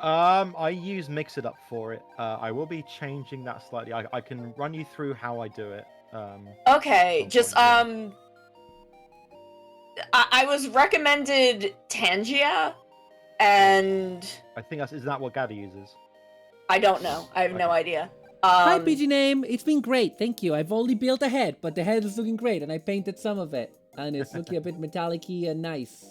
I use Mix It Up for it. I will be changing that slightly. I can run you through how I do it. Okay, just I was recommended Tangia, and I think isn't that what Gaddy uses? I don't know. I have no idea. Hi, PG Name. It's been great. Thank you. I've only built a head, but the head is looking great, and I painted some of it, and it's looking a bit metallic-y and nice.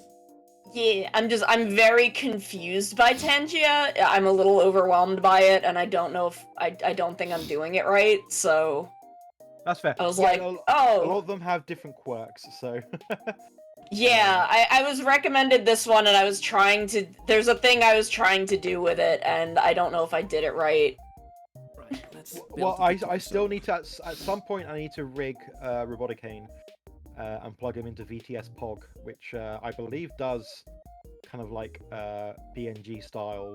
Yeah, I'm very confused by Tangia. I'm a little overwhelmed by it, and I don't know if I don't think I'm doing it right. So that's fair. I was yeah, like, a oh. lot of them have different quirks, so. Yeah, I was recommended this one, and I was trying to. There's a thing I was trying to do with it, and I don't know if I did it right. Well, I still need to at some point I need to rig Roboticane and plug him into VTS Pog, which I believe does kind of like PNG style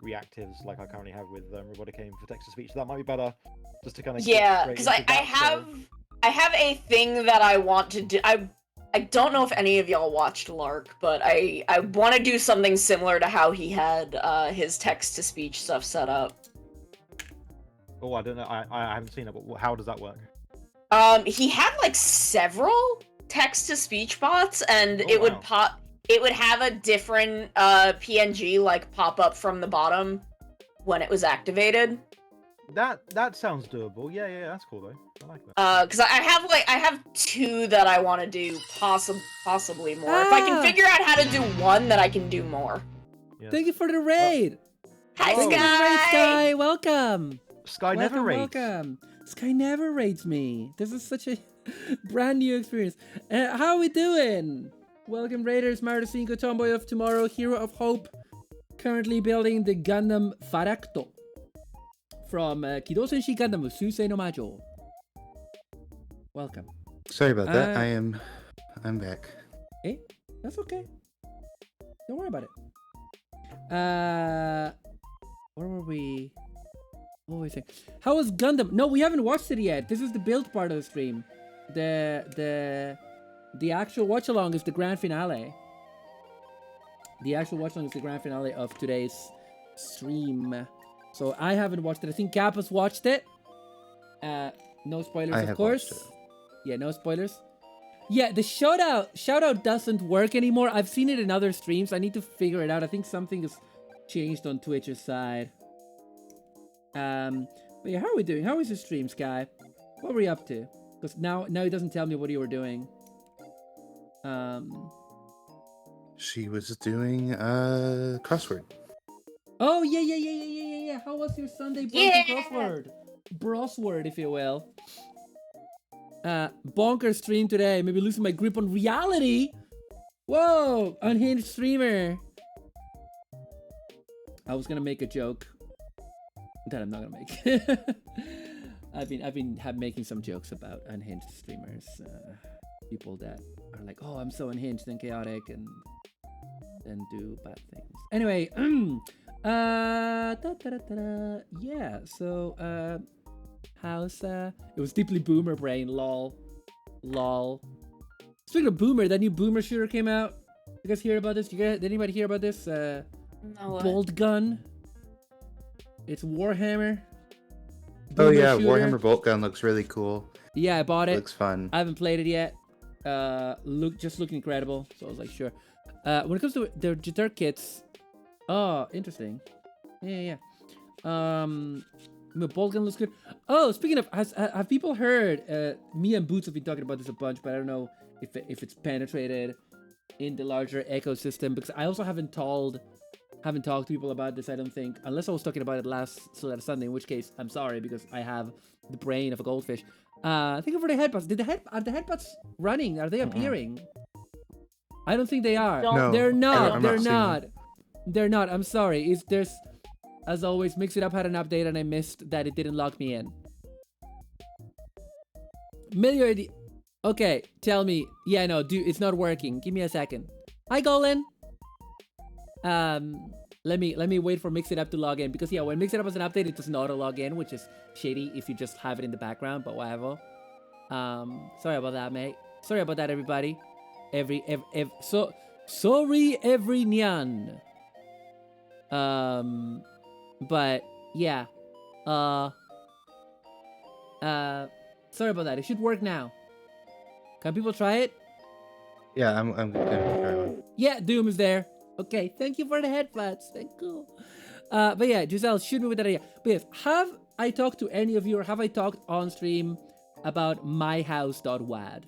reactives like I currently have with Roboticane for text to speech. So that might be better, just to kind of because I have a thing that I want to do. I don't know if any of y'all watched Lark, but I want to do something similar to how he had his text to speech stuff set up. Oh, I don't know. I haven't seen it, but how does that work? He had like several text-to-speech bots, and it would pop. It would have a different PNG like pop up from the bottom when it was activated. That sounds doable. Yeah, that's cool though. I like that. Because I have two that I want to do, possibly more. If I can figure out how to do one, then I can do more. Yeah. Thank you for the raid. Hi, Thank you for the raid, Sky. Welcome. Sky never raids. Welcome. Sky never raids me. This is such a brand new experience. How are we doing? Welcome, Raiders. Maru, Tomboy of Tomorrow, Hero of Hope. Currently building the Gundam Pharact from Kido Senshi Gundam Susei no Majo. Welcome. Sorry about that. I'm back. Hey, that's okay. Don't worry about it. Where were we? What was I saying? How was Gundam? No, we haven't watched it yet. This is the build part of the stream. The actual watch along is the grand finale. The actual watch along is the grand finale of today's stream. So I haven't watched it. I think Gap has watched it. No spoilers, of course. Yeah, no spoilers. Yeah, the shout out doesn't work anymore. I've seen it in other streams. I need to figure it out. I think something has changed on Twitch's side. But yeah, how are we doing? How was the stream, Sky? What were you up to? Because now it doesn't tell me what you were doing. She was doing crossword. Oh yeah. How was your Sunday crossword? Brosword, if you will. Bonker stream today. Maybe losing my grip on reality. Whoa, unhinged streamer. I was gonna make a joke that I'm not gonna make. I've been making some jokes about unhinged streamers, people that are like, oh, I'm so unhinged and chaotic and do bad things. Anyway, yeah. So how's it was deeply boomer brain. Lol. Speaking of boomer, that new boomer shooter came out. You guys hear about this? Did anybody hear about this? No. Bolt Gun. It's Warhammer. Oh yeah, shooter. Warhammer Bolt Gun looks really cool. Yeah, I bought it. Looks fun. I haven't played it yet. Look incredible. So I was like, sure. When it comes to their jitter kits, oh, interesting. Yeah. The Bolt Gun looks good. Oh, speaking of, have people heard? Me and Boots have been talking about this a bunch, but I don't know if it's penetrated in the larger ecosystem, because I also haven't talked to people about this, I don't think, unless I was talking about it last SULETTA Sunday, in which case I'm sorry, because I have the brain of a goldfish. Think of the headbuds. Are the headbuds running? Are they appearing? I don't think they are. No, they're not. They're not. They're not. I'm sorry. There's, as always, Mix It Up had an update and I missed that it didn't log me in. Okay, tell me. Yeah, no, dude, it's not working. Give me a second. Hi, Golan. Let me wait for Mix It Up to log in, because yeah, when Mix It Up has an update, it doesn't auto log in, which is shady if you just have it in the background. But whatever. Sorry about that, mate. Sorry about that, everybody. Sorry, every nyan. But yeah. Sorry about that. It should work now. Can people try it? Yeah, I'm gonna try one. Yeah, Doom is there. Okay, thank you for the headphones. Thank you. But yeah, Giselle, shoot me with that idea. But yes, have I talked to any of you, or have I talked on stream about myhouse.wad?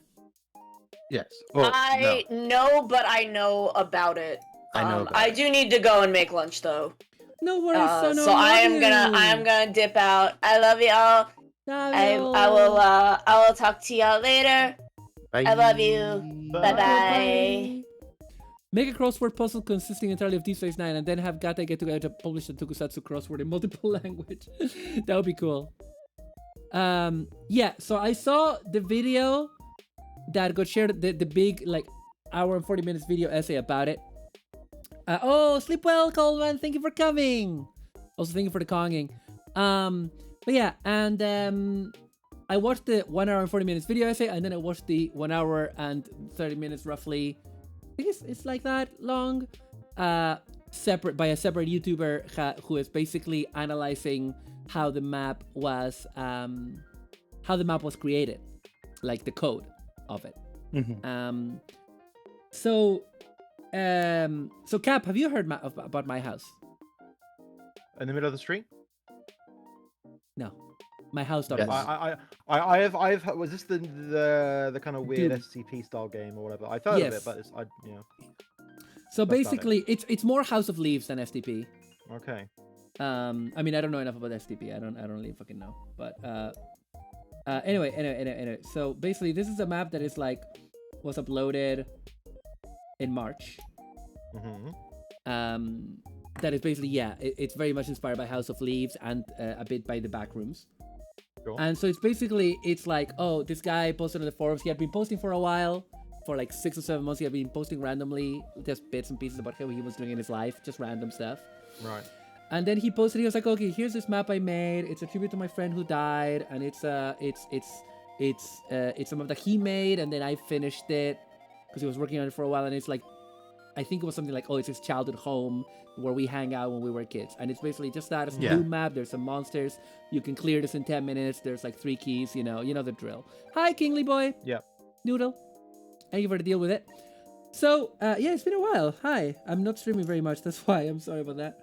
Yes. Well, I know, but I know about it. I know about I it. do need to go and make lunch though. No worries, son. So I am gonna dip out. I love y'all. I will talk to y'all later. Bye. I love you. Bye bye. Make a crossword puzzle consisting entirely of Deep Space Nine, and then have gattai get together to publish the tokusatsu crossword in multiple language. That would be cool. Yeah, so I saw the video that got shared, the big like hour and 40 minutes video essay about it. Oh, sleep well, Coleman. Thank you for coming. Also, thank you for the conging. But yeah, and I watched the 1 hour and 40 minutes video essay, and then I watched the 1 hour and 30 minutes roughly. I think it's like that long. Separate by a separate YouTuber who is basically analyzing how the map was created, like the code of it. Mhm. So Cap, have you heard about my house? In the middle of the street? No, my house. Yes. I have. Was this the kind of weird Dude. SCP style game or whatever? I've heard of Yes. it, but it's So That's about basically, it's more House of Leaves than STP. okay. I mean, I don't know enough about STP. I don't really fucking know. But anyway. So basically, this is a map that is like was uploaded in March. Mm-hmm. That is basically it's very much inspired by House of Leaves and a bit by the Backrooms. Cool. And so it's like, oh, this guy posted on the forums. He had been posting for a while. For like 6 or 7 months, he had been posting randomly, just bits and pieces about how he was doing in his life, just random stuff. Right. And then he posted. He was like, "Okay, here's this map I made. It's a tribute to my friend who died, and it's a map that he made, and then I finished it because he was working on it for a while. And it's like, I think it was something like, oh, it's his childhood home where we hang out when we were kids. And it's basically just that. It's a new map. There's some monsters. You can clear this in 10 minutes. There's like 3 keys. You know the drill. Hi, Kingly Boy. Yeah. Noodle. Thank you for the deal with it. So, yeah, it's been a while. Hi. I'm not streaming very much. That's why. I'm sorry about that.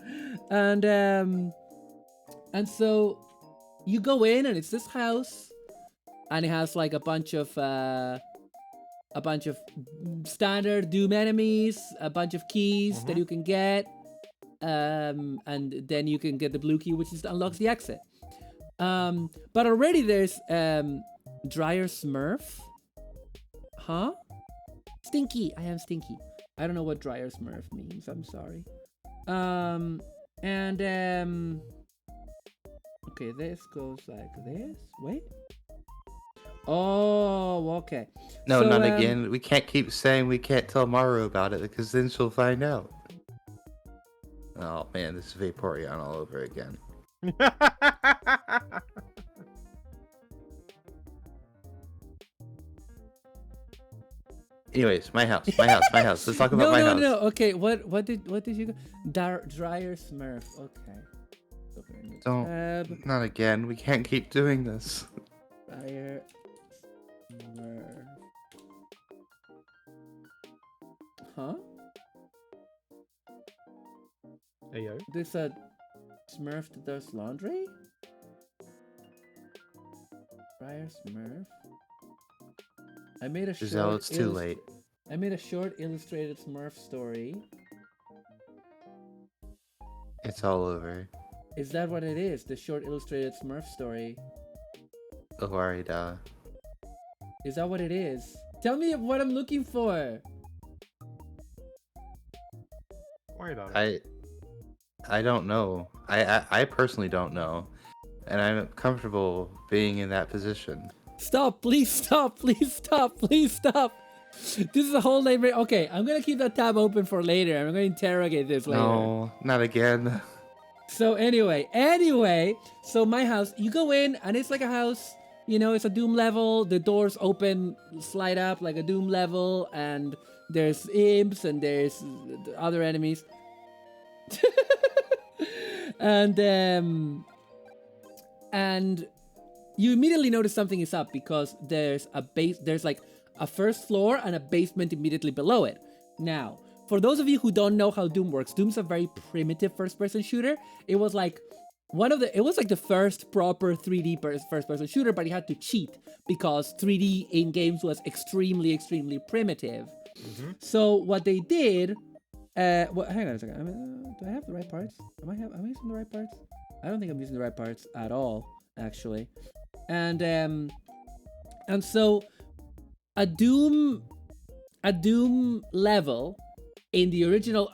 And so you go in and it's this house and it has like a bunch of standard Doom enemies, a bunch of keys that you can get. And then you can get the blue key, which unlocks the exit. But already there's Dryer Smurf. Huh? Stinky. I am Stinky. I don't know what Dryer Smurf means. I'm sorry. Okay, this goes like this. Wait. Oh, okay. No, So, not again. We can't keep saying we can't tell Maru about it because then she'll find out. Oh man, this is Vaporeon all over again. Anyways, my house. Let's talk about my house. No. Okay, what did you go? Dryer Smurf. Okay. Don't. Not again. We can't keep doing this. Dryer Smurf. Huh? Ayo. This a Smurf that does laundry? Dryer Smurf. I made a Giselle, it's too late. I made a short illustrated Smurf story. It's all over. Is that what it is? The short illustrated Smurf story? Owarida. Is that what it is? Tell me what I'm looking for. Worry about it. I don't know. I personally don't know, and I'm comfortable being in that position. Stop! Please stop! Please stop! Please stop! This is a whole nightmare. Okay, I'm gonna keep that tab open for later. I'm gonna interrogate this later. No, not again. So anyway, so my house, you go in and it's like a house, you know, it's a Doom level. The doors open, slide up like a Doom level, and there's imps and there's other enemies. and you immediately notice something is up because there's like a first floor and a basement immediately below it. Now, for those of you who don't know how Doom works, Doom's a very primitive first-person shooter. It was like the first proper 3D first-person shooter, but you had to cheat because 3D in games was extremely, extremely primitive. Mm-hmm. So what they did, hang on a second. Do I have the right parts? Am I using the right parts? I don't think I'm using the right parts at all, actually. And so a Doom level in the original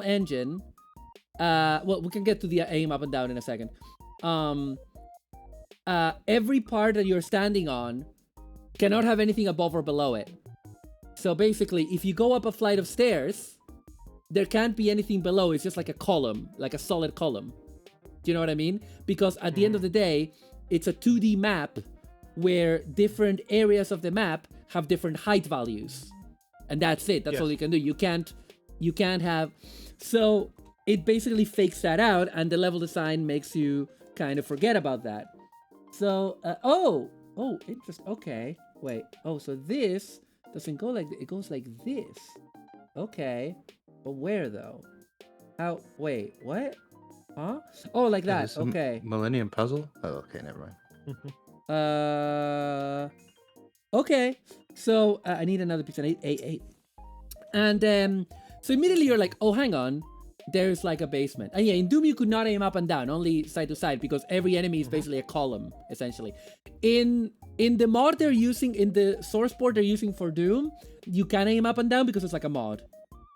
engine, well, we can get to the aim up and down in a second. Every part that you're standing on cannot have anything above or below it. So basically, if you go up a flight of stairs, there can't be anything below. It's just like a column, like a solid column. Do you know what I mean? Because at the end of the day, it's a 2D map where different areas of the map have different height values. And that's it. That's all you can do. You can't have... So it basically fakes that out, and the level design makes you kind of forget about that. So, oh, interesting. Okay, wait. Oh, so this doesn't go like... It goes like this. Okay. But where, though? How... Wait, what? Huh? Oh, like that. Okay. Millennium Puzzle? Oh, okay, never mind. Okay. So I need another piece. I need 8. And so immediately you're like, oh, hang on. There's like a basement. And yeah, in Doom you could not aim up and down, only side to side, because every enemy is basically a column, essentially. In the mod they're using, in the source port they're using for Doom, you can aim up and down because it's like a mod.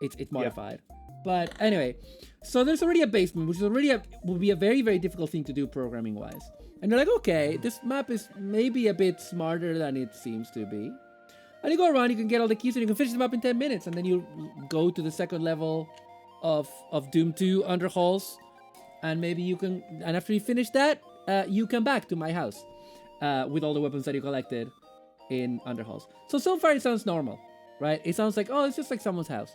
It's modified. Yeah. But anyway, so there's already a basement, which is will be a very, very difficult thing to do programming-wise. And you're like, okay, this map is maybe a bit smarter than it seems to be. And you go around, you can get all the keys, and you can finish them up in 10 minutes. And then you go to the second level of Doom 2 Underhalls. And maybe you can... And after you finish that, you come back to my house with all the weapons that you collected in Underhalls. So far it sounds normal, right? It sounds like, oh, it's just like someone's house.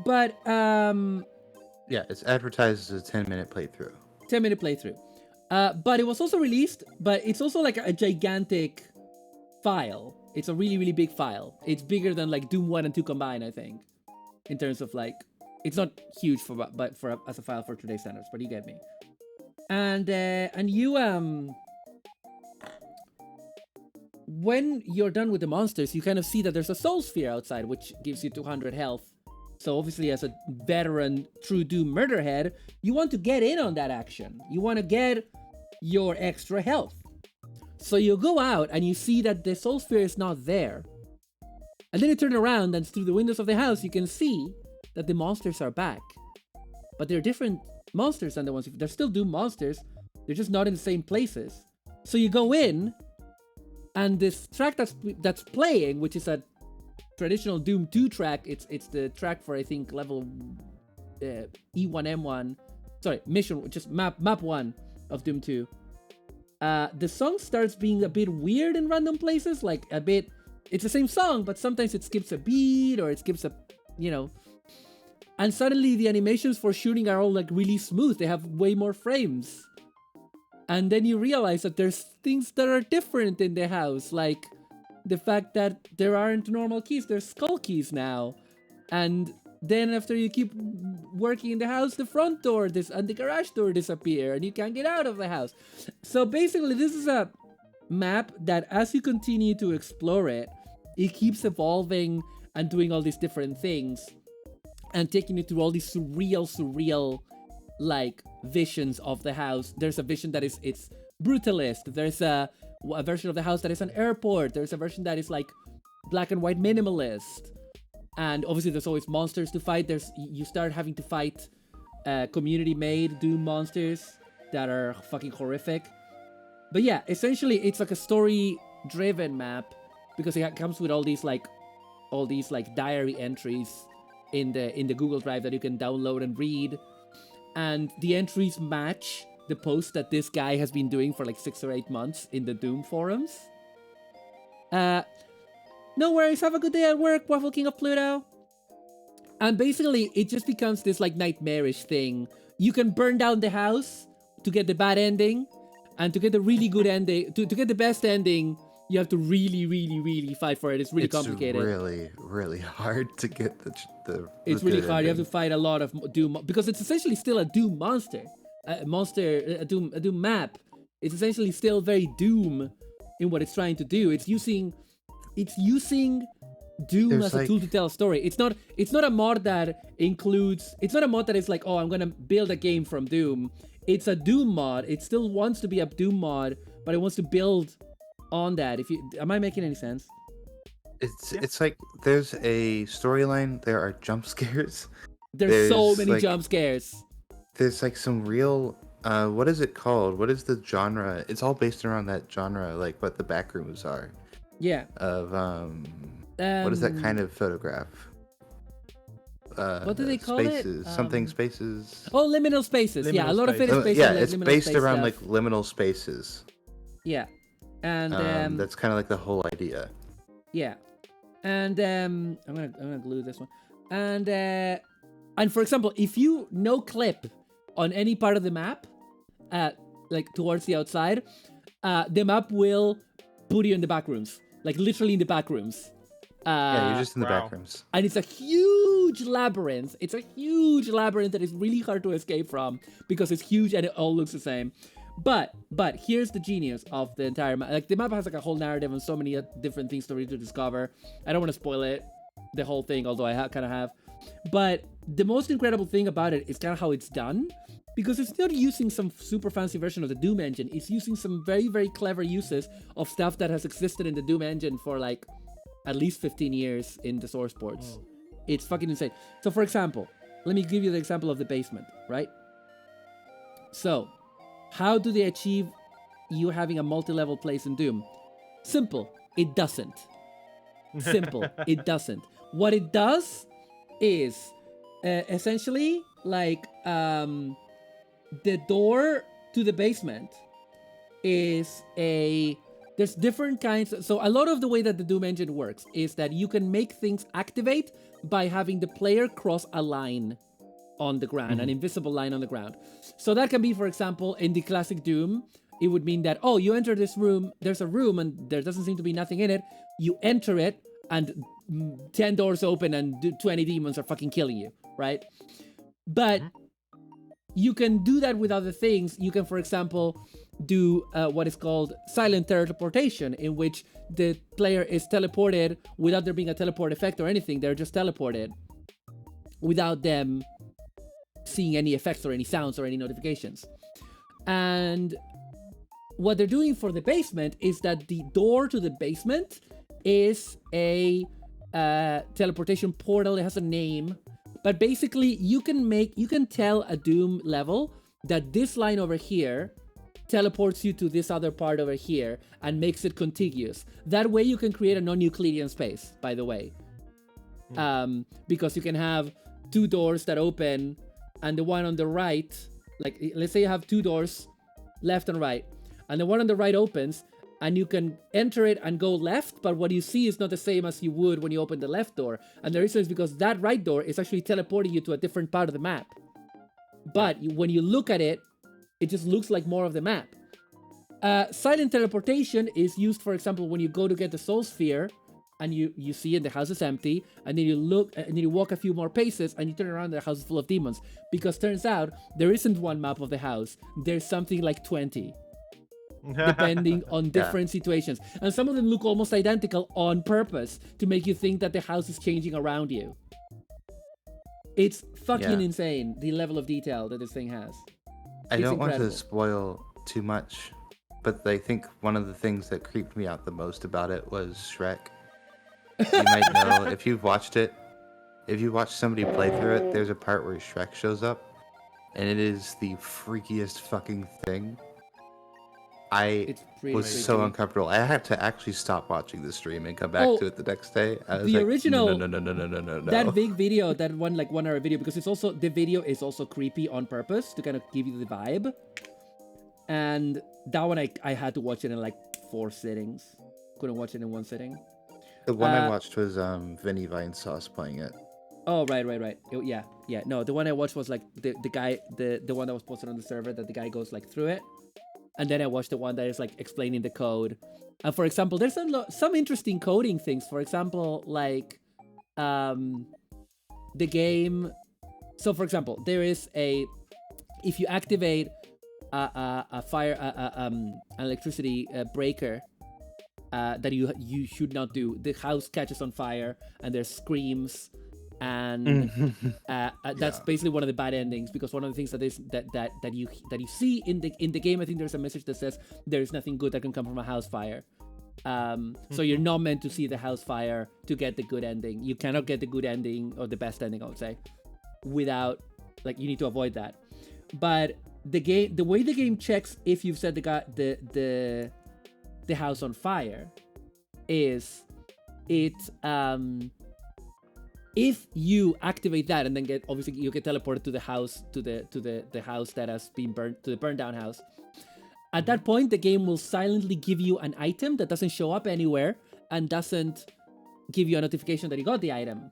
But, yeah, it's advertised as a 10-minute playthrough. 10-minute playthrough. But it was also released, but it's also like a gigantic file. It's a really, really big file. It's bigger than like Doom 1 and 2 combined, I think. In terms of like, it's not huge as a file for today's standards, but you get me. And you, when you're done with the monsters, you kind of see that there's a soul sphere outside, which gives you 200 health. So obviously, as a veteran true Doom murder head, you want to get in on that action. You want to get your extra health. So you go out and you see that the soul sphere is not there. And then you turn around and through the windows of the house, you can see that the monsters are back. But they're different monsters than the ones... They're still Doom monsters. They're just not in the same places. So you go in, and this track that's playing, which is a traditional Doom 2 track, it's the track for, I think, level E1M1, sorry, mission, just map 1 of Doom 2. The song starts being a bit weird in random places, like a bit, it's the same song, but sometimes it skips a beat, or it skips a, you know, and suddenly the animations for shooting are all like really smooth, they have way more frames. And then you realize that there's things that are different in the house, like the fact that there aren't normal keys, there's skull keys now. And then after you keep working in the house, the front door and the garage door disappear, and you can't get out of the house. So basically, this is a map that as you continue to explore it, it keeps evolving and doing all these different things, and taking you through all these surreal, like, visions of the house. There's a vision that it's brutalist. There's a version of the house that is an airport. There's a version that is like black and white minimalist. And obviously there's always monsters to fight. You start having to fight community-made Doom monsters that are fucking horrific. But yeah, essentially it's like a story-driven map because it comes with all these diary entries in the Google Drive that you can download and read, and the entries match the post that this guy has been doing for like 6 or 8 months in the Doom forums. No worries, have a good day at work, Waffle King of Pluto. And basically, it just becomes this like nightmarish thing. You can burn down the house to get the bad ending, and to get the really good ending, to get the best ending, you have to really fight for it. It's really complicated. It's really hard to get the It's really hard. You have to fight a lot of Doom because it's essentially still a Doom monster, a Doom map. It's essentially still very Doom in what it's trying to do. It's using Doom as a tool to tell a story. It's not a mod that includes. It's not a mod that is like, oh, I'm gonna build a game from Doom. It's a Doom mod. It still wants to be a Doom mod, but it wants to build on that. Am I making any sense? It's like there's a storyline. There are jump scares. There's so many jump scares. There's like some real. What is it called? What is the genre? It's all based around that genre, like what the back rooms are. Yeah. Of what is that kind of photograph? What do they call spaces, it? Something spaces. Oh, liminal spaces. Yeah, a lot of it is based yeah, on it's liminal based space around stuff. like liminal spaces. Yeah, and that's kind of like the whole idea. Yeah, and I'm gonna glue this one. And for example, if you no clip on any part of the map, like towards the outside, the map will put you in the back rooms, like literally in the back rooms. Yeah, you're just in the back rooms. And it's a huge labyrinth. It's a huge labyrinth that is really hard to escape from because it's huge and it all looks the same. But here's the genius of the entire map. Like the map has like a whole narrative and so many different things to read to discover. I don't want to spoil it, the whole thing, although I kind of have. But the most incredible thing about it is kind of how it's done. Because it's not using some super fancy version of the Doom engine. It's using some very, very clever uses of stuff that has existed in the Doom engine for like at least 15 years in the source ports. It's fucking insane. So for example, let me give you the example of the basement, right? So, how do they achieve you having a multi-level place in Doom? Simple. It doesn't. Simple. It doesn't. What it does is essentially like the door to the basement is there's different kinds. So a lot of the way that the Doom engine works is that you can make things activate by having the player cross a line on the ground, an invisible line on the ground. So that can be, for example, in the classic Doom, it would mean that, oh, you enter this room, there's a room and there doesn't seem to be nothing in it. You enter it and 10 doors open and 20 demons are fucking killing you, right? But you can do that with other things. You can, for example, do what is called silent teleportation, in which the player is teleported without there being a teleport effect or anything. They're just teleported without them seeing any effects or any sounds or any notifications. And what they're doing for the basement is that the door to the basement is a teleportation portal. It has a name. But basically, you can tell a Doom level that this line over here teleports you to this other part over here and makes it contiguous. That way you can create a non-Euclidean space, by the way. Because you can have 2 doors that open and the one on the right, like let's say you have 2 doors, left and right, and the one on the right opens and you can enter it and go left, but what you see is not the same as you would when you open the left door. And the reason is because that right door is actually teleporting you to a different part of the map. But when you look at it, it just looks like more of the map. Silent teleportation is used, for example, when you go to get the soul sphere and you see it, the house is empty, and then you look and then you walk a few more paces and you turn around and the house is full of demons. Because turns out there isn't one map of the house. There's something like 20. Depending on different situations. And some of them look almost identical on purpose to make you think that the house is changing around you. It's fucking insane, the level of detail that this thing has. I don't want to spoil too much, but I think one of the things that creeped me out the most about it was Shrek. You might know, if you've watched it, if you watch somebody play through it, there's a part where Shrek shows up. and it is the freakiest fucking thing. I It's pretty was so freaky. uncomfortable. I had to actually stop watching the stream and come back Oh, to it the next day. I was the like, original- no. That big video, that one like 1 hour video, because it's also, the video is also creepy on purpose to kind of give you the vibe. And that one I had to watch it in like 4 sittings. Couldn't watch it in 1 sitting. The one I watched was Vinny Vinesauce playing it. Oh, right. Yeah. No, the one I watched was like the guy, the one that was posted on the server, that the guy goes like through it. And then I watched the one that is like explaining the code. And for example, there's some interesting coding things. For example, like the game. So for example, there is if you activate a fire, an electricity breaker that you should not do, the house catches on fire and there's screams. And that's basically one of the bad endings, because one of the things that you see in the game, I think there's a message that says there's nothing good that can come from a house fire. So you're not meant to see the house fire to get the good ending. You cannot get the good ending, or the best ending, I would say, without, like, you need to avoid that. But the way the game checks if you've set the house on fire is if you activate that and then you get teleported to the house, to the house that has been burned, to the burned down house. At that point, the game will silently give you an item that doesn't show up anywhere and doesn't give you a notification that you got the item.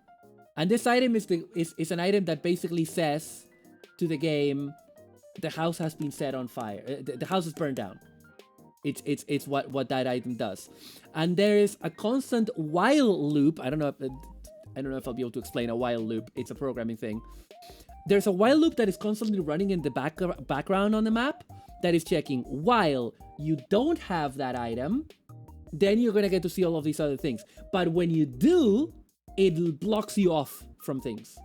And this item is an item that basically says to the game, the house has been set on fire. The house is burned down. It's what that item does. And there is a constant while loop. I don't know if I'll be able to explain a while loop. It's a programming thing. There's a while loop that is constantly running in the background on the map that is checking while you don't have that item, then you're going to get to see all of these other things. But when you do, it blocks you off from things.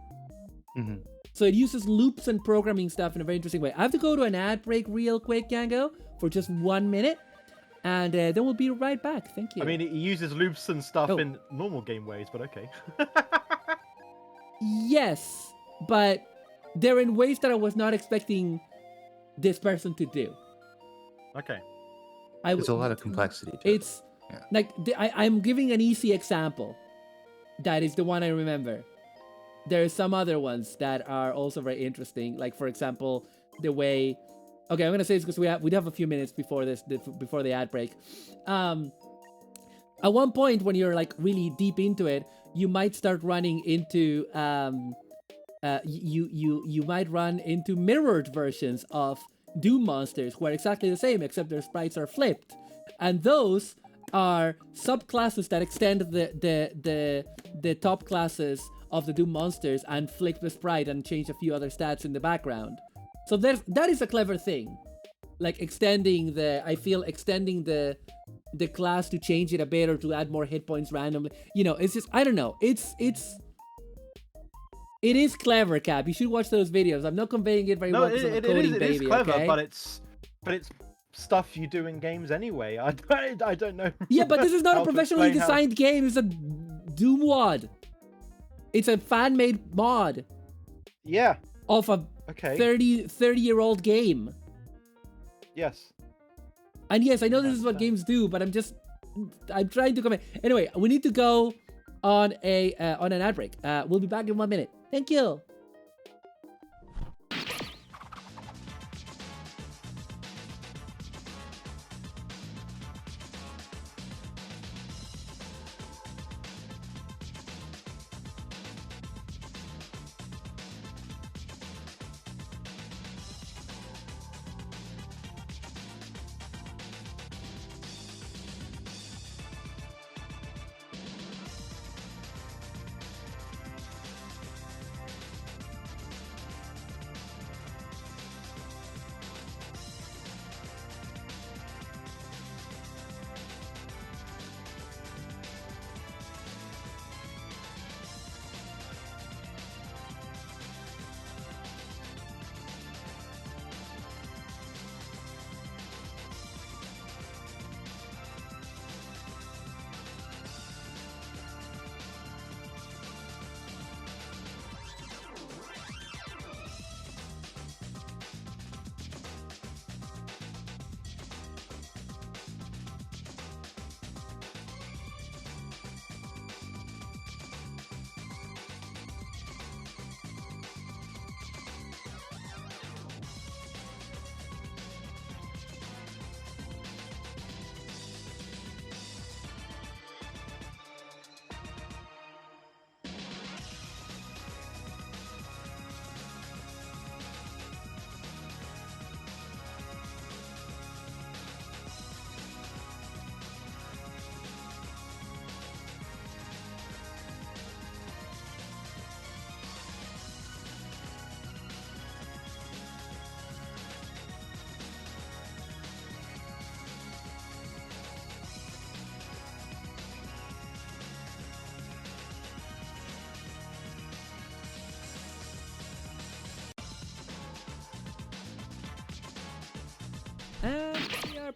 Mm-hmm. So it uses loops and programming stuff in a very interesting way. I have to go to an ad break real quick, Django, for just 1 minute. And then we'll be right back. Thank you. I mean, it uses loops and stuff in normal game ways, but okay. Yes, but they're in ways that I was not expecting this person to do. Okay. There's a lot of complexity to It's like, I'm giving an easy example. That is the one I remember. There are some other ones that are also very interesting. Like, for example, the way... Okay, I'm gonna say this because we have a few minutes before before the ad break. At one point, when you're like really deep into it, you might start running into you might run into mirrored versions of Doom monsters who are exactly the same, except their sprites are flipped, and those are subclasses that extend the top classes of the Doom monsters and flick the sprite and change a few other stats in the background. So that is a clever thing, like extending the class to change it a bit or to add more hit points randomly. You know, it's just, I don't know. It is clever, Cap. You should watch those videos. I'm not conveying it very well because I'm a coding baby. It is clever, okay? but it's stuff you do in games anyway. I don't know. Yeah, but this is not how a to professionally explain designed game. It's a Doom mod. It's a fan-made mod. Yeah. Of a 30-year-old game. Yes. And yes, I know this is what games do, but I'm trying to comment. Anyway, we need to go on an ad break. We'll be back in 1 minute. Thank you.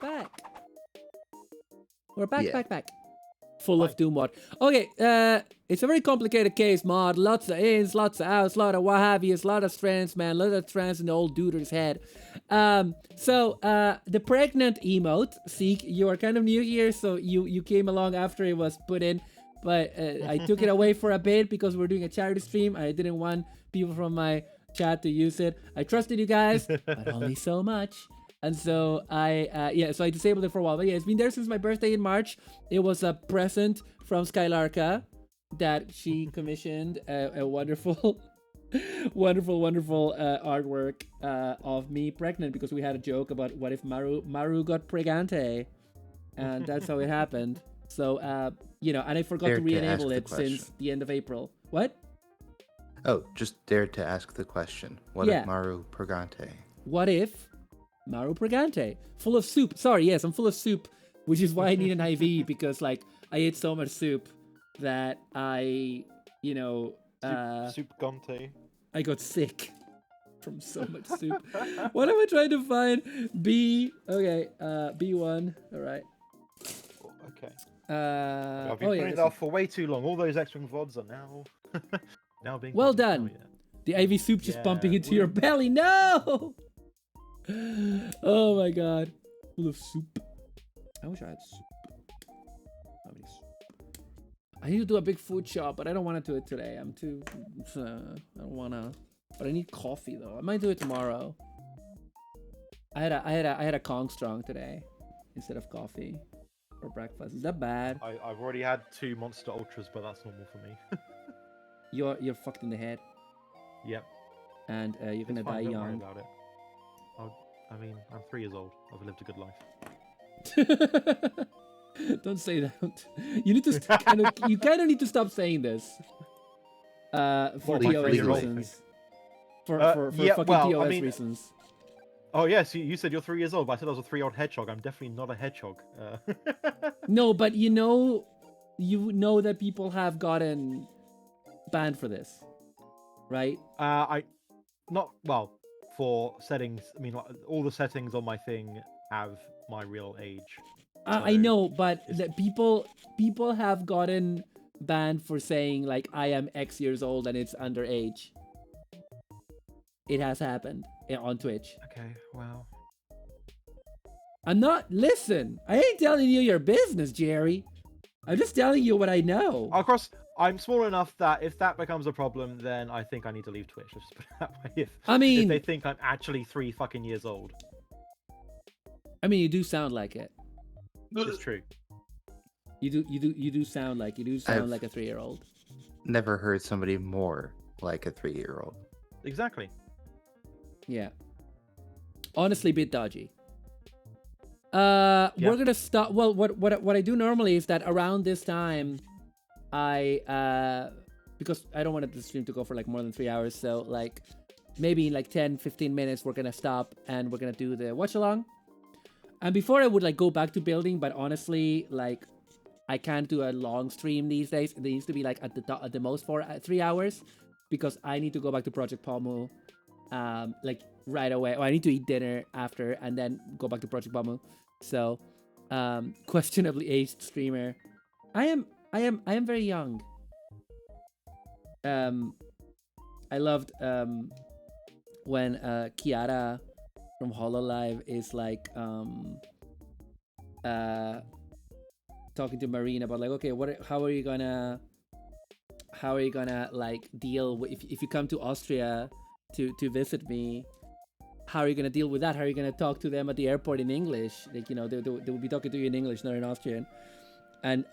back. We're back, Yeah. back. Full of Doom mod. Okay, it's a very complicated case mod. Lots of ins, lots of outs, lot of what have yous, lot of strands, man. Lot of strands in the old duder's head. So the pregnant emote, Seek, you are kind of new here, so you came along after it was put in. But I took it away for a bit because we're doing a charity stream. I didn't want people from my chat to use it. I trusted you guys, but only so much. And so so I disabled it for a while. But yeah, it's been there since my birthday in March. It was a present from Skylarka that she commissioned a wonderful, wonderful artwork of me pregnant, because we had a joke about what if Maru got pregante, and that's how it happened. So and I forgot Dare to to re-enable ask it the since question. the end of April. What? Oh, just dared to ask the question. What Yeah. if Maru Pregante? What if Maru Pregante? Full of soup. Sorry, yes, I'm full of soup, which is why I need an IV, because like I ate so much soup that I, Soup Gante. I got sick from so much soup. What am I trying to find? Okay, B1. All right. Okay. Oh I've been putting yeah. it off for way too long. All those extra VODs are now being Well published. done. Oh, yeah. The IV soup just Yeah, bumping into your belly. No! Oh my god. Full of soup. I wish I had soup. How many soup? I need to do a big food shop, but I don't want to do it today. I'm too... I don't want to... But I need coffee though. I might do it tomorrow. I had a Kong Strong today instead of coffee for breakfast. Is that bad? I've already had 2 Monster Ultras, but that's normal for me. You're fucked in the head, Yep. and you're It's gonna fine, die don't worry young. about it. I mean, I'm 3 years old. I've lived a good life. Don't say that. You need to you kind of need to stop saying this. For Well, my TOS legally. reasons. For Yeah, fucking well, I TOS mean- reasons. Oh yes, you said you're 3 years old, but I said I was a 3-year-old hedgehog. I'm definitely not a hedgehog. No, but you know that people have gotten banned for this, right? For settings. I mean, like, all the settings on my thing have my real age. I So, know, but it's- that people have gotten banned for saying like I am X years old and it's underage. It has happened on Twitch. Okay, well. I'm not. Listen, I ain't telling you your business, Jerry. I'm just telling you what I know. Of course, I'm small enough that if that becomes a problem, then I think I need to leave Twitch. Let's just put it that way. I mean, If they think I'm actually 3 fucking years old, you do sound like it. it's true. You do sound like I've- like a 3-year-old. Never heard somebody more like a 3-year-old. Exactly. Yeah. Honestly, a bit dodgy. Yeah. We're gonna stop. Well, what I do normally is that around this time, because I don't want the stream to go for like more than 3 hours, so like maybe in like 10-15 minutes we're gonna stop and we're gonna do the watch along. And before I would like go back to building, but honestly, like I can't do a long stream these days. It needs to be like at the most 3 hours, because I need to go back to Project Pomu, like right away. Or I need to eat dinner after and then go back to Project Pomu. So, questionably aged streamer. I am very young. I loved when Kiara from Hololive is like talking to Marine about like, okay, how are you gonna like deal with if you come to Austria to visit me? How are you gonna deal with that? How are you gonna talk to them at the airport in English? Like, you know, they will be talking to you in English, not in Austrian. And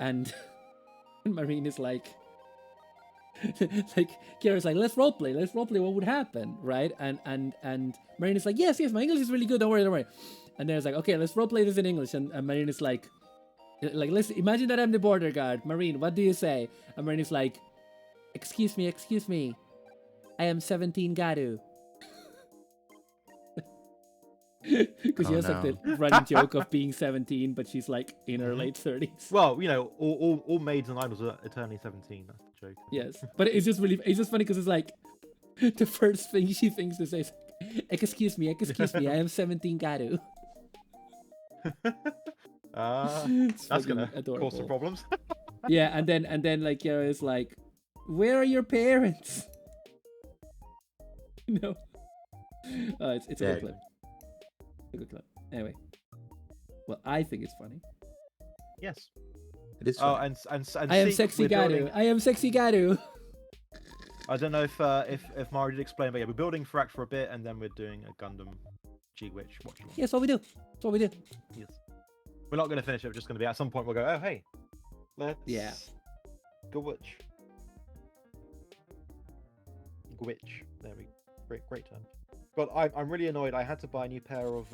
Marine is like like Kiara's like, let's roleplay what would happen, right? And Marine is like, yes, my English is really good, don't worry. And then it's like, okay, let's roleplay this in English. And Marine is like, listen, imagine that I'm the border guard. Marine, what do you say? And Marine is like, excuse me, I am 17 Garu. Because she has like the running joke of being 17, but she's like in her late 30s. Well, you know, all maids and idols are eternally 17. That's the joke. Yes, but it's just funny because it's like the first thing she thinks to say is, excuse me, I am 17 Garu. It's That's fucking gonna cause some adorable. problems. Yeah, and then like it's like, where are your parents? No. It's a good Dead. clip. It's a good clip. Anyway. Well, I think it's funny. Yes. It is. Oh, Funny. and I am Seek, sexy we're building- Garu. I am sexy Garu. I don't know if Maru did explain, but yeah, we're building Pharact for a bit, and then we're doing a Gundam G-Witch watch along. Yeah, that's what we do. That's what we do. Yes. We're not going to finish it. We're just going to be at some point. We'll go. Oh, hey, let's go watch. Gwitch. There we go. Great term. But I'm really annoyed. I had to buy a new pair of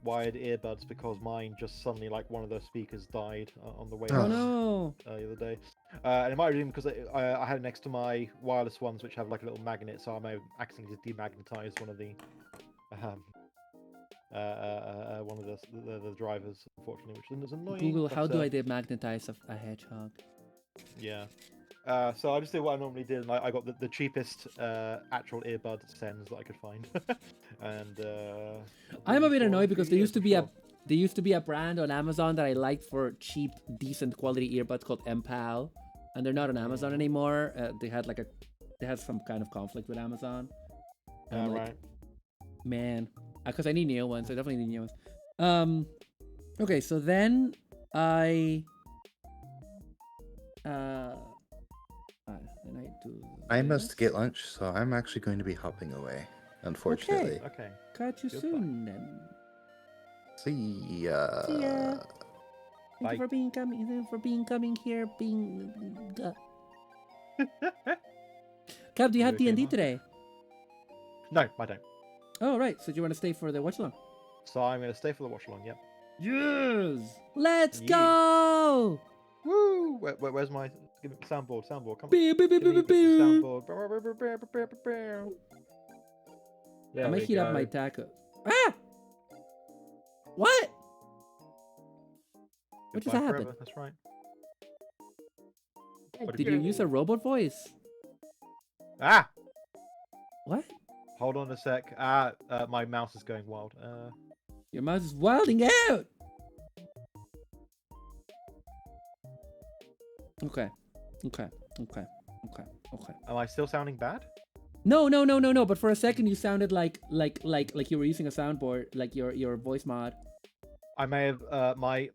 wired earbuds because mine just suddenly, like, one of the speakers died on the way Oh home no. the other day. And it might have been because I had it next to my wireless ones, which have like a little magnet, so I may have accidentally demagnetized one of the the drivers, unfortunately, which is annoying. Google, but, how do I demagnetize a hedgehog? Yeah. So I just did what I normally did, and I got the cheapest actual earbud sends that I could find. And I'm a bit annoyed because there yeah, used to for be sure. there used to be a brand on Amazon that I liked for cheap, decent quality earbuds called MPAL, and they're not on Amazon anymore. They had some kind of conflict with Amazon. And I'm like, Right. man, because I need new ones. I definitely need new ones. Okay, so then I I must get lunch, so I'm actually going to be hopping away. Unfortunately. Okay. Catch you Goodbye. soon then. See ya. See ya. Thank Bye. you for being coming here. Cap, do you have Okay, D&D Mark. today? No, I don't. Oh right, so do you want to stay for the watch along? So I'm going to stay for the watch along. Yep. Yes. Let's Yeah. go. Woo! Where's my give me soundboard? Soundboard, come on. Beep, beep, beep, Give me beep, beep. soundboard. There I'm gonna we heat up go. my taco. Ah! What? What just Goodbye happened? forever, that's right. Did you use a robot voice? Ah! What? Hold on a sec. My mouse is going wild. Your mouse is wilding out. Okay. Am I still sounding bad? No. But for a second, you sounded like you were using a soundboard, like your voice mod. I may have my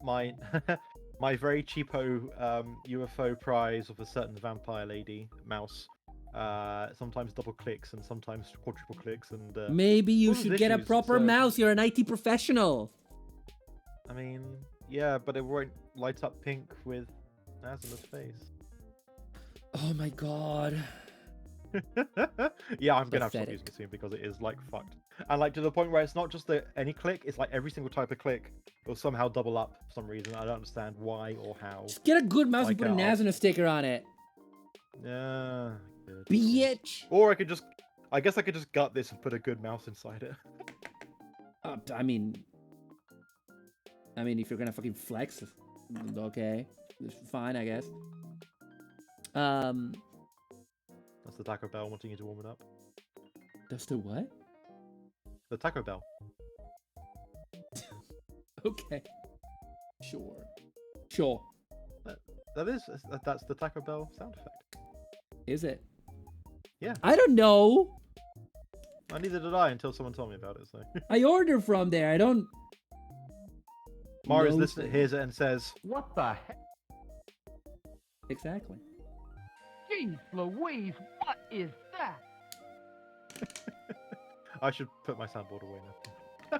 my very cheapo UFO prize of a certain vampire lady mouse. Sometimes double clicks and sometimes quadruple clicks and. Maybe you causes should get a issues, proper so- mouse. You're an IT professional. I mean, yeah, but it won't light up pink with Azimuth's face. Oh my god. Yeah, I'm gonna have to stop Pathetic. using it soon because it is like fucked, and like to the point where it's not just any click; it's like every single type of click will somehow double up for some reason. I don't understand why or how. Just get a good mouse and Like, put an Nazuna sticker on it. Yeah, good. Bitch. Or I guess I could just gut this and put a good mouse inside it. I mean, if you're gonna fucking flex, okay, it's fine, I guess. That's the Taco Bell wanting you to warm it up. That's the what? The Taco Bell. Okay. Sure. That's the Taco Bell sound effect. Is it? Yeah. I don't know. Neither did I until someone told me about it. So I order from there. I don't. Marius know listening things. hears it and says, What the heck? Exactly. Jeez Louise, what is that? "I should put my soundboard away now."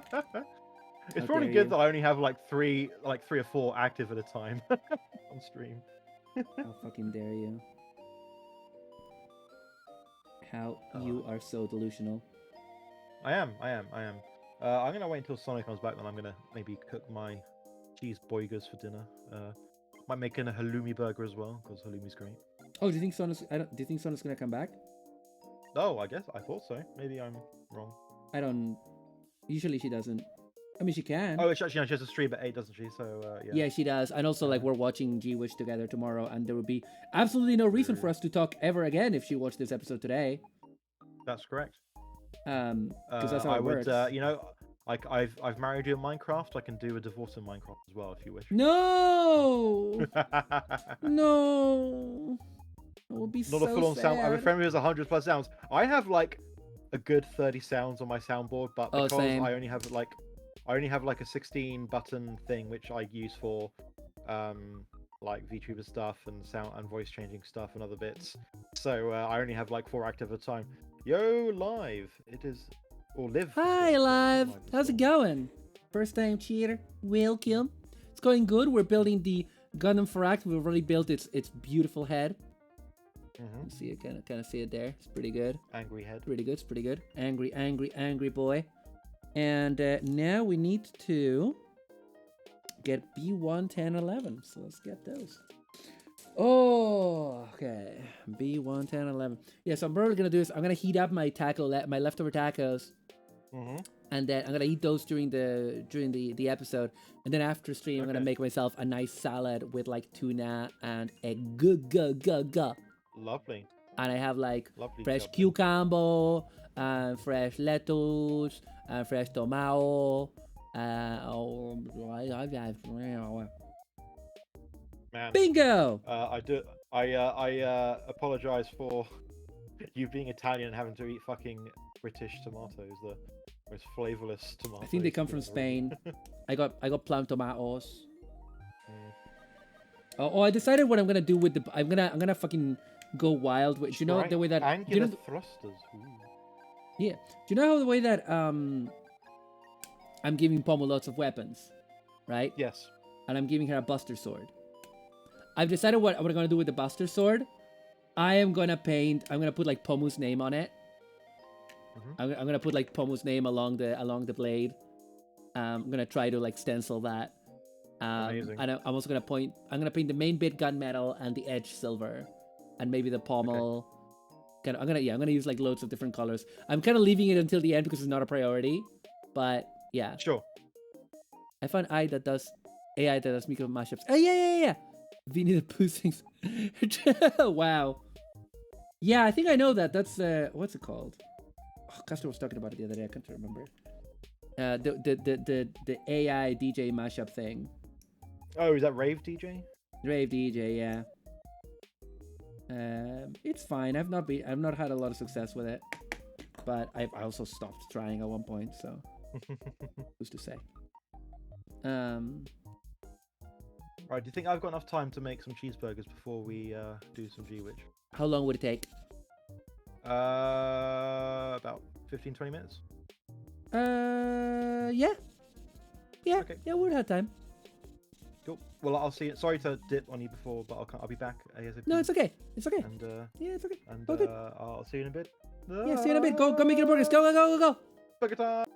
It's How probably dare good you. that I only have like three or four active at a time on stream. How fucking dare you? How you are so delusional. I am. I'm gonna wait until Sonic comes back, then I'm gonna maybe cook my cheese boigers for dinner. Might make a halloumi burger as well, because halloumi's great. Oh, do you think Sona's? Do you think Sona's gonna come back? Oh, I thought so. Maybe I'm wrong. I don't. Usually she doesn't. I mean, she can. Oh, she has a stream at 8, doesn't she? So yeah. Yeah, she does. And also, like, we're watching G-Witch together tomorrow, and there would be absolutely no reason for us to talk ever again if she watched this episode today. That's correct. Because that's how I it would, works. like I've married you in Minecraft. I can do a divorce in Minecraft as well if you wish. No, no. It will be Not so a full-on sad. sound. I have a friend who has 100+ sounds. I have like a good 30 sounds on my soundboard, but because same. I only have like a 16-button thing which I use for like VTuber stuff and sound and voice changing stuff and other bits. So I only have like 4 active at a time. Yo, live! It is or live. Hi, live. How's it going? going? First time cheater. Welcome. It's going good. We're building the Gundam Pharact. We've already built its beautiful head. You see it, kind of see it there. It's pretty good. Angry head. Pretty good. It's pretty good. Angry boy. And now we need to get B1, 10, 11. So let's get those. Oh, okay. B1, 10, 11. Yeah, so I'm probably gonna do is I'm gonna heat up my my leftover tacos, and then I'm gonna eat those during the episode. And then after stream, I'm gonna make myself a nice salad with like tuna and egg. Lovely. And I have like Lovely fresh job, cucumber, fresh lettuce, fresh tomato. Man. Bingo! I apologize for you being Italian and having to eat fucking British tomatoes, the most flavorless tomatoes. I think they come from Spain. I got plum tomatoes. Oh, I decided what I'm gonna do with the. I'm gonna fucking go wild with. You know the way that. Angular You know, thrusters. Ooh. yeah. Do you know how the way that I'm giving Pommel lots of weapons, right? Yes. And I'm giving her a Buster Sword. I've decided what I'm gonna do with the Buster Sword. I'm gonna put like Pomu's name on it. I'm gonna put like Pomu's name along the blade. I'm gonna try to like stencil that. Amazing. And I'm also gonna paint the main bit gunmetal and the edge silver, and maybe the pommel. Okay. I'm gonna use like loads of different colors. I'm kind of leaving it until the end because it's not a priority, but yeah. Sure. I found AI that does micro mashups. Oh yeah. Vinny the Pooh sings. Wow. Yeah, I think I know that. That's what's it called? Oh, Custer was talking about it the other day. I can't remember. The AI DJ mashup thing. Oh, is that Rave DJ? Rave DJ, yeah. It's fine. I've not had a lot of success with it, but I also stopped trying at one point. So who's to say? Right. Do you think I've got enough time to make some cheeseburgers before we do some G-Witch? How long would it take? About 15-20 minutes. Yeah. Okay. Yeah, we'll have time. Cool. Well, I'll see. Sorry to dip on you before, but I'll be back ASAP. No, it's okay. It's okay. And Yeah, it's okay. and All good. I'll see you in a bit. Yeah, see you in a bit. Go make your burgers. Go. Burger time.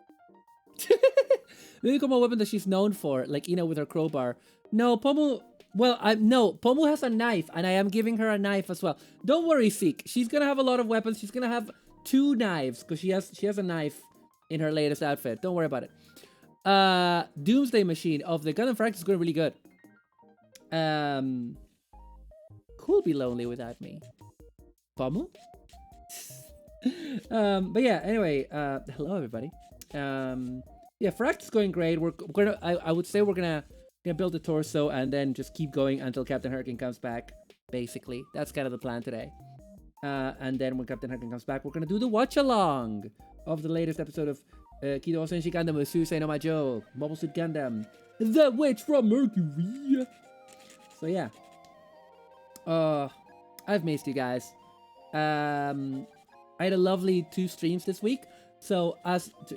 Look at my weapon that she's known for, like Ina with her crowbar. No, Pomu. Well, Pomu has a knife, and I am giving her a knife as well. Don't worry, Seek. She's gonna have a lot of weapons. She's gonna have 2 knives because she has a knife in her latest outfit. Don't worry about it. Doomsday Machine of the Gundam Pharact is going really good. Cool, be lonely without me. Pomu. But yeah. Anyway. Hello, everybody. Yeah, Pharact is going great. We're gonna. I would say we're gonna build the torso and then just keep going until Captain Hurricane comes back. Basically, that's kind of the plan today. And then when Captain Hurricane comes back, we're gonna do the watch along of the latest episode of Kido Senshi Gundam Ususei no Majo Mobile Suit Gundam, The Witch from Mercury. So yeah. I've missed you guys. I had a lovely 2 streams this week. So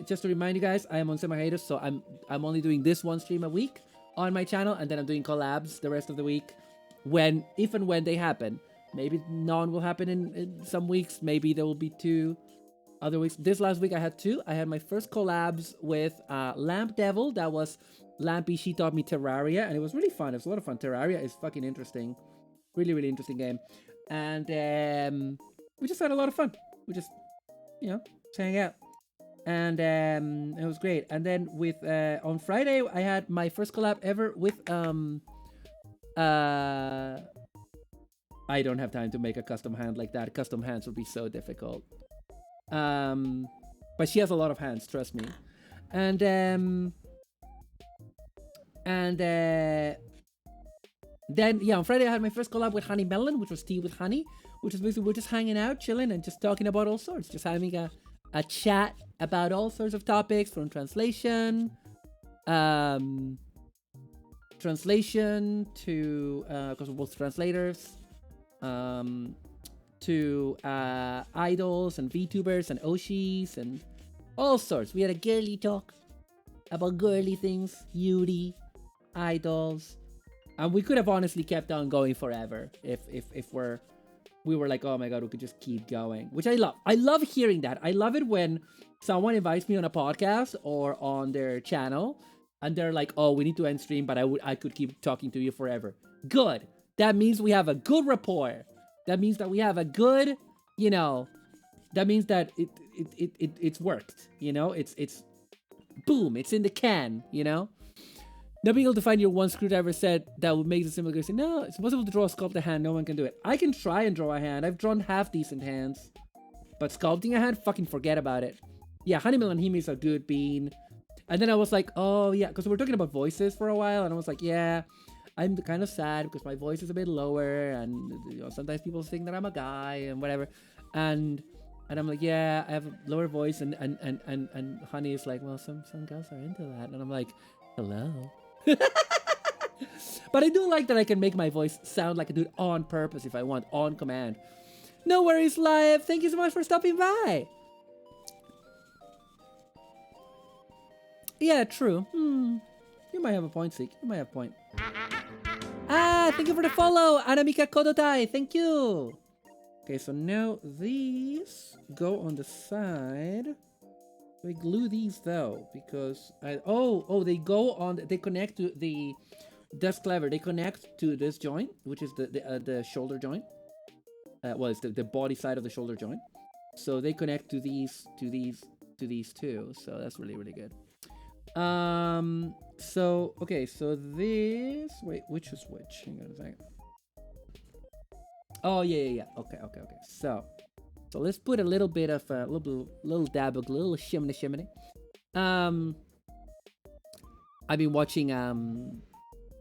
just to remind you guys, I am on semi-hiatus, so I'm only doing this 1 stream a week on my channel, and then I'm doing collabs the rest of the week, if and when they happen. Maybe none will happen in some weeks. Maybe there will be 2 other weeks. This last week I had 2. I had my first collabs with Lamp Devil. That was Lampy. She taught me Terraria, and it was really fun. It was a lot of fun. Terraria is fucking interesting. Really, really interesting game. And we just had a lot of fun. We just, hang out. And it was great. And then with on Friday I had my first collab ever with I don't have time to make a custom hand like that. Custom hands would be so difficult. But she has a lot of hands, trust me. And then yeah, on Friday I had my first collab with Honey Melon, which was tea with honey, which is basically we're just hanging out, chilling, and just talking about all sorts, just having a chat about all sorts of topics, from translation to because we're both translators, to idols and VTubers and Oshis and all sorts. We had a girly talk about girly things, Yuri, idols, and we could have honestly kept on going forever if we were like, oh my god, we could just keep going, which I love. I love hearing that. I love it when someone invites me on a podcast or on their channel and they're like, oh, we need to end stream, but I could keep talking to you forever. Good. That means we have a good rapport. That means that we have a good, you know, that means that it's worked, you know, it's boom, it's in the can, you know. Not being able to find your one screwdriver set that would make the simple say, no, it's impossible to draw a sculpt a hand, no one can do it. I can try and draw a hand. I've drawn half decent hands. But sculpting a hand, fucking forget about it. Yeah, Honeymill and Hime is a good bean. And then I was like, oh yeah, because we were talking about voices for a while, and I was like, yeah, I'm kind of sad because my voice is a bit lower, and you know, sometimes people think that I'm a guy and whatever. And I'm like, yeah, I have a lower voice, and Honey is like, well, some girls are into that. And I'm like, hello. But I do like that I can make my voice sound like a dude on purpose if I want, on command. No worries, Live. Thank you so much for stopping by. Yeah, true. You might have a point, Seek. You might have a point. Thank you for the follow, Anamika Kodotai. Thank you. Okay, so now these go on the side. We glue these though, because they go on. They connect to the. That's clever. They connect to this joint, which is the shoulder joint. Well, it's the body side of the shoulder joint. So they connect to these two. So that's really good. So okay, so this. Wait, which is which? Hang on a second. Oh yeah. Okay. So let's put a little bit of a little dab of glue, a little shimmy. I've been watching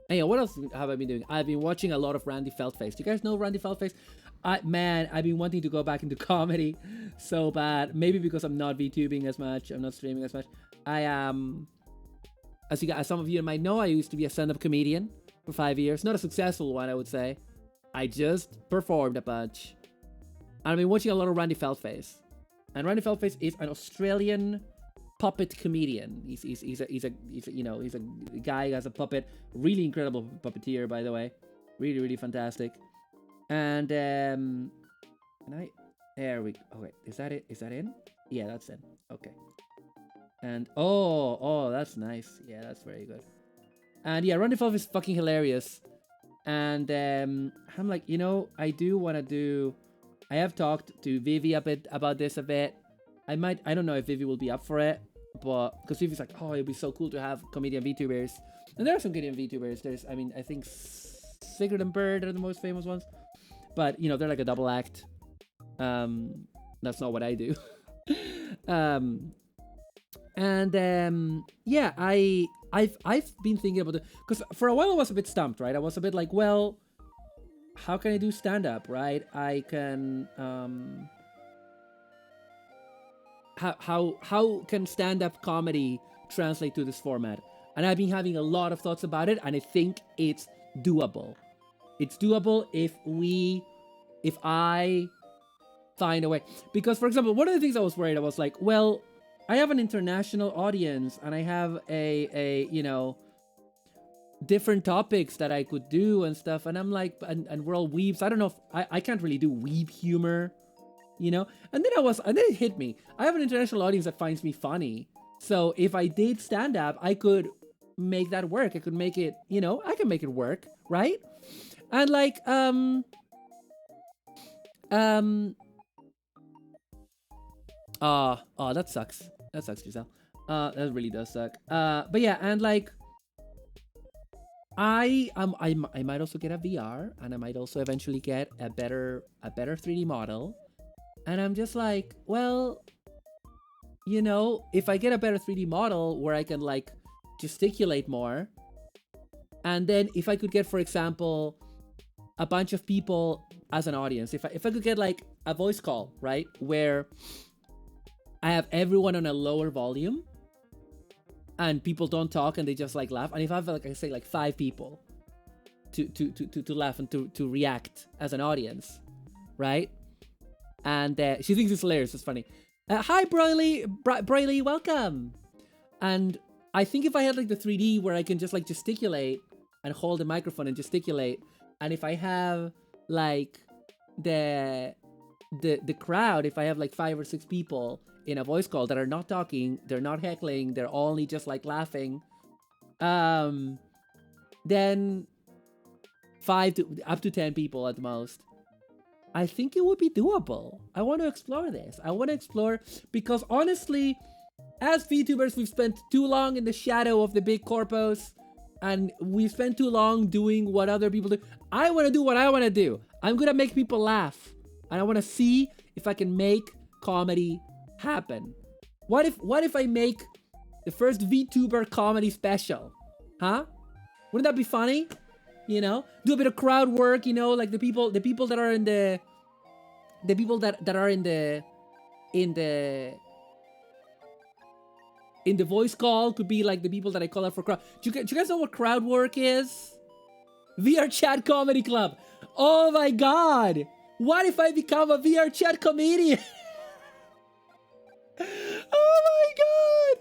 Hey, what else have I been doing? I've been watching a lot of Randy Feldface. Do you guys know Randy Feldface? Man, I've been wanting to go back into comedy so bad. Maybe because I'm not VTubing as much, I'm not streaming as much. As some of you might know, I used to be a stand-up comedian for 5 years. Not a successful one, I would say. I just performed a bunch. And I've been watching a lot of Randy Feldface. And Randy Feldface is an Australian puppet comedian. He's a guy who has a puppet. Really incredible puppeteer, by the way. Really fantastic. And there we go. Oh wait, is that it? Is that in? Yeah, that's in. Okay. And oh, that's nice. Yeah, that's very good. And yeah, Randy Feldface is fucking hilarious. And I'm like, you know, I do want to do. I have talked to Vivi a bit about this a bit. I don't know if Vivi will be up for it, but because Vivi's like, oh, it'd be so cool to have comedian VTubers. And there are some comedian VTubers. I think Sigurd and Bird are the most famous ones. But, you know, they're like a double act. That's not what I do. Yeah, I've been thinking about it. Because for a while I was a bit stumped, right? I was a bit like, well, how can I do stand-up, right? I can... How can stand-up comedy translate to this format? And I've been having a lot of thoughts about it, and I think it's doable. It's doable if I find a way. Because, for example, one of the things I was worried, I was like, well, I have an international audience, and I have a you know, different topics that I could do and stuff, and I'm like, and we're all weebs. I don't know if I can't really do weeb humor. You know, and then it hit me. I have an international audience that finds me funny. So if I did stand up, I could make that work. I could make it, you know, I can make it work, right? And like, oh, that sucks. That sucks, Giselle. That really does suck. But yeah, and like, I might also get a VR, and I might also eventually get a better 3D model. And I'm just like, well, you know, if I get a better 3D model where I can like gesticulate more, and then if I could get, for example, a bunch of people as an audience, if I could get like a voice call, right, where I have everyone on a lower volume and people don't talk and they just like laugh, and if I have like, I say like 5 people to laugh and to react as an audience, right? And she thinks it's hilarious. It's funny. Hi, Broily, welcome. And I think if I had like the 3D where I can just like gesticulate and hold the microphone and gesticulate, and if I have like the crowd, if I have like 5 or 6 people in a voice call that are not talking, they're not heckling, they're only just like laughing, then 5 to up to 10 people at the most, I think it would be doable. I want to explore this. I want to explore, because honestly, as VTubers, we've spent too long in the shadow of the big corpos, and we've spent too long doing what other people do. I want to do what I want to do. I'm gonna make people laugh, and I want to see if I can make comedy happen. What if I make the first VTuber comedy special? Huh? Wouldn't that be funny? You know, do a bit of crowd work. You know, like the people that are in the voice call could be like the people that I call out for crowd. Do you guys know what crowd work is? VR Chat Comedy Club. Oh my god! What if I become a VR Chat comedian? Oh my god!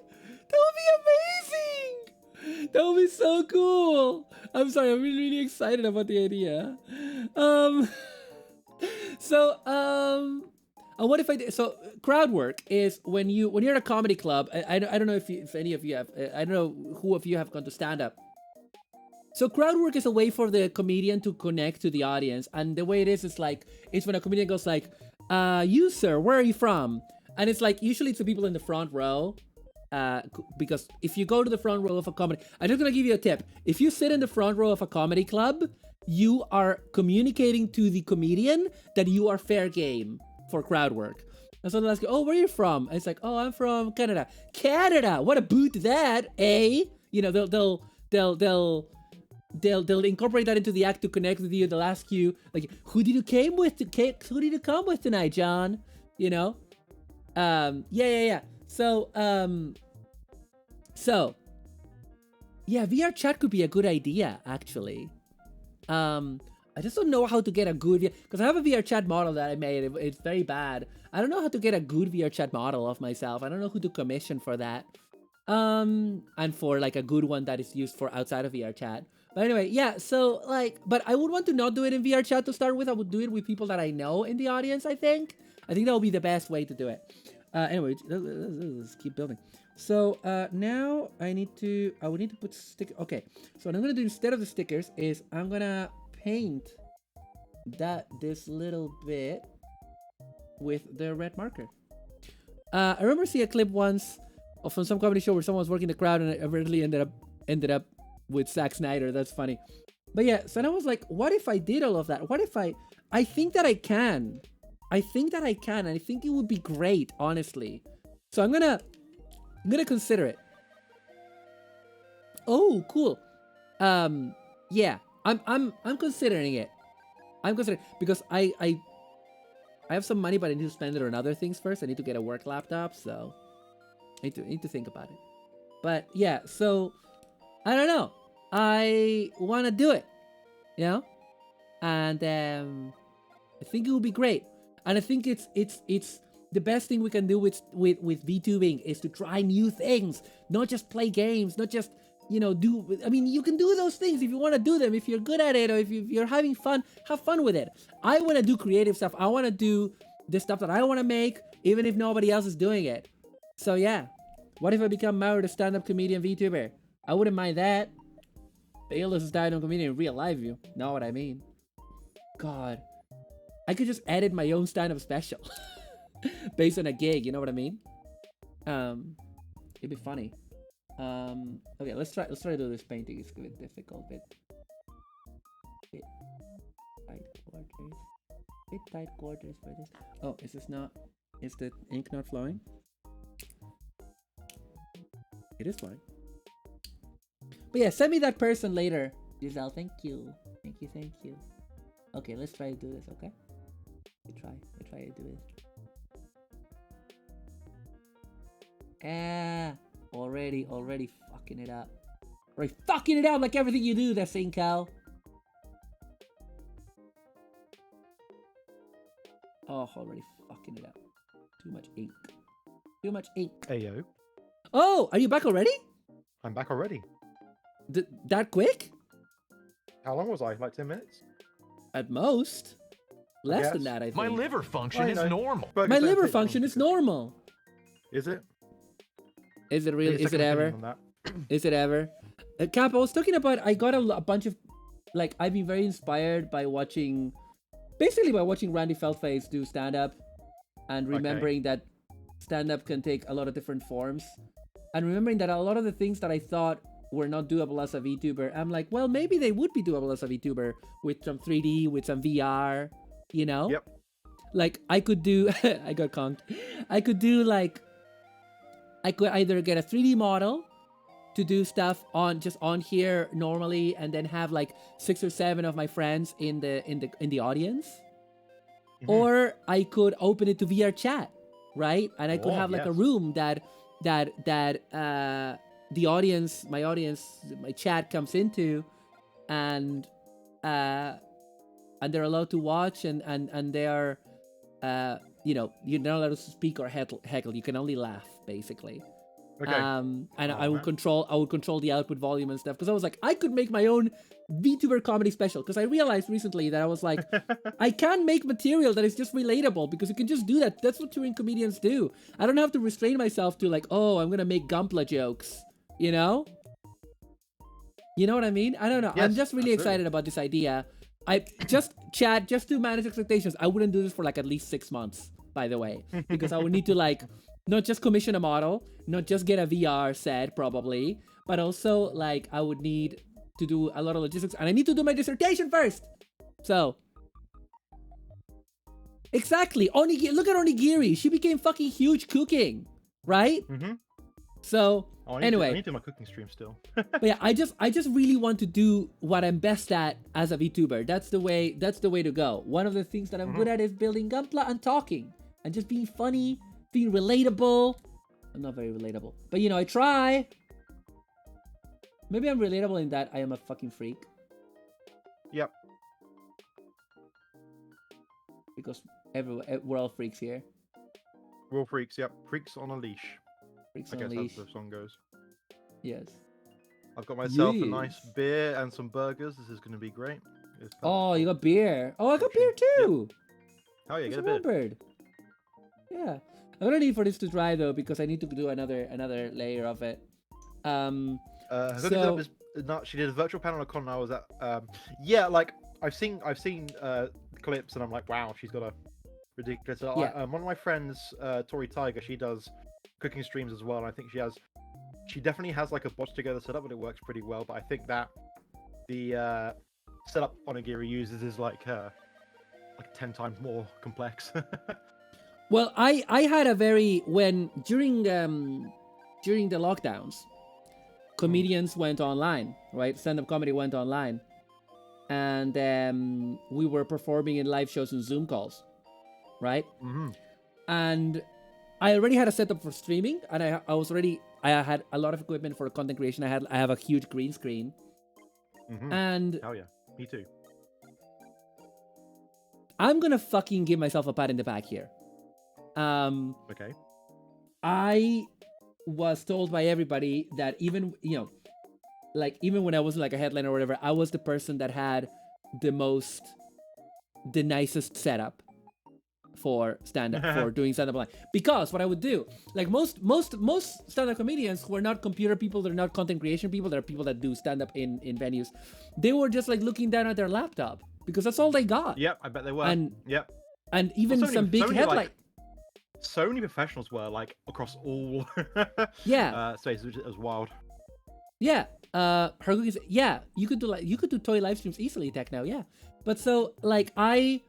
That would be amazing! That would be so cool! I'm sorry, I'm really excited about the idea. What if I did? So crowd work is when you're at a comedy club. I don't know if any of you have. I don't know who of you have gone to stand up. So crowd work is a way for the comedian to connect to the audience, and the way it is like it's when a comedian goes like, "You sir, where are you from?" And it's like usually it's the people in the front row. Because if you go to the front row of a comedy, I'm just gonna give you a tip. If you sit in the front row of a comedy club, you are communicating to the comedian that you are fair game for crowd work. And so they'll ask you, "Oh, where are you from?" And it's like, "Oh, I'm from Canada." Canada, what a boot that, eh? You know, they'll incorporate that into the act to connect with you. They'll ask you like, "Who did you come with tonight, John?" You know, yeah. So yeah, VR chat could be a good idea, actually. I just don't know how to get a good, because I have a VR chat model that I made. It's very bad. I don't know how to get a good VR chat model of myself. I don't know who to commission for that. And for like a good one that is used for outside of VR chat. But anyway, yeah, so like, but I would want to not do it in VR chat to start with. I would do it with people that I know in the audience, I think. I think that would be the best way to do it. Anyway, let's keep building. So now I would need to put sticker. Okay, so what I'm gonna do instead of the stickers is I'm gonna paint this little bit with the red marker. I remember seeing a clip once from some comedy show where someone was working the crowd and it eventually ended up with Zack Snyder. That's funny. But yeah, so then I was like, what if I did all of that? What if I think that I can. I think that I can, and I think it would be great, honestly. So I'm gonna consider it. Oh, cool. Yeah, I'm considering it. I'm considering, because I have some money, but I need to spend it on other things first. I need to get a work laptop, so I need to think about it. But yeah, so I don't know. I want to do it, you know, and I think it would be great. And I think it's the best thing we can do with VTubing is to try new things, not just play games, not just, you know, I mean, you can do those things if you want to do them, if you're good at it, or if you're having fun, have fun with it. I want to do creative stuff. I want to do the stuff that I want to make, even if nobody else is doing it. So yeah, what if I become Maru, the stand-up comedian VTuber? I wouldn't mind that. Bayless is stand-up comedian in real life, you know what I mean? God. I could just edit my own stand-up special based on a gig, you know what I mean? It'd be funny. Okay, let's try to do this painting. It's a bit difficult, bit tight quarters for this. Oh, is the ink not flowing? It is fine. But yeah, send me that person later. Giselle, thank you. Thank you, thank you. Okay, let's try to do this, okay? We try to do it. Already fucking it up. Already fucking it up like everything you do, that thing, Cal. Oh, already fucking it up. Too much ink. Too much ink. Ayo. Oh, are you back already? I'm back already. That quick? How long was I? Like 10 minutes? At most. Less than guess. that, I think. My liver function is normal. My liver function is normal. Is it? Is it really? Is it ever? Is it ever? Cap, I was talking about, I got a bunch of, like, I've been very inspired by watching, basically by watching Randy Feldface do stand-up, and remembering that stand-up can take a lot of different forms, and remembering that a lot of the things that I thought were not doable as a VTuber, I'm like, well, maybe they would be doable as a VTuber with some 3D, with some VR, you know? Yep. Like, I could do, I got conked. I could do, like, I could either get a 3D model to do stuff just on here normally, and then have like 6 or 7 of my friends in the audience, or I could open it to VR chat, right? And I could have like a room that the audience, my chat comes into, and they're allowed to watch, and they are, you know, you're not allowed to speak or heckle. You can only laugh, basically. Okay. And I would control the output volume and stuff, because I was like, I could make my own VTuber comedy special, because I realized recently that I was like, I can make material that is just relatable, because you can just do that. That's what touring comedians do. I don't have to restrain myself to like, oh, I'm gonna make Gunpla jokes, you know? You know what I mean? I don't know. Yes, I'm just really excited about this idea. Just to manage expectations, I wouldn't do this for like at least 6 months, by the way, because I would need to like not just commission a model, not just get a VR set probably, but also like I would need to do a lot of logistics, and I need to do my dissertation first. So exactly, look at Onigiri. She became fucking huge cooking, right? So anyway, I need to do my cooking stream still. but yeah, I just really want to do what I'm best at as a VTuber. That's the way to go. One of the things that I'm good at is building Gunpla and talking and just being funny, being relatable. I'm not very relatable, but you know, I try. Maybe I'm relatable in that I am a fucking freak. Yep. Because we're all freaks here. We're all freaks, yep. Freaks on a leash. Freaks I on a guess leash. that's the song goes. Yes. I've got myself a Yes. nice beer and some burgers. This is going to be great. Oh, you got beer. Oh, I got beer too. Oh yeah, Just get a beer. remembered. Yeah. I'm gonna need for this to dry though, because I need to do another layer of it. So she did a virtual panel on a con, and I was at yeah, like I've seen clips, and I'm like, wow, she's got a ridiculous. One of my friends, Tori Tiger, she does cooking streams as well, and I think she definitely has like a botched together setup, but it works pretty well. But I think that the setup Onigiri uses is like 10 times more complex. Well, I had a very during the lockdowns, comedians went online, right? Stand-up comedy went online, and we were performing in live shows and Zoom calls, right? And I already had a setup for streaming, and I had a lot of equipment for content creation. I have a huge green screen, and oh yeah, me too. I'm gonna fucking give myself a pat in the back here. Okay. I was told by everybody that even when I wasn't like a headliner or whatever, I was the person that had the nicest setup for stand-up, for doing stand-up online. Because what I would do, like most stand-up comedians who are not computer people, they're not content creation people, they're people that do stand-up in venues, they were just like looking down at their laptop because that's all they got. Yep, I bet they were. And even well, some big headline. So many professionals were like across all spaces, which is wild. Yeah, her cookies. Yeah, you could do toy live streams easily, Techno. Yeah, but so like I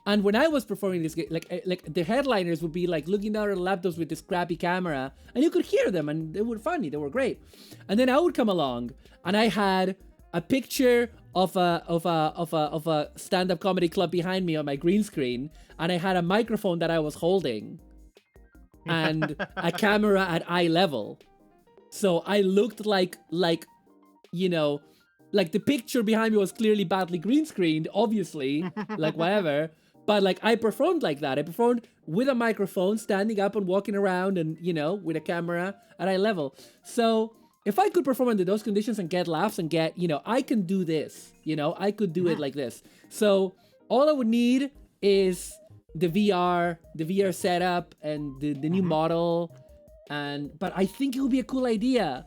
And when I was performing this, like the headliners would be like looking down at laptops with this crappy camera, and you could hear them, and they were funny, they were great. And then I would come along, and I had a picture of a stand-up comedy club behind me on my green screen, and I had a microphone that I was holding, and a camera at eye level. So I looked like you know, like the picture behind me was clearly badly green screened, obviously, like whatever. But like I performed like that. I performed with a microphone, standing up and walking around, and you know, with a camera at eye level. So if I could perform under those conditions and get laughs and get, you know, I can do this. You know, I could do it like this. So all I would need is the VR setup and the new model, but I think it would be a cool idea.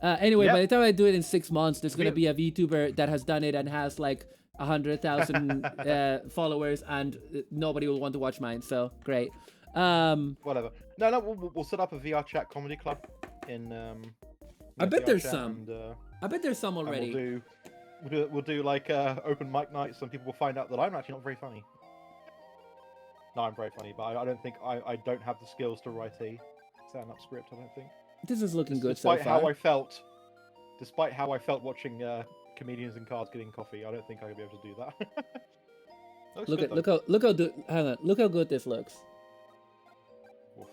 Anyway, by the time I do it in 6 months, there's gonna be a VTuber that has done it and has like 100,000 followers, and nobody will want to watch mine. So great. Whatever. No, we'll set up a VR chat comedy club in. I bet VR there's chat some. And, I bet there's some already. We'll do like open mic nights, and people will find out that I'm actually not very funny. No, I'm very funny, but I don't think I don't have the skills to write a stand-up script. I don't think. This is looking good so far. Despite how I felt watching comedians in cars getting coffee, I don't think I'll be able to do that. Look how good this looks. Oof.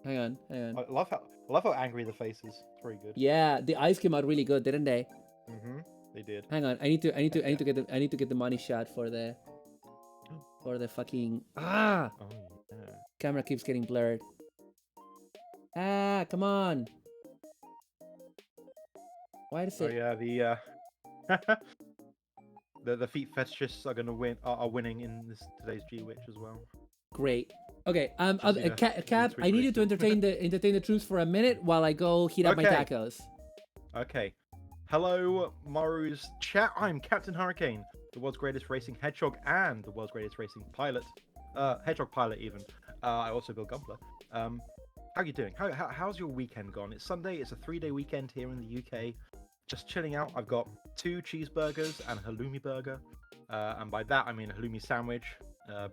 Hang on. I love how angry the face is. It's very good. Yeah, the eyes came out really good, didn't they? They did. Hang on, I need to get the money shot for the fucking Oh, yeah. camera keeps getting blurred. Come on. Why does it? Oh yeah, the feet fetishists are winning in today's G-Witch as well. Great. Okay. Cap, I really need you to entertain the troops for a minute while I go heat up my tacos. Okay. Hello, Maru's chat. I'm Captain Hurricane, the world's greatest racing hedgehog and the world's greatest racing pilot. Hedgehog pilot even. I also build Gumbler. How are you doing? How's your weekend gone? It's Sunday. It's a 3-day weekend here in the UK. Just chilling out. I've got 2 cheeseburgers and a halloumi burger. And by that, I mean a halloumi sandwich.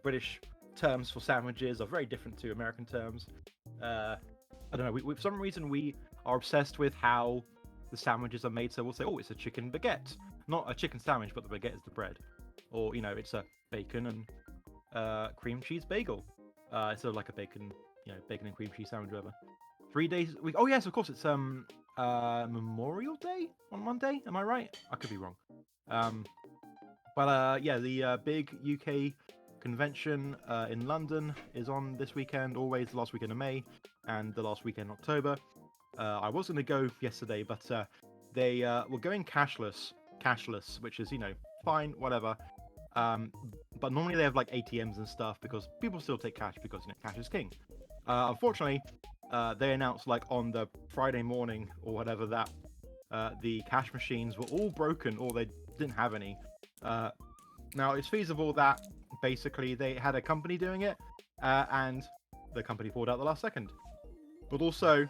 British terms for sandwiches are very different to American terms. I don't know. For some reason, we are obsessed with how the sandwiches are made. So we'll say, oh, it's a chicken baguette. Not a chicken sandwich, but the baguette is the bread. Or, you know, it's a bacon and cream cheese bagel. Instead of like a bacon and cream cheese sandwich, whatever. 3 days a week. Oh yes, of course. It's Memorial Day on Monday. Am I right? I could be wrong. But yeah, the big UK convention in London is on this weekend. Always the last weekend of May and the last weekend in October. I was going to go yesterday, but they were going cashless, which is, you know, fine, whatever. But normally they have like ATMs and stuff because people still take cash because, you know, cash is king. Unfortunately, they announced like on the Friday morning or whatever that the cash machines were all broken or they didn't have any. Now it's feasible that basically they had a company doing it and the company pulled out the last second. But also,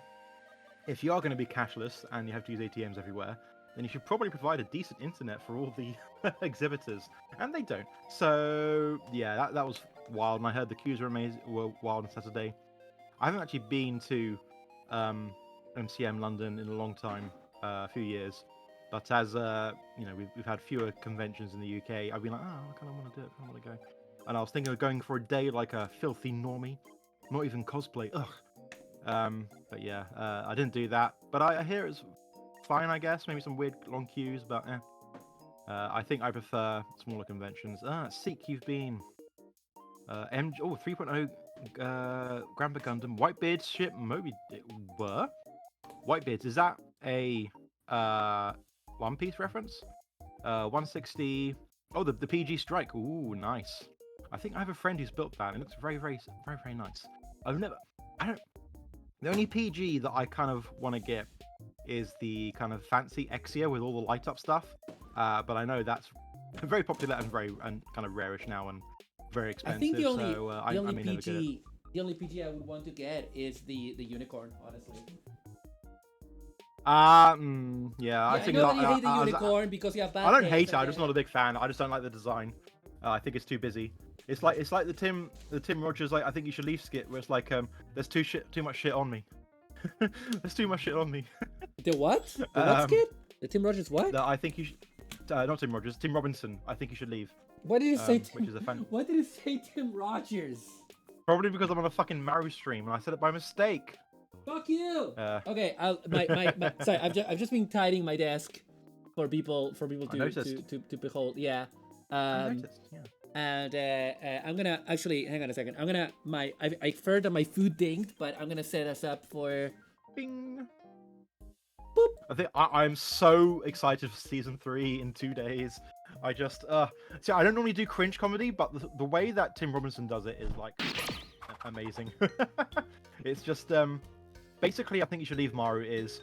if you are going to be cashless and you have to use ATMs everywhere, then you should probably provide a decent internet for all the exhibitors, and they don't. So yeah, that was wild. And I heard the queues were wild on Saturday. I haven't actually been to MCM London in a long time, a few years. But as you know, we've had fewer conventions in the UK. I've been like, oh, I kind of want to do it. I want to go. And I was thinking of going for a day like a filthy normie, not even cosplay. Ugh. But yeah, I didn't do that. But I hear it's fine, I guess. Maybe some weird long queues, but I think I prefer smaller conventions. Seek, you've been. 3.0 Grandpa Gundam, Whitebeard's ship, Moby were? Whitebeards, is that a One Piece reference? 160. Oh, the PG Strike. Ooh, nice. I think I have a friend who's built that. It looks very, very, very, very nice. The only PG that I kind of want to get is the kind of fancy Exia with all the light up stuff. But I know that's very popular and kind of rarish now and very expensive. I think the only PG the only PG I would want to get is the unicorn, honestly. Yeah, I think I know that you hate the unicorn because you have bad I don't taste, hate it. I'm just not a big fan. I just don't like the design. I think it's too busy. It's like the Tim Rogers like I think you should leave skit where it's like there's too much shit on me. There's too much shit on me. The what? The what skit? The Tim Rogers what? I think you should. Not Tim Rogers. Tim Robinson. I think you should leave. What did you say? Which is a fan. What did you say, Tim Rogers? Probably because I'm on a fucking Maru stream and I said it by mistake. Fuck you. Okay, sorry, I've just been tidying my desk for people to behold. Yeah. I noticed, yeah. And I'm gonna actually hang on a second. I heard that my food dinged, but I'm gonna set us up for. Bing. Boop. I think I'm so excited for season 3 in 2 days. I just see. I don't normally do cringe comedy, but the way that Tim Robinson does it is like amazing. It's just basically I think you should leave Maru is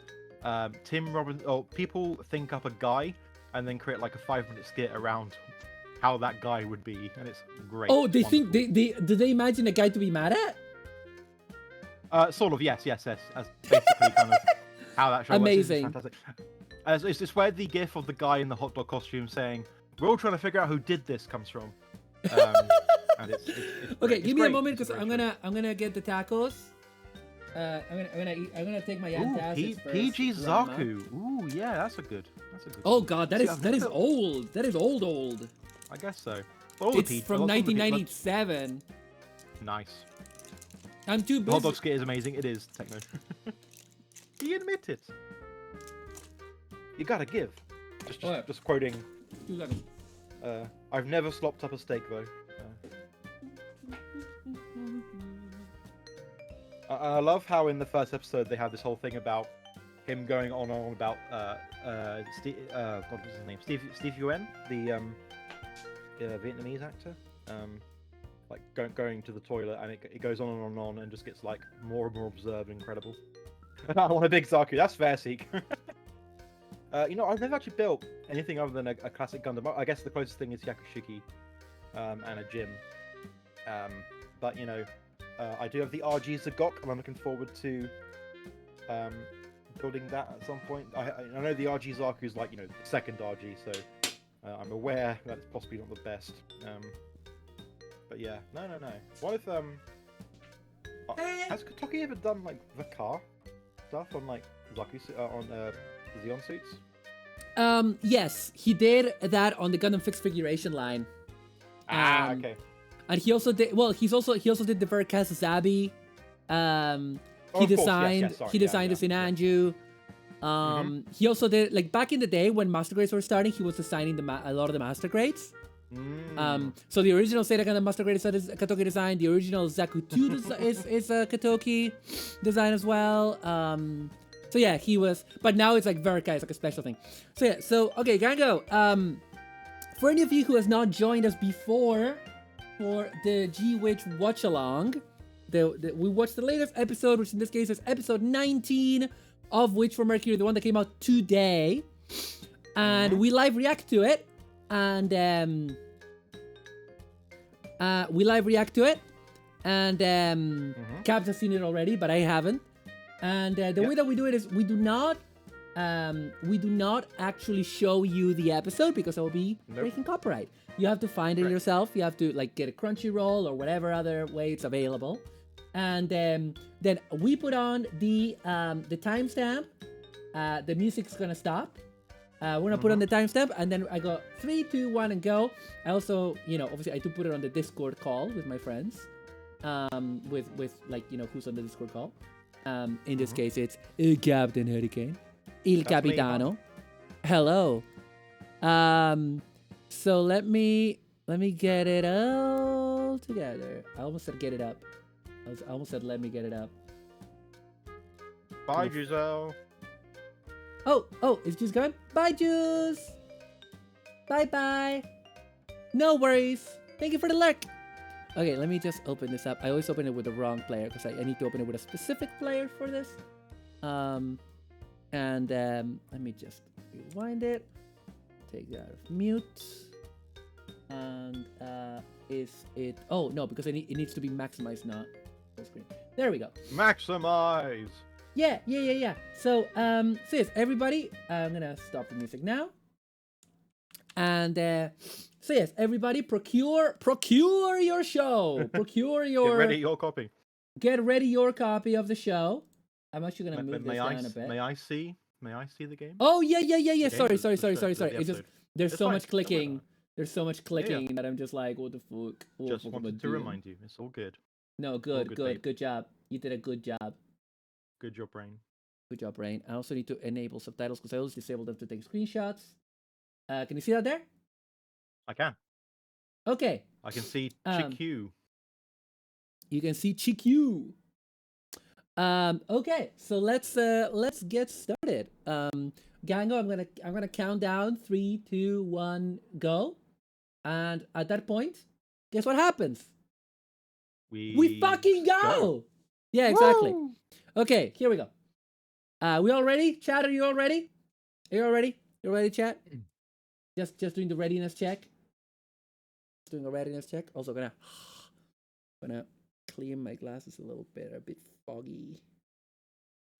Tim Robinson. Oh, people think up a guy and then create like a 5-minute skit around how that guy would be, and it's great. Oh, they think do they imagine a guy to be mad at? Sort of, yes. As basically kind of how that show amazing. Works. It's fantastic. It's where the gif of the guy in the hot dog costume saying, "We're all trying to figure out who did this" comes from. And it's okay, give me a moment because I'm gonna get the tacos. I'm gonna take my antacids first. PG Zaku. Ooh, yeah, that's a good. Oh god, that is old. That is old. I guess so. It's from 1997. Nice. I'm too busy. The hot dog skit is amazing. It is techno. He admit it. You gotta give. Just quoting. 2 seconds. I've never slopped up a steak though. I love how in the first episode they have this whole thing about him going on and on about Steve, God, what's his name? Steve Yuen, the Vietnamese actor. Like going to the toilet, and it goes on and on and on, and just gets like more and more absurd and incredible. I want a big Zaku. That's fair, Seek. I've never actually built anything other than a classic Gundam. I guess the closest thing is Yakushiki, and a gym. But I do have the RG Zagok, and I'm looking forward to building that at some point. I know the RG Zaku is like the second RG, so I'm aware that it's possibly not the best. But yeah, no. What if has Kotoki ever done like the car stuff on like Zaku on Xeon suits? Yes, he did that on the Gundam Fixed Figuration line. Okay. And he also did. Well, he also did the Veracast Zabi. He designed the Sinanju. He also did, like, back in the day when Master Grades were starting, he was designing a lot of the Master Grades. So the original Sega Gundam Master Grade is Kotoki design. The original Zaku 2 is a Kotoki design as well. So yeah, he was, but now it's like Veracast, it's like a special thing. So yeah, okay, Gango. For any of you who has not joined us before for the G-Witch Watchalong, we watched the latest episode, which in this case is episode 19 of Witch for Mercury, the one that came out today, and we live react to it. And Cabs has seen it already, but I haven't. And the way that we do it is we do not actually show you the episode because that will be breaking copyright. You have to find it yourself. You have to like get a Crunchyroll or whatever other way it's available, and then we put on the timestamp. The music's gonna stop. We're gonna put on the timestamp, and then I go 3, 2, 1, and go. I also, obviously I do put it on the Discord call with my friends, with like who's on the Discord call. In this case, it's Captain Hurricane, Il Capitano. Hello. So let me get it all together. I almost said get it up. I almost said let me get it up. Bye, Giselle. Oh, it's just gone. Bye, Juice. Bye. No worries. Thank you for the lurk. Okay, let me just open this up. I always open it with the wrong player because I need to open it with a specific player for this. And let me just rewind it. Take that out of mute. And is it? Oh no, because it needs to be maximized, not full screen. There we go. Maximize. Yeah. So yes, everybody, I'm gonna stop the music now. And so yes, everybody procure your show. Procure your Get ready your copy. of the show. I'm actually gonna move this down a bit. May I see the game? Oh yeah. Sorry. The It's just episode. there's It's so fine, much don't worry clicking. about it. There's so much clicking that I'm just like, what the fuck? What Just the fuck am I wanted to doing? remind you, it's all good. No, good, babe. good job. You did a good job. Good job, brain. Good job, Rain. I also need to enable subtitles because I always disable them to take screenshots. Can you see that there? I can. Okay. I can see Chiku. You can see Chiku. Okay, so let's get started. Gango, I'm gonna count down 3, 2, 1, go. And at that point, guess what happens? We fucking go! Yeah, exactly. Woo! Okay, here we go. We all ready? Chat, are you all ready? Are you all ready? You ready, chat? Just doing the readiness check. Doing a readiness check. Also gonna clean my glasses a little bit. They're a bit foggy.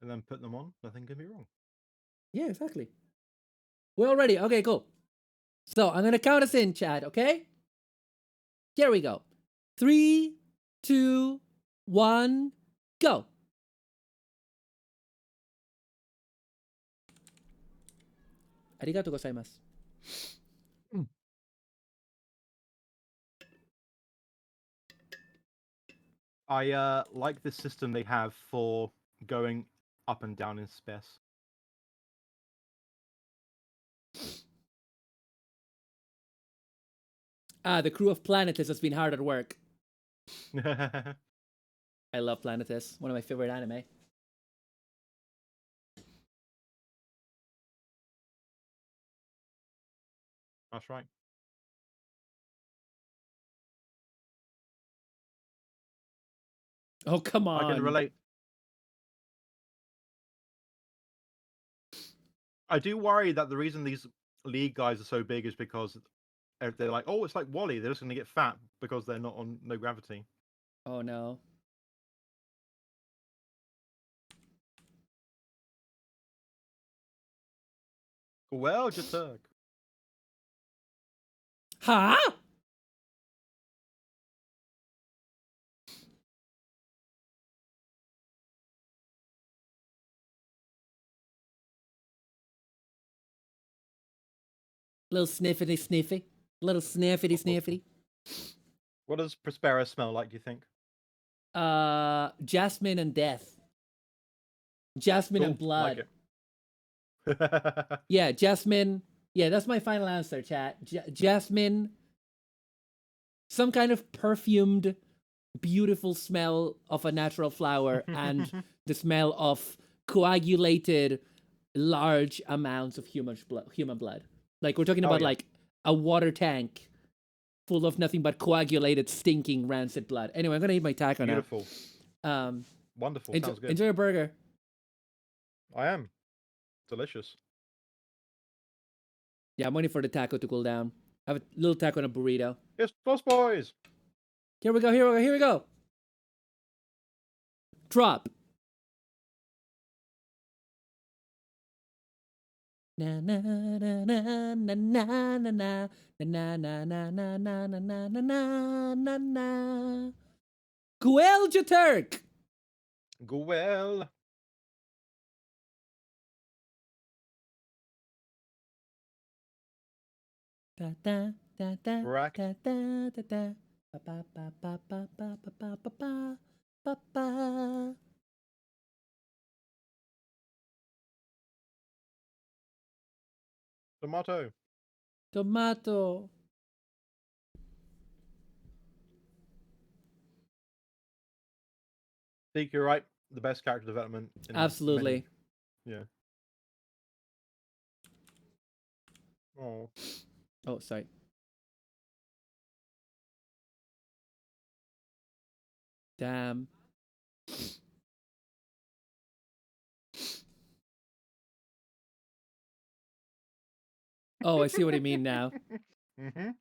And then put them on. Nothing can be wrong. Yeah, exactly. We're all ready. Okay, cool. So I'm gonna count us in, chat. Okay. Here we go. 3, 2, 1, go. Arigatou gozaimasu. I like this system they have for going up and down in space. The crew of Planetus has been hard at work. I love Planetus. One of my favorite anime. That's right. Oh, come on. I can relate. I do worry that the reason these league guys are so big is because they're like, oh, it's like Wally. They're just going to get fat because they're not on no gravity. Oh, no. Well, just Turk. Huh? Little sniffity sniffy. Little sniffity sniffity. What does Prospera smell like, do you think? Jasmine and death. Jasmine and blood. Like it. Yeah, Jasmine. Yeah, that's my final answer, chat. Jasmine. Some kind of perfumed, beautiful smell of a natural flower and the smell of coagulated large amounts of human blood. Like, we're talking about like a water tank full of nothing but coagulated, stinking, rancid blood. Anyway, I'm gonna eat my taco now. Beautiful. Wonderful. Sounds good. Enjoy your burger. I am. Delicious. Yeah, I'm waiting for the taco to cool down. I have a little taco and a burrito. It's Boss Boys. Here we go. Drop. Na na na na na na na na na na na na na na na na na na. Guelja Turk. Go well. Da da da da Rack. da da da da. Ba ba ba ba ba ba ba ba ba ba ba. Tomato. Think you're right. The best character development. Absolutely. Yeah. Oh. Oh, sorry. Damn. Oh, I see what you mean now. Mm-hmm.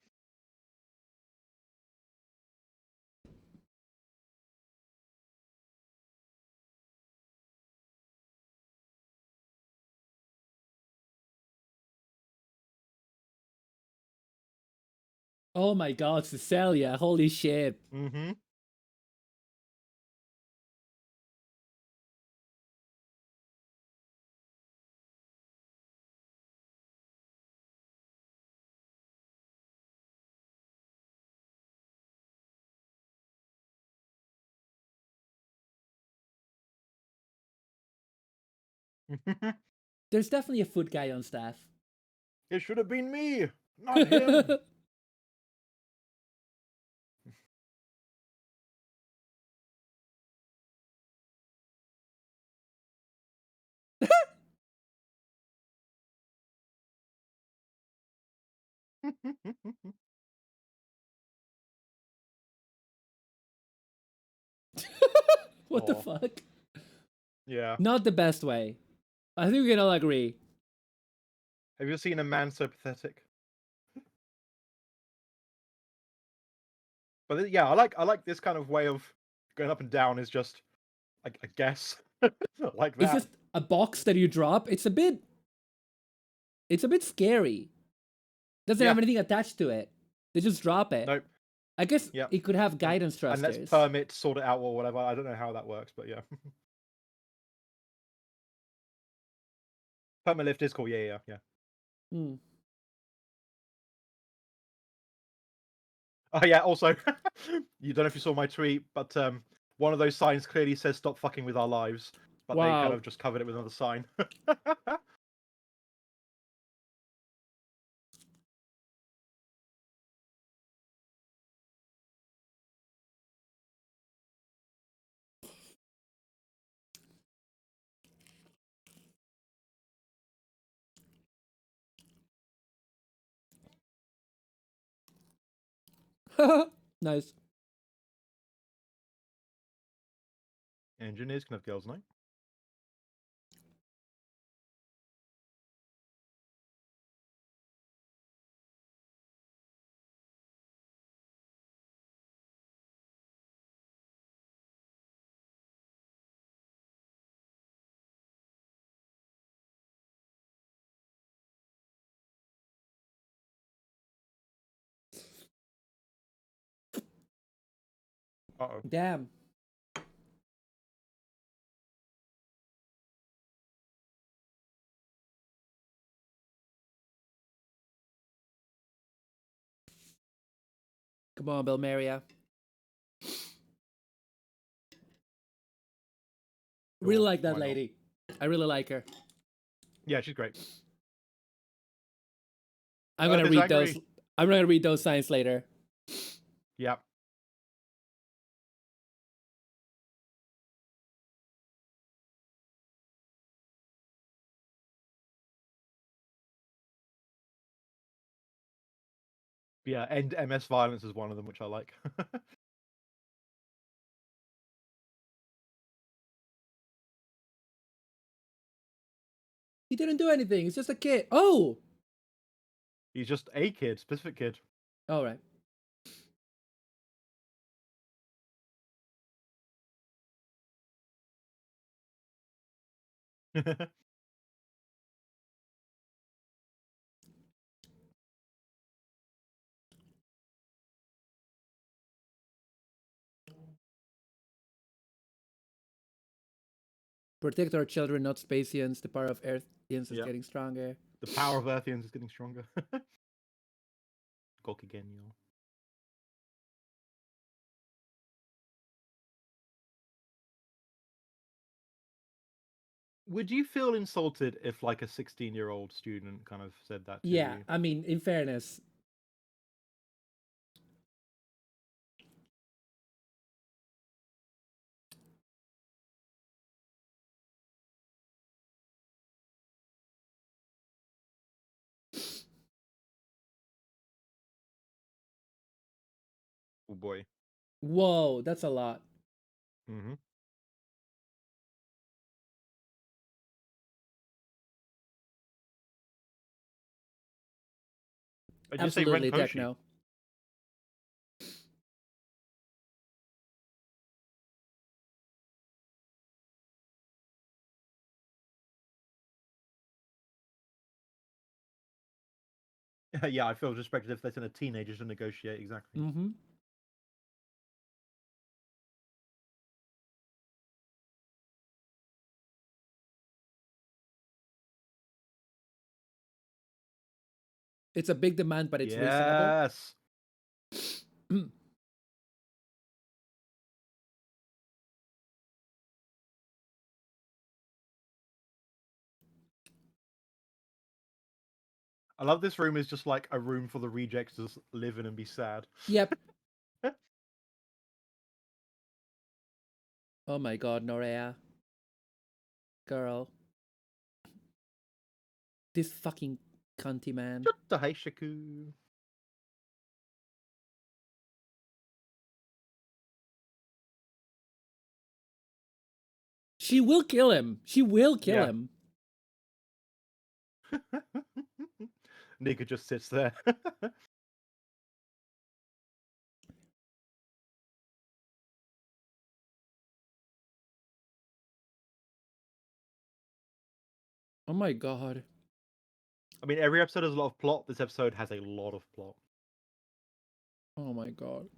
Oh my god, Cecilia, holy shit. Mm-hmm. There's definitely a food guy on staff. It should have been me, not him. What the Aw. fuck? Yeah. Not the best way. I think we can all agree. Have you seen a man so pathetic? But yeah, I like this kind of way of going up and down. Is just, I guess, like that. It's just a box that you drop. It's a bit scary. Doesn't have anything attached to it. They just drop it. Nope. I guess Yep. it could have guidance And thrusters. let's permit, sort it out, or whatever. I don't know how that works, but yeah. Permit lift is cool. Yeah. Hmm. Oh yeah. Also, you don't know if you saw my tweet, but one of those signs clearly says "Stop fucking with our lives," but they kind of just covered it with another sign. Nice. Engineers can have girls' night. Uh-oh. Damn. Come on, Belmeria. Really like that lady. I really like her. Yeah, she's great. I'm gonna read those. I'm gonna read those signs later. Yep. Yeah, end MS violence is one of them, which I like. He didn't do anything. He's just a kid. Oh! He's just a kid, specific kid. All right. Protect our children, not Spacians. The power of Earthians is getting stronger. The power of Earthians is getting stronger. Gokigenyo. Would you feel insulted if, like, a 16-year-old student kind of said that to you? I mean, in fairness. Oh boy. Whoa, that's a lot. Mm-hmm. Absolutely, Techno. Yeah, I feel disrespected if they send a teenager to negotiate, exactly. Mm-hmm. It's a big demand, but it's reasonable. Yes. I love this room is just like a room for the rejects to live in and be sad. Yep. Oh my god, Norea. Girl. This fucking cunty man. Taheishiku. She will kill him. She will kill Yeah. him. Nika just sits there. Oh my god. I mean, every episode has a lot of plot. This episode has a lot of plot. Oh my god.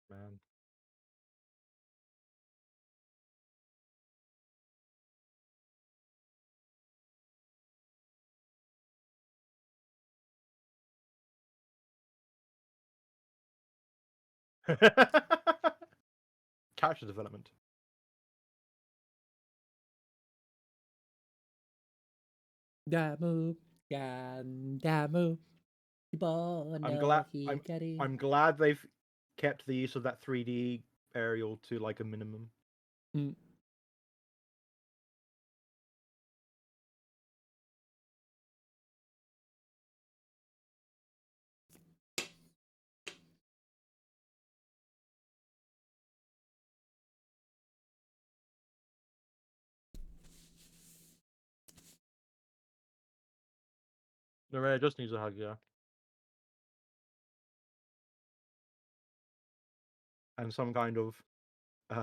Man. Character development. Damu. Gandamu. I'm glad they've kept the use of that 3D aerial to like a minimum. Mm. Nerea just needs a hug, yeah. And some kind of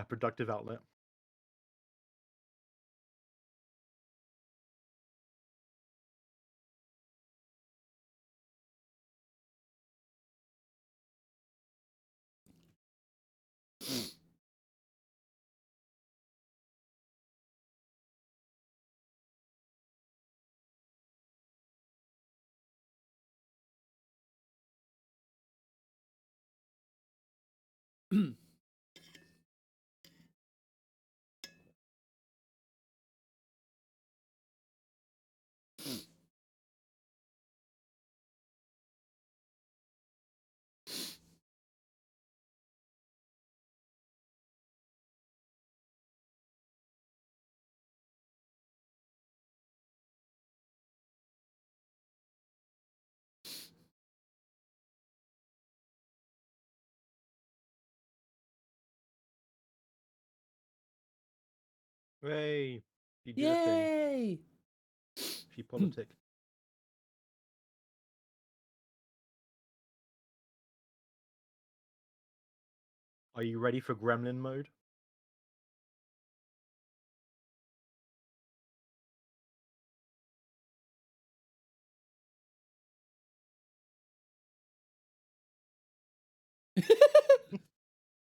productive outlet. Hey, she did a thing. Yay! She politic. Are you ready for gremlin mode?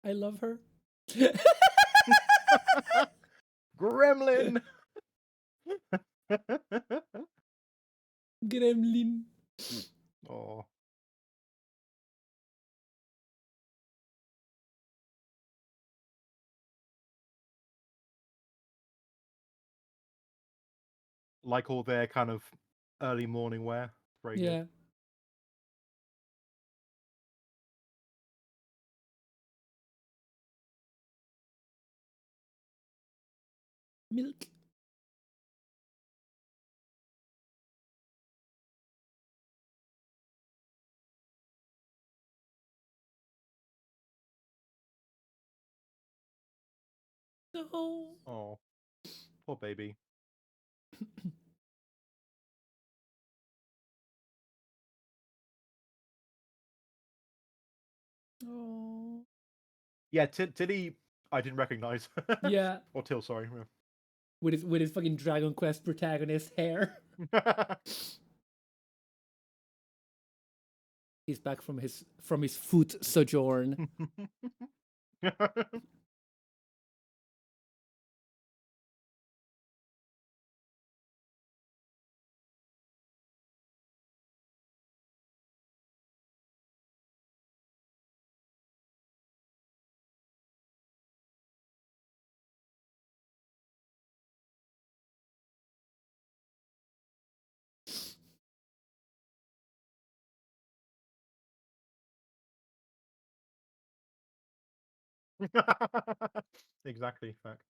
I love her. Gremlin! Gremlin. Oh. Like all their kind of early morning wear. Very Yeah. good. Milk. No. Oh. Poor baby. Oh. Yeah, Tilly, I didn't recognize. Yeah. Or Till, sorry. With his fucking Dragon Quest protagonist hair. He's back from his foot sojourn. Exactly, fact.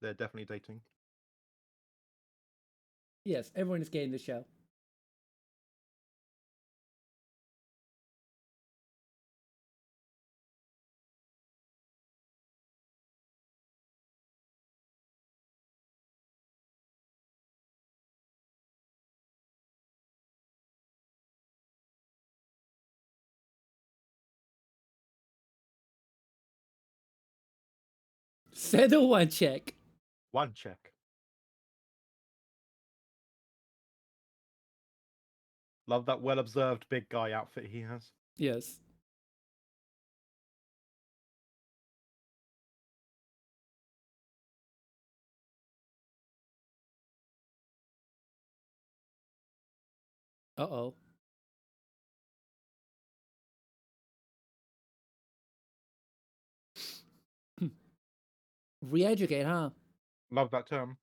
They're definitely dating. Yes, everyone is gay in the show. Settle one check. One check. Love that well-observed big guy outfit he has. Yes. Uh-oh. Re-educate, huh? Love that term.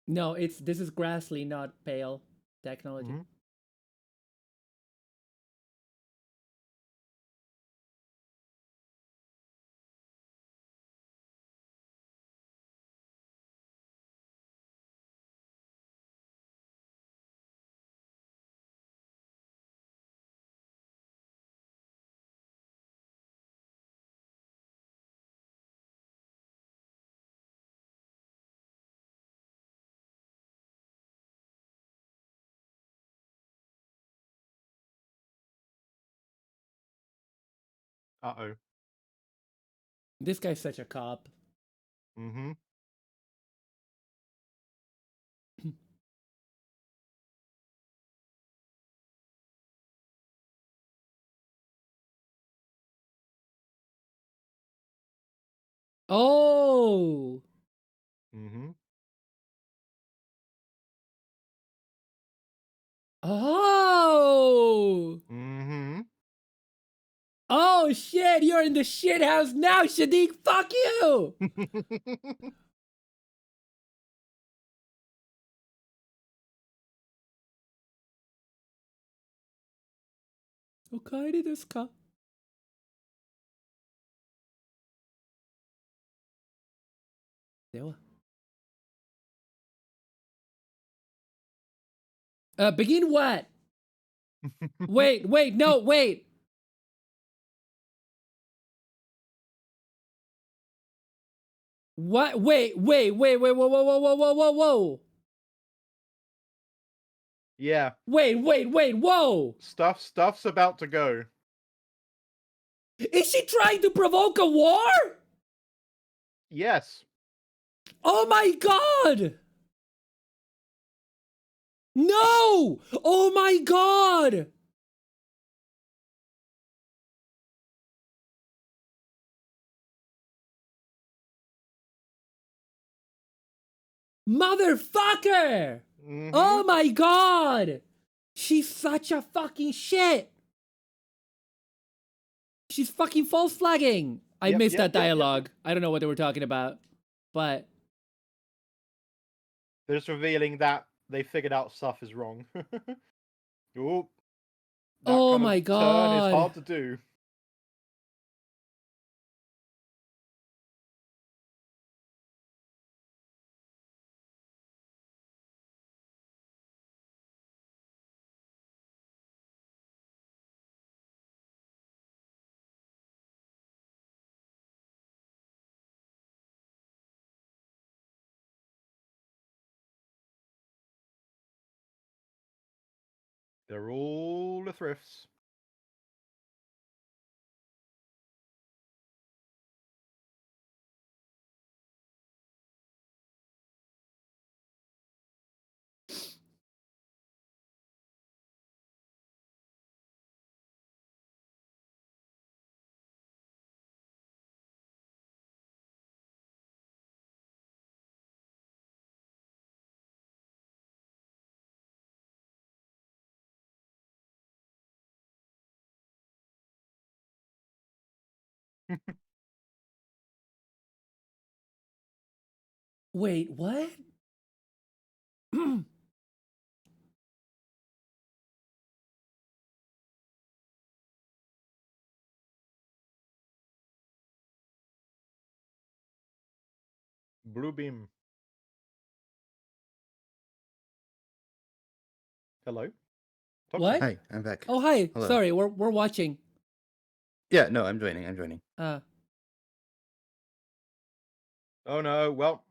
No, this is Grassley, not Pale technology. Mm-hmm. Uh-oh. This guy's such a cop. Mm-hmm. Oh! Mm-hmm. Oh! Mm-hmm. Oh shit, you're in the shit house now, Shadiq! Fuck you! Okay, desu ka? Begin what? Wait, no, wait! What? Wait, whoa! Yeah. Wait, whoa! Stuff's about to go. Is she trying to provoke a war? Yes. Oh my god! No! Oh my god! Motherfucker! Mm-hmm. Oh my god! She's such a fucking shit! She's fucking false flagging! I missed that dialogue. I don't know what they were talking about. But they're just revealing that they figured out stuff is wrong. Oop. That oh kind my of turn is god. hard to do. They're all the thrifts. Wait, what? Blue beam. Hello. Talk to What? me. Hi, I'm back. Oh, hi. Hello. Sorry, we're watching. Yeah, no, I'm joining. I'm joining. Oh no. Well.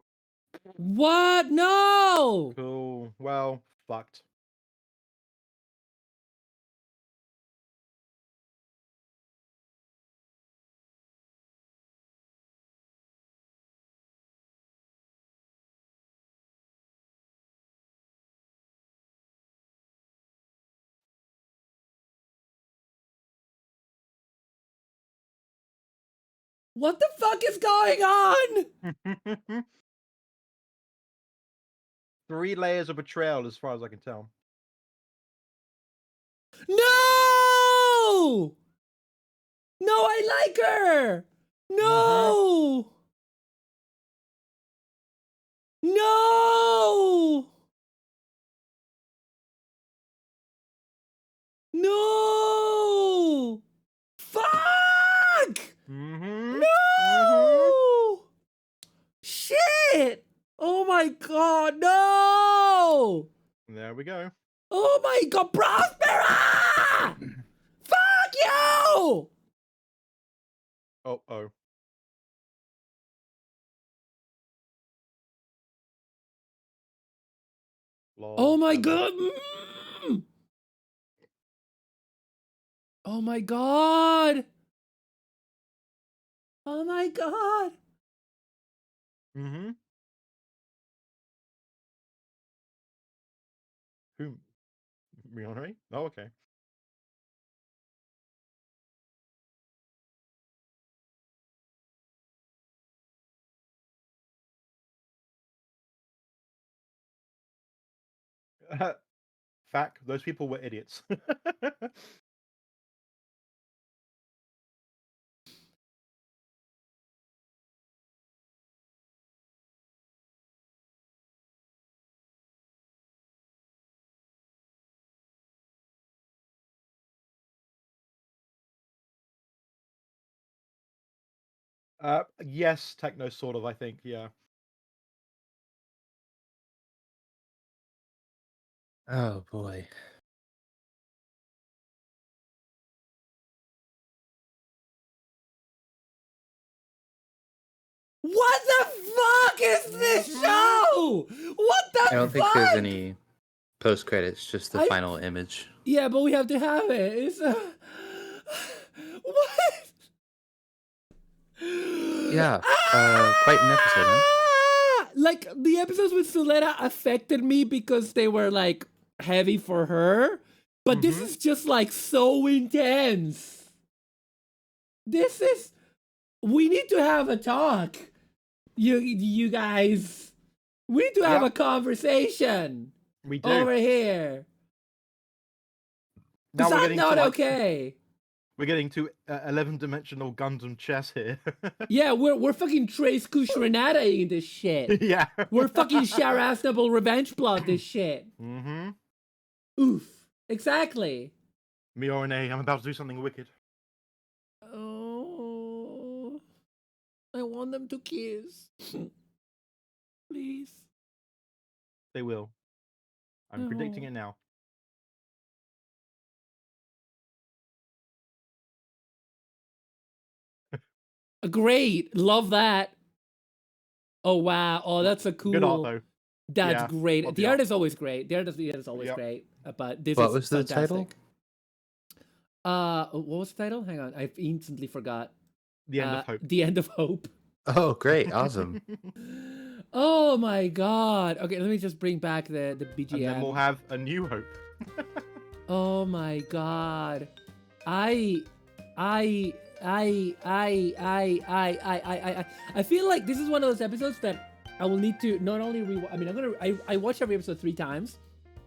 What? No! Cool. Well, fucked. What the fuck is going on? 3 layers of betrayal, as far as I can tell. No! No, I like her! No! No! No! Fuck! No! Shit! Oh my god, no! There we go. Oh my god, Prospera! Fuck you! Oh, oh. Lol, Oh my hello. god! Oh my god! Oh my god! Mm-hmm. Who? Rihanna? Oh, okay. Fact, those people were idiots. Yes, techno sort of, I think, yeah. Oh boy. What the fuck is this show? What the fuck? I don't think there's any post credits, just the final image. Yeah, but we have to have it. It's what? Yeah, quite an episode, huh? Like the episodes with Suletta affected me because they were like heavy for her, but this is just like so intense. This is. We need to have a talk. You guys. We need to have a conversation. We do. Over here. Now Because I'm not okay. We're getting to 11-dimensional Gundam chess here. Yeah, we're fucking Trace Kushrenata in this shit. Yeah. We're fucking Sharastable Revenge Plot this shit. Mm-hmm. Oof. Exactly. Miorine, I'm about to do something wicked. Oh, I want them to kiss. Please. They will. I'm predicting it now. Great. Love that. Oh, wow. Oh, that's a cool. Good art, though. That's Yeah, great. love The the art art. is always great. The art is always Yep. great. but this What is was the fantastic. title? What was the title? Hang on, I've instantly forgot. The End of Hope. The End of Hope. Oh, great. Awesome. Oh my god. Okay, let me just bring back the BGM. And then we'll have A New Hope. Oh my god. I feel like this is one of those episodes that I will need to not only rewatch. I mean, I watch every episode 3 times.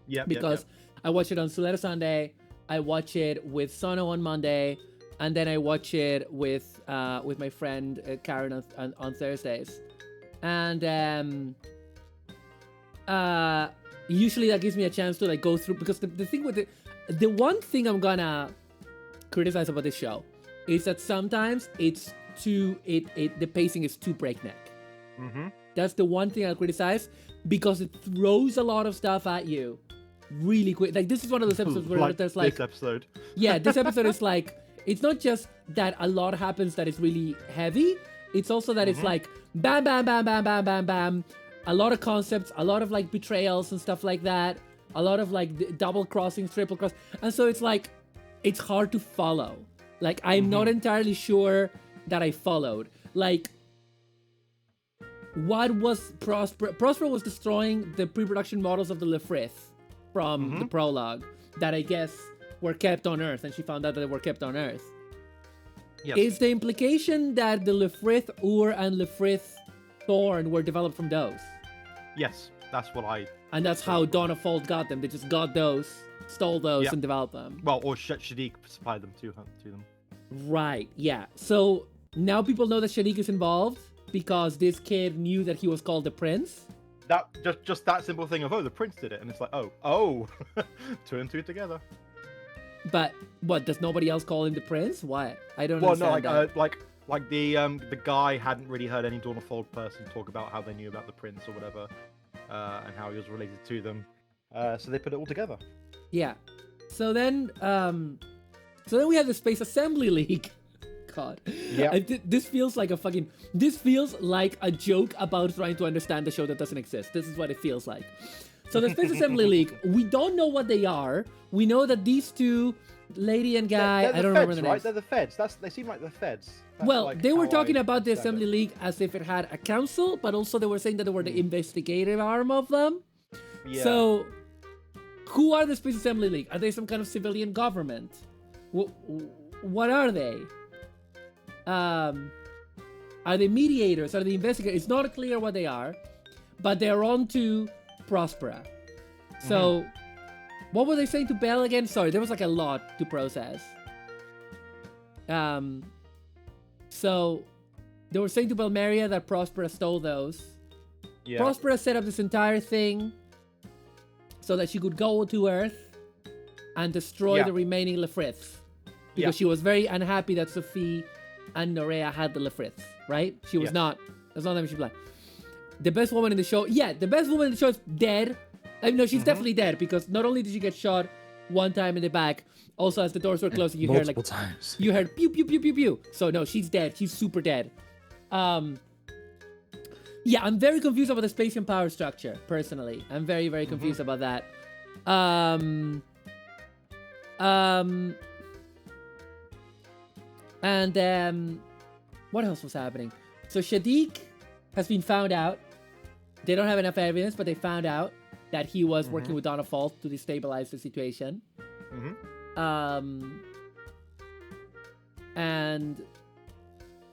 Yeah. Because I watch it on SULETTA Sunday, I watch it with Sono on Monday, and then I watch it with my friend Karen on Thursdays. And usually that gives me a chance to like go through, because the thing with the one thing I'm gonna criticize about this show is that sometimes it's the pacing is too breakneck. Mm-hmm. That's the one thing I'll criticize, because it throws a lot of stuff at you really quick. Like, this is one of those episodes where there's like this episode. Yeah, this episode is like, it's not just that a lot happens that is really heavy, it's also that it's like bam bam bam bam bam bam bam, a lot of concepts, a lot of like betrayals and stuff like that, a lot of like double crossings, triple cross, and so it's like it's hard to follow. Like, I'm not entirely sure that I followed. Like, what was Prospera? Prospera was destroying the pre-production models of the Lefrith from the prologue that I guess were kept on Earth, and she found out that they were kept on Earth. Yes. Is the implication that the Lefrith Ur and Lefrith Thorn were developed from those? Yes, that's what I... And that's how Dawn of Fold got them. They just got those, stole those, and developed them. Well, or Shadiq supplied them to them. Right, yeah. So now people know that Shadiq is involved because this kid knew that he was called the Prince. That just that simple thing of, oh, the Prince did it, and it's like, oh, 2 and 2 together. But what, does nobody else call him the Prince? What? I don't Well, no, understand that. like the guy hadn't really heard any Dawn of Fold person talk about how they knew about the Prince or whatever, and how he was related to them. So they put it all together. Yeah. So then we have the Space Assembly League. God. Yeah. This feels like this feels like a joke about trying to understand the show that doesn't exist. This is what it feels like. So the Space Assembly League, we don't know what they are. We know that these two, lady and guy, They're I don't feds, remember the right? names. They're the feds. They seem like the feds. That's Well, like they were how talking I about the understand Assembly it. League as if it had a council, but also they were saying that they were the investigative arm of them. Yeah. So, who are the Space Assembly League? Are they some kind of civilian government? What are they? Are they mediators? Are they investigators? It's not clear what they are, but they're on to Prospera. So, what were they saying to Belle again? Sorry, there was like a lot to process. So, they were saying to Belmeria that Prospera stole those. Yeah. Prospera set up this entire thing so that she could go to Earth and destroy the remaining Lefriths. Because she was very unhappy that Sophie and Norea had the Lefriths, right? She was not. That's not them she blamed. The best woman in the show. Yeah, the best woman in the show is dead. I mean, no, she's definitely dead, because not only did she get shot one time in the back, also as the doors were closing, you heard like Multiple times. you heard pew pew pew pew pew. So no, she's dead. She's super dead. Yeah, I'm very confused about the space and power structure, personally. I'm very, very confused about that. And what else was happening? So Shadiq has been found out. They don't have enough evidence, but they found out that he was working with Dawn of Fold to destabilize the situation. And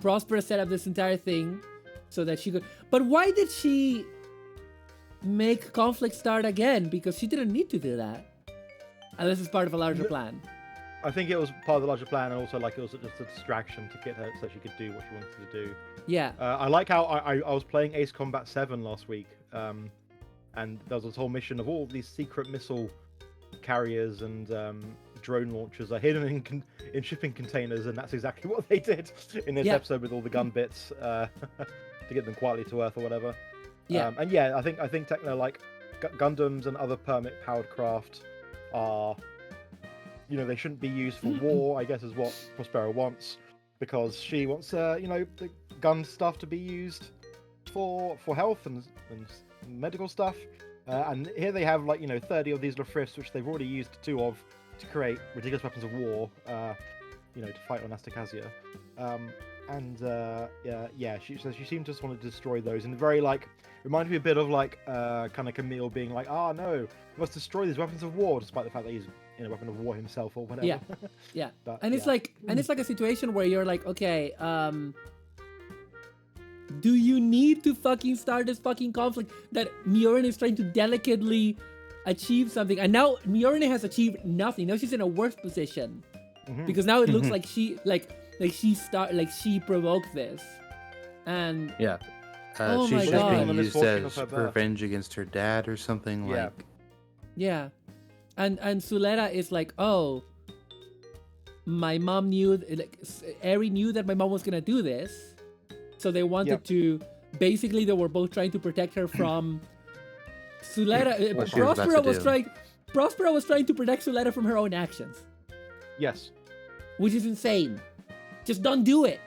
Prospera set up this entire thing so that she could... But why did she make conflict start again? Because she didn't need to do that. Unless it's part of a larger plan. I think it was part of the larger plan, and also like it was just a distraction to get her so she could do what she wanted to do. Yeah. I like how I was playing Ace Combat 7 last week, and there was this whole mission of all these secret missile carriers and drone launchers are hidden in shipping containers, and that's exactly what they did in this episode with all the gun bits to get them quietly to Earth or whatever. Yeah. And yeah, I think techno like Gundams and other permit-powered craft are, you know, they shouldn't be used for war, I guess is what Prospera wants, because she wants, you know, the gun stuff to be used for health and medical stuff. And here they have, like, 30 of these Lefriths, which they've already used 2 of to create ridiculous weapons of war, to fight on Astakasia. She seemed to just want to destroy those, and very, like, reminds me a bit of, like, kind of Camille being like, no, we must destroy these weapons of war, despite the fact that he's a weapon of war himself or whatever. Yeah. But, and it's like a situation where you're like, okay, do you need to fucking start this fucking conflict that Mjolnir is trying to delicately achieve something, and now Mjolnir has achieved nothing. Now she's in a worse position because now it looks like she she provoked this, and oh my she's God. being used as revenge against her dad or something. And Suletta is like, oh, my mom knew, like, Eri knew that my mom was gonna do this, so they wanted to. Basically, they were both trying to protect her from Suletta. Prospera was trying to protect Suletta from her own actions. Yes. Which is insane. Just don't do it.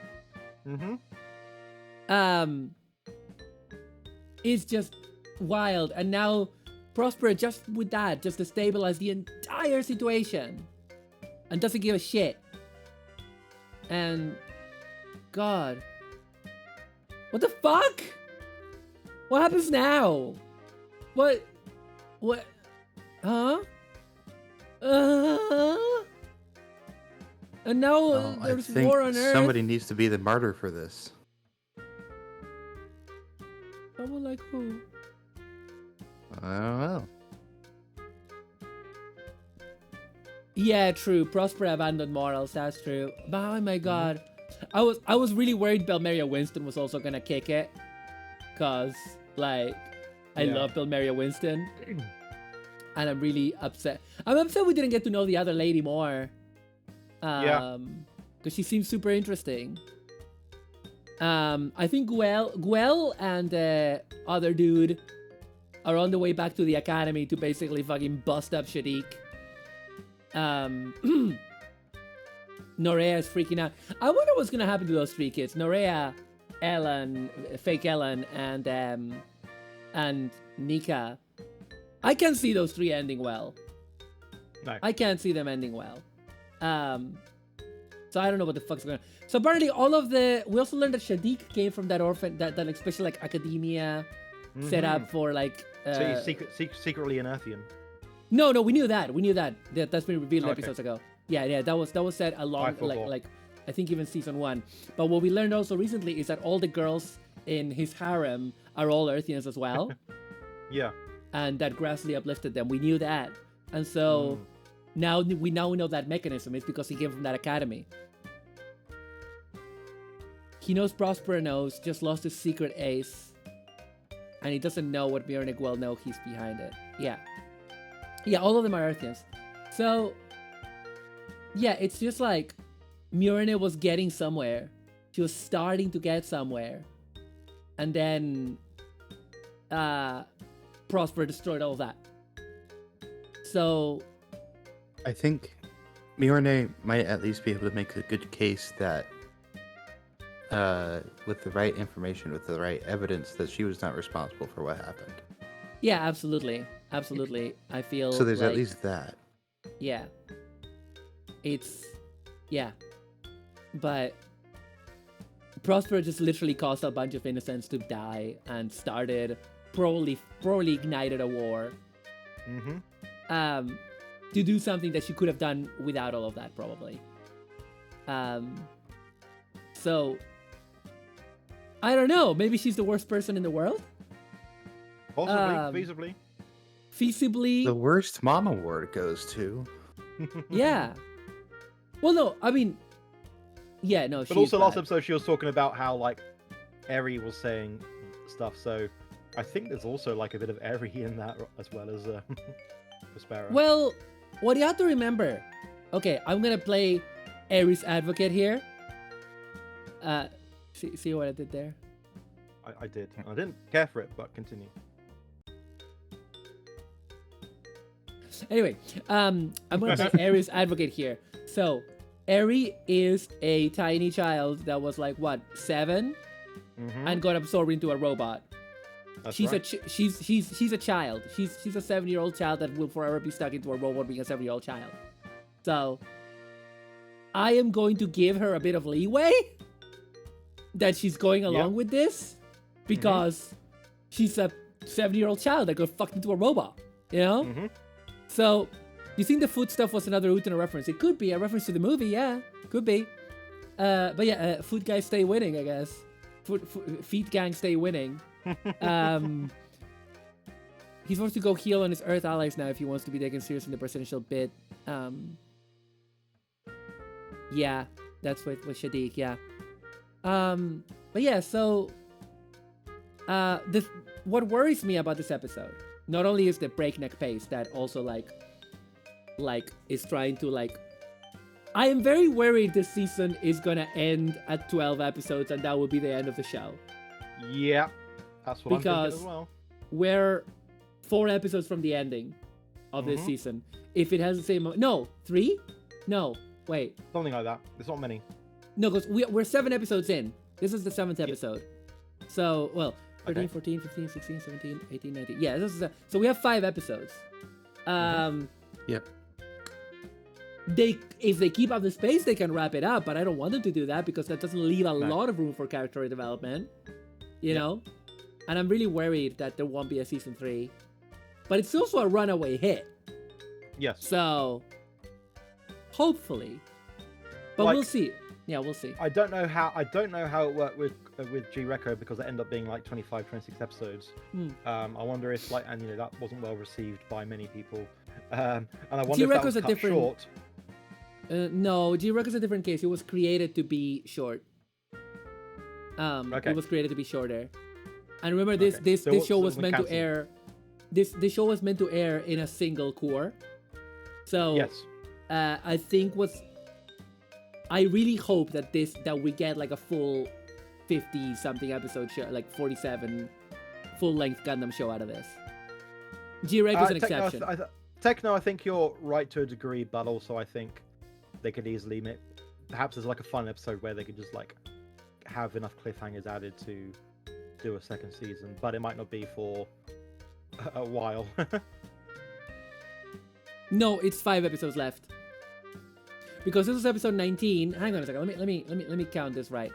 It's just wild, and now Prospera, just with that, just to stabilize the entire situation, and doesn't give a shit. And God, what the fuck? What happens now? What? Huh? And now there's war on Earth. Somebody needs to be the martyr for this. Someone like who? I don't know. Yeah, true. Prospera abandoned morals. That's true. But oh my God, I was really worried Belmeria Winston was also gonna kick it, cause like I love Belmeria Winston, and I'm really upset. I'm upset we didn't get to know the other lady more. Because she seems super interesting. I think Guel and the other dude are on the way back to the academy to basically fucking bust up Shadiq. Norea is freaking out. I wonder what's gonna happen to those 3 kids. Norea, Ellen, fake Ellen, and Nika. I can't see those 3 ending well. No. I can't see them ending well. So I don't know what the fuck's going on. So apparently we also learned that Shadiq came from that like special like academia set up for like so he's secretly an Earthian. No, we knew that. That's been revealed episodes ago. Yeah, that was said along like I think even season 1. But what we learned also recently is that all the girls in his harem are all Earthians as well. Yeah. And that Grassley uplifted them. We knew that. And so now we know that mechanism. It's because he came from that academy. He knows Prospera knows, just lost his secret ace. And he doesn't know what Mjolnir will know he's behind it. Yeah, all of them are Earthians. So, yeah, it's just like Mjolnir was getting somewhere. She was starting to get somewhere. And then Prospera destroyed all of that. So I think Mjolnir might at least be able to make a good case that with the right information, with the right evidence, that she was not responsible for what happened. Yeah, absolutely. I feel so there's like, at least that. Yeah. But Prospera just literally caused a bunch of innocents to die and started probably ignited a war. To do something that she could have done without all of that, probably. So I don't know. Maybe she's the worst person in the world. Possibly, feasibly. The worst mom award goes to. Yeah. Well, no, I mean, yeah, no. But also, last episode she was talking about how like Eri was saying stuff. So I think there's also like a bit of Eri in that as well as Prospera. Well, what you have to remember. Okay, I'm gonna play Eri's advocate here. See what I did there? I did. I didn't care for it, but continue. Anyway, I'm gonna play Eri's advocate here. So, Eri is a tiny child that was like what 7, and got absorbed into a robot. she's a child. She's a 7-year-old child that will forever be stuck into a robot being a 7-year-old child. So I am going to give her a bit of leeway that she's going along with this because she's a 7-year-old child that got fucked into a robot, you know? So, you think the food stuff was another Utena reference? It could be a reference to the movie, yeah. Could be. But yeah, food guys stay winning, I guess. Feet gang stay winning. He's supposed to go heal on his Earth allies now if he wants to be taken seriously in the presidential bid. Yeah, that's with Shadiq, yeah. But yeah, so what worries me about this episode, not only is the breakneck pace that also like is trying to like, I am very worried this season is gonna end at 12 episodes and that will be the end of the show. Yeah, that's what I'm thinking as well. We're 4 episodes from the ending of this season. If it has the same, no, 3? No, wait. Something like that. There's not many. No, because we're 7 episodes in. This is the 7th episode. So, well, 13, 14, 15, 16, 17, 18, 19. Yeah, this is so we have 5 episodes. Yep. If they keep up the space, they can wrap it up, but I don't want them to do that because that doesn't leave a lot of room for character development, you know? And I'm really worried that there won't be a season 3. But it's also a runaway hit. Yes. So, hopefully. But we'll see. Yeah, we'll see. I don't know how it worked with G Reco because it ended up being like 25, 26 episodes. I wonder if and you know that wasn't well received by many people. And I wonder if that was cut short. No, G Reco's a different case. It was created to be short. It was created to be shorter. And remember, this show was meant to air. This show was meant to air in a single core. So yes, I think I really hope that we get like a full 50 something episode show, like 47 full length Gundam show out of this. G Reco is an exception. Techno, I think you're right to a degree, but also I think they could easily perhaps there's like a fun episode where they could just like have enough cliffhangers added to do a second season, but it might not be for a while. No, it's 5 episodes left. Because this is episode 19. Hang on a second. Let me count this right.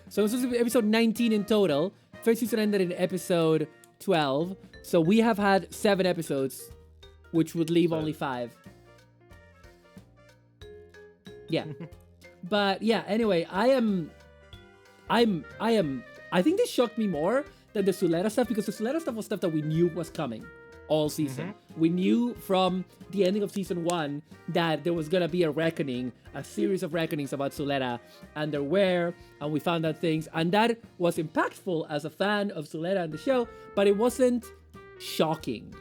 So this is episode 19 in total. First season ended in episode 12. So we have had 7 episodes, which would leave only 5. Yeah. But yeah, anyway, I think this shocked me more than the Suletta stuff because the Suletta stuff was stuff that we knew was coming all season. We knew from the ending of season 1 that there was gonna be a reckoning, a series of reckonings about Suletta, and there were, and we found out things, and that was impactful as a fan of Suletta and the show, but it wasn't shocking.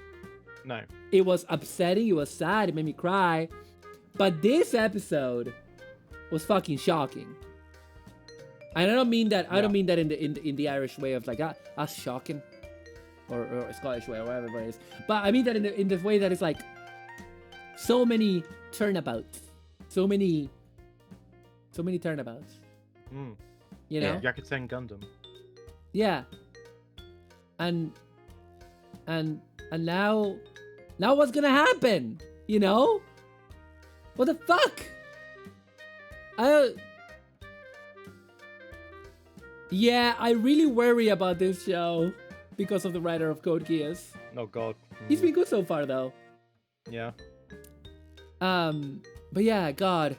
No. It was upsetting, it was sad, it made me cry, but this episode was fucking shocking. And I don't mean that in the Irish way of like us shocking. Or Scottish way, or whatever it is. But I mean that in the way that it's like so many turnabouts. So many turnabouts. You know? Yeah, Yakuza Gundam. Yeah. And now what's gonna happen? You know? What the fuck? Yeah, I really worry about this show. Because of the writer of Code Geass. Oh god. He's been good so far though. Yeah. But yeah, god.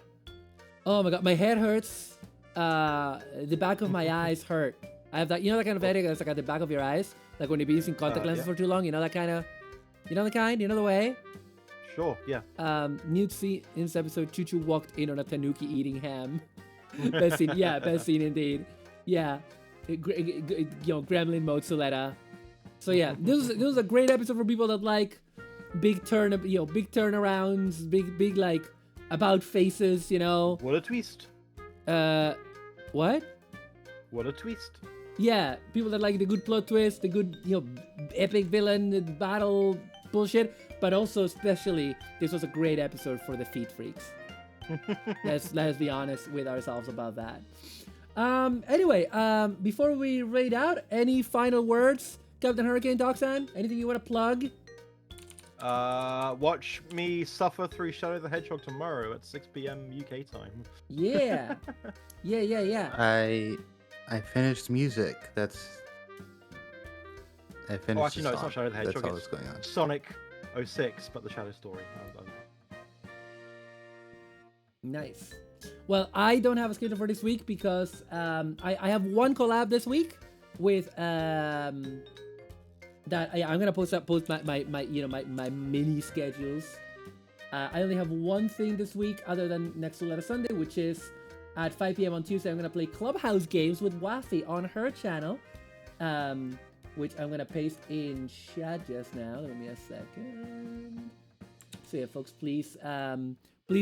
Oh my god, my head hurts. The back of my eyes hurt. I have that, you know that kind of headache that's like at the back of your eyes? Like when you've been using contact lenses for too long, you know that kind of, you know the way? Sure, yeah. New scene in this episode, Choo Choo walked in on a tanuki eating ham. Best scene, yeah, best scene indeed. Yeah. You know, Gremlin mode Suletta. So yeah, this was a great episode for people that like big turnarounds, big like about faces, you know. What a twist. What? What a twist. Yeah, people that like the good plot twist, the good, you know, epic villain, the battle bullshit, but also especially this was a great episode for the feet freaks. Let's be honest with ourselves about that. Anyway, before we raid out, any final words? Captain Hurricane Dogsan? Anything you want to plug? Watch me suffer through Shadow the Hedgehog tomorrow at 6 p.m. UK time. Yeah. Yeah. I finished music. I finished. Oh, actually, no, it's not Shadow the Hedgehog. That's all it's that's going on. Sonic 06, but the Shadow story. Nice. Well, I don't have a schedule for this week because I have one collab this week with I'm gonna post my mini schedules. I only have one thing this week other than next SULETTA Sunday, which is at 5 p.m. on Tuesday. I'm gonna play Clubhouse games with Waffy on her channel, which I'm gonna paste in chat just now. Give me a second. So yeah, folks, please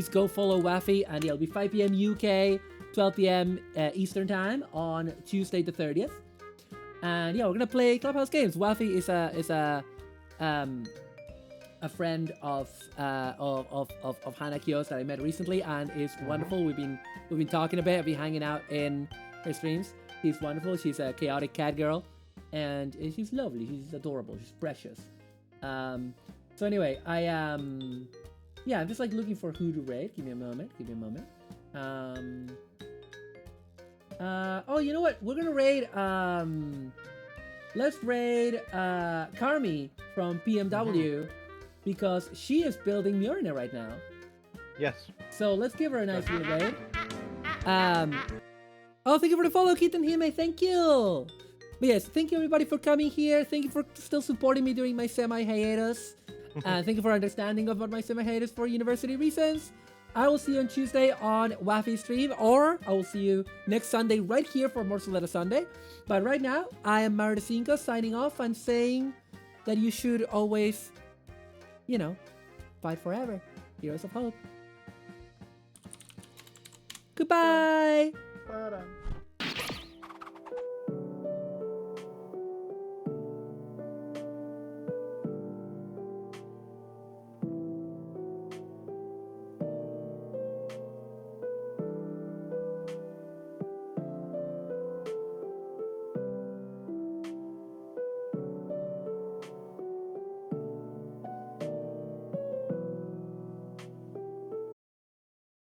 go follow Waffy, and it'll be 5 p.m. UK, 12 p.m. Eastern time on Tuesday the 30th. And yeah, we're gonna play Clubhouse games. Waffy is a friend of Hana Kios that I met recently, and is wonderful. We've been talking a bit. I've been hanging out in her streams. She's wonderful. She's a chaotic cat girl, and she's lovely. She's adorable. She's precious. So anyway, I'm just like looking for who to raid. Give me a moment. Oh, you know what? We're gonna raid. Let's raid Carmi from PMW because she is building Mjolnir right now. Yes. So let's give her a nice little raid. Oh, thank you for the follow, Keaton Hime. Thank you. But yes, thank you everybody for coming here. Thank you for still supporting me during my semi-hiatus. Thank you for understanding about my semi-hiatus for university reasons. I will see you on Tuesday on Waffy stream, or I will see you next Sunday right here for more SULETTA Sunday. But right now, I am Maru signing off and saying that you should always, fight forever. Heroes of Hope. Goodbye. Ta-da.